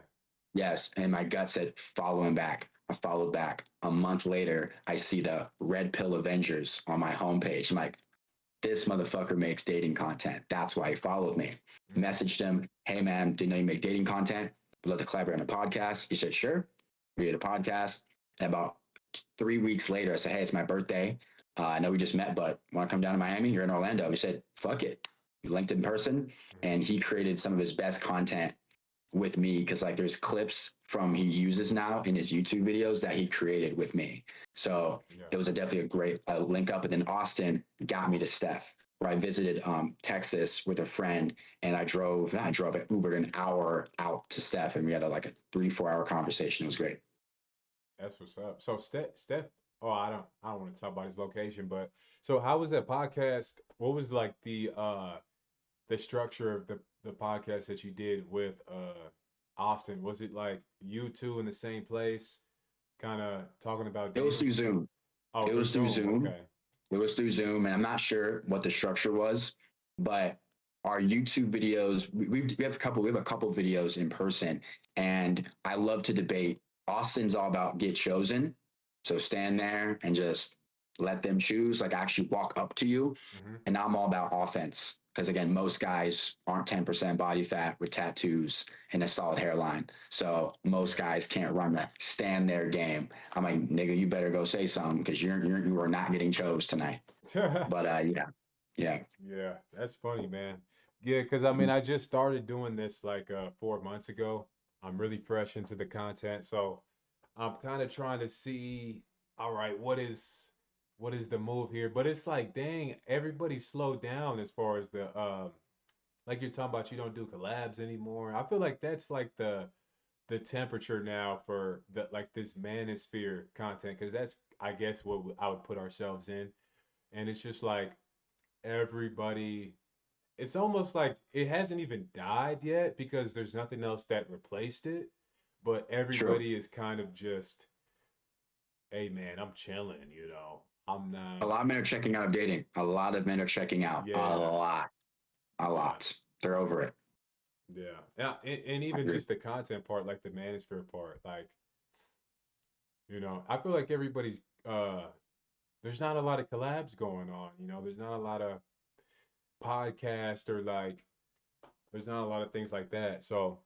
Yes. And my gut said, follow him back. I followed back. A month later, I see the Red Pill Avengers on my homepage. I'm like, this motherfucker makes dating content. That's why he followed me. Hmm. Messaged him, hey man, didn't know you make dating content. We'd love to collaborate on a podcast. He said, sure. We did a podcast. And about 3 weeks later, I said, hey, it's my birthday. I know we just met, but want to come down to Miami? You're in Orlando. He said, fuck it. We linked in person, Hmm. and he created some of his best content with me because like there's clips from he uses now in his YouTube videos that he created with me. So Yeah. it was definitely a great link up. And then Austin got me to Steph, where I visited Texas with a friend, and I drove it Ubered an hour out to Steph, and we had like a 3-4 hour conversation. It was great. That's what's up. So Steph, oh, I don't want to talk about his location, but so how was that podcast? What was like the structure of the podcast that you did with Austin? Was it like you two in the same place, kind of talking about It was dating? through Zoom. Oh, It for was through Zoom. Zoom. Okay. It was through Zoom, and I'm not sure what the structure was, but our YouTube videos, we have a couple videos in person, and I love to debate. Austin's all about get chosen, so stand there and just let them choose, like actually walk up to you, Hmm. and I'm all about offense. Because again, most guys aren't 10% body fat with tattoos and a solid hairline. So most Yeah. guys can't run the stand there game. I'm like, nigga, you better go say something because you are not getting chose tonight. But yeah, yeah. Yeah, that's funny, man. Yeah, because I mean, I just started doing this like 4 months ago. I'm really fresh into the content, so I'm kind of trying to see, all right, what is the move here? But it's like, dang, everybody slowed down as far as the like you're talking about, you don't do collabs anymore. I feel like that's like the temperature now for the like this manosphere content, because that's I guess what I would put ourselves in, and it's just like everybody, it's almost like it hasn't even died yet because there's nothing else that replaced it, but True. everybody is kind of just, hey man, I'm chilling, I'm A not. lot of men are checking out of dating. A lot of men are checking out. A Yeah, lot. A yeah, lot. They're over it. yeah, yeah. And I even agree. just the content part, like the manosphere part, like, I feel like everybody's there's not a lot of collabs going on, there's not a lot of podcast, or like there's not a lot of things like that. So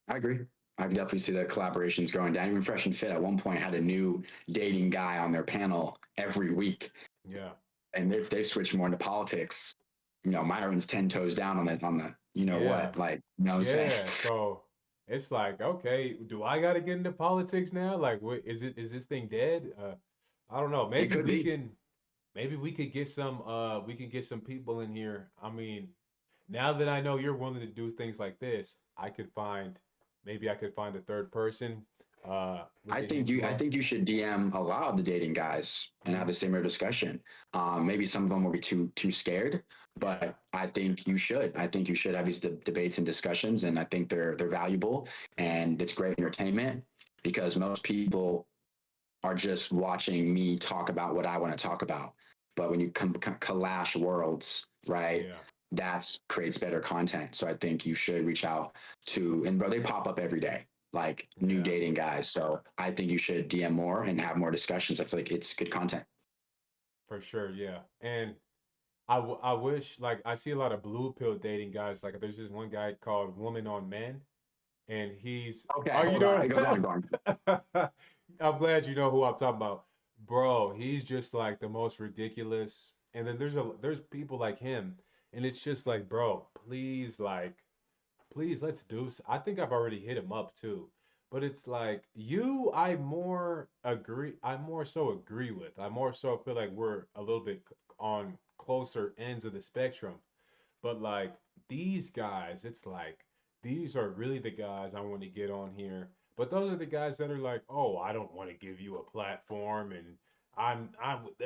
I agree. I can definitely see that collaborations going down. Even Fresh and Fit at one point had a new dating guy on their panel every week. yeah. And if they switch more into politics, Myron's 10 toes down on the, Yeah. what, like, I'm saying? Yeah, so it's like, okay, do I got to get into politics now? Like, what is this thing dead? I don't know. It could be. Maybe we can get some people in here. I mean, now that I know you're willing to do things like this, maybe I could find a third person. We I could think hit you you I up. think you should DM a lot of the dating guys and have Hmm. a similar discussion. Maybe some of them will be too scared, Yeah, but I think you should. I think you should have these debates and discussions, and I think they're valuable and it's great entertainment because most people are just watching me talk about what I want to talk about. But when you collage worlds, right, yeah, that creates better content. So I think you should reach out to, and bro, they pop up every day, like new yeah, dating guys. So I think you should DM more and have more discussions. I feel like it's good content. for sure. Yeah, and I wish, like, I see a lot of blue pill dating guys. Like, there's this one guy called Woman on Men, and he's, Okay, oh, you hold on. know It goes on and on. I'm glad you know who I'm talking about, bro. He's just like the most ridiculous, and then there's people like him, and it's just like, bro, please, like, please, let's do I think I've already hit him up too, but it's like, I more so agree with, I more so feel like we're a little bit on closer ends of the spectrum, but like these guys, it's like these are really the guys I want to get on here. But those are the guys that are like, oh, I don't want to give you a platform, and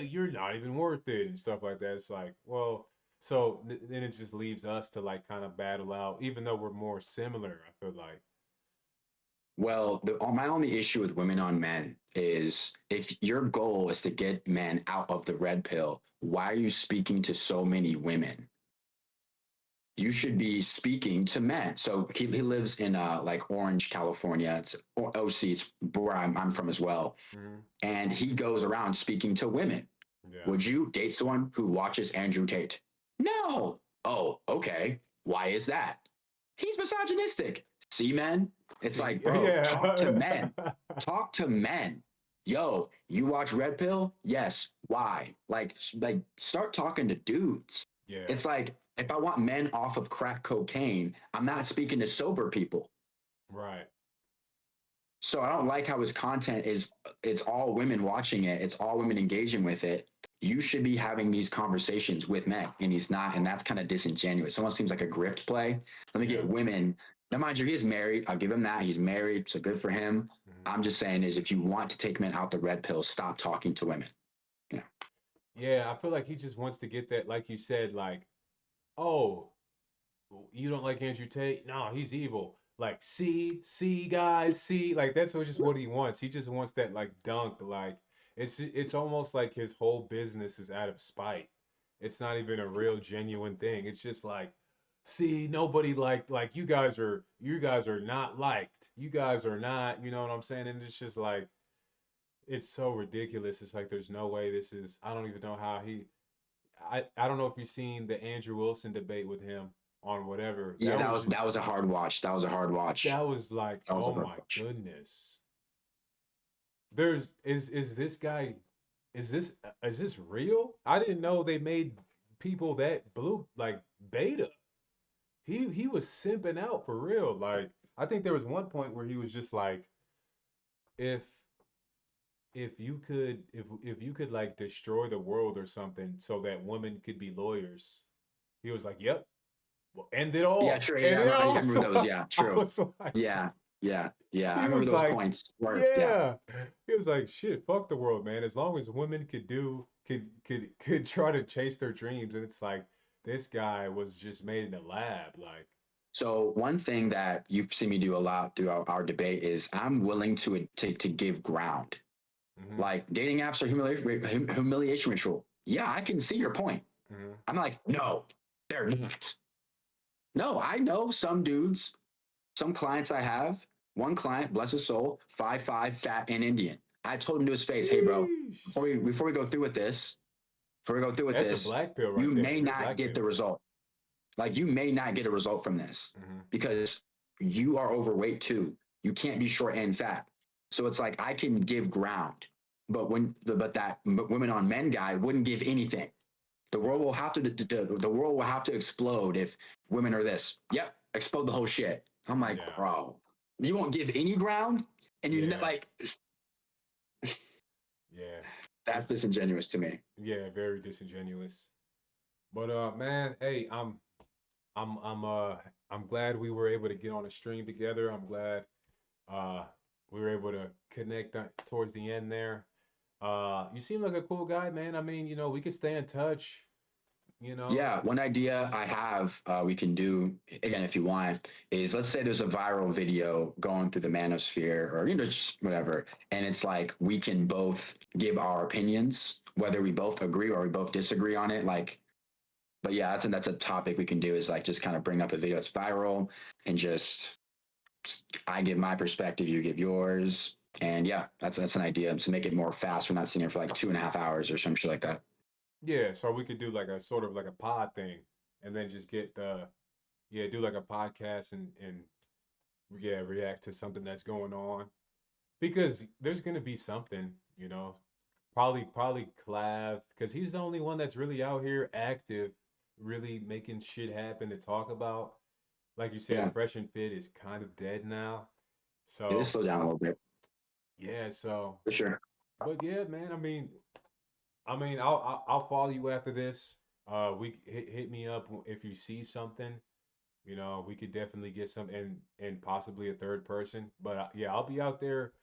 you're not even worth it, and stuff like that. It's like, well, so then it just leaves us to like kind of battle out, even though we're more similar. I feel like, Well, my only issue with women on men is if your goal is to get men out of the red pill, why are you speaking to so many women? You should be speaking to men. So he lives in like Orange, California. It's OC. It's where I'm from as well. hmm, And he goes around speaking to women. yeah, Would you date someone who watches Andrew Tate? No. Oh, okay. Why is that? He's misogynistic. See, men? It's see, like, bro, talk to yeah, men. Talk to men. Yo, you watch Red Pill? Yes. Why? Like, start talking to dudes. yeah, It's like if I want men off of crack cocaine, I'm not speaking to sober people. right, So I don't like how his content is, it's all women watching it, it's all women engaging with it. You should be having these conversations with men, and he's not, and that's kind of disingenuous. It almost seems like a grift play. Let me yeah. get women. Now, mind you, he's married. I'll give him that. He's married, so good for him. Mhm. I'm just saying is if you want to take men out the red pill, stop talking to women. Yeah. Yeah, I feel like he just wants to get that, like you said, like, oh, you don't like Andrew Tate? No, he's evil. Like, see, guys, see, like that's just what he wants. He just wants that like dunk. Like, it's almost like his whole business is out of spite. It's not even a real genuine thing. It's just like, see, nobody like you guys are not liked. You guys are not, you know what I'm saying? And it's just like, it's so ridiculous. It's like there's no way this is. I don't even know how he. I don't know if you've seen the Andrew Wilson debate with him on whatever. Yeah, That was that just was a hard watch. That was a hard watch. that was like, That was a oh hard my watch. goodness. There's is this guy is this real? I didn't know they made people that blue like beta. He was simping out for real. Like I think there was one point where he was just like, if if you could like destroy the world or something so that women could be lawyers, he was like, yep, well, end it Yeah, all, true. end Yeah, it I all. remember So those. Yeah, I true. was like, Yeah, yeah. I he remember was those like, points. Where, yeah. yeah. He was like, shit, fuck the world, man. As long as women could try to chase their dreams, and it's like this guy was just made in a lab. Like, So one thing that you've seen me do a lot throughout our debate is I'm willing to give ground. mm-hmm, Like dating apps are humiliation ritual. Yeah, I can see your point. mm-hmm. I'm like, no, they're not. No, I know some dudes, some clients I have. One client, bless his soul, 5'5", fat and Indian. I told him to his face, hey bro, Sheesh. before we go through with this, before we go through with That's a this, black pill you right there. may You're a not black get pill. the result. Like you may not get a result from this Mm-hmm. because you are overweight too. You can't be short and fat. So it's like I can give ground, but that women on men guy wouldn't give anything. The world will have to the world will have to explode if women are this. Yep, explode the whole shit. I'm like, Yeah, bro, you won't give any ground, and you yeah, like yeah. that's It's disingenuous to me. yeah, very disingenuous. But man, hey, I'm I'm glad we were able to get on a stream together. I'm glad uh we were able to connect towards the end there. You seem like a cool guy, man. I mean, we could stay in touch, you know. Yeah, one idea I have we can do again if you want is let's say there's a viral video going through the manosphere or just whatever, and it's like we can both give our opinions, whether we both agree or we both disagree on it. Like, but yeah, that's a topic we can do is like just kind of bring up a video that's viral and just I give my perspective, you give yours, and yeah, that's an idea to make it more fast. We're not sitting here for like 2.5 hours or some shit like that. Yeah, so we could do like a sort of like a pod thing and then just get the yeah, do like a podcast and yeah, react to something that's going on. Because there's gonna be something, probably Clav, because he's the only one that's really out here active, really making shit happen to talk about. Like you said, Yeah, Fresh and Fit is kind of dead now. it is So slow down a little bit yeah, so for sure. but yeah, man, I mean, I'll follow you after this. We hit me up if you see something. We could definitely get some and possibly a third person. But yeah, I'll be out there.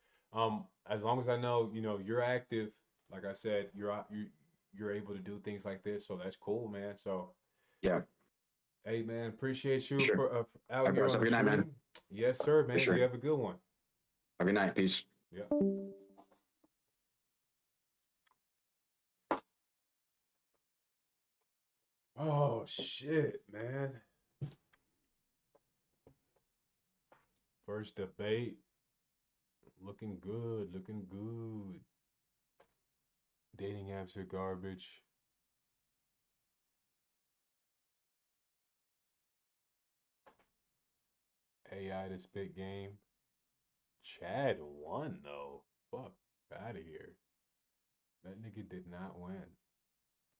As long as I know, you're active. Like I said, you're able to do things like this, so that's cool, man. So Yeah, hey, man, appreciate for you sure. for All out right, here bros. on Have a the good night, man. stream. Yes, sir, For man. You sure. have a good one. Have a good night. Peace. Yeah. Oh shit, man. First debate. Looking good, looking good. Dating apps are garbage. AI to spit game. Chad won though. Fuck out of here. That nigga did not win.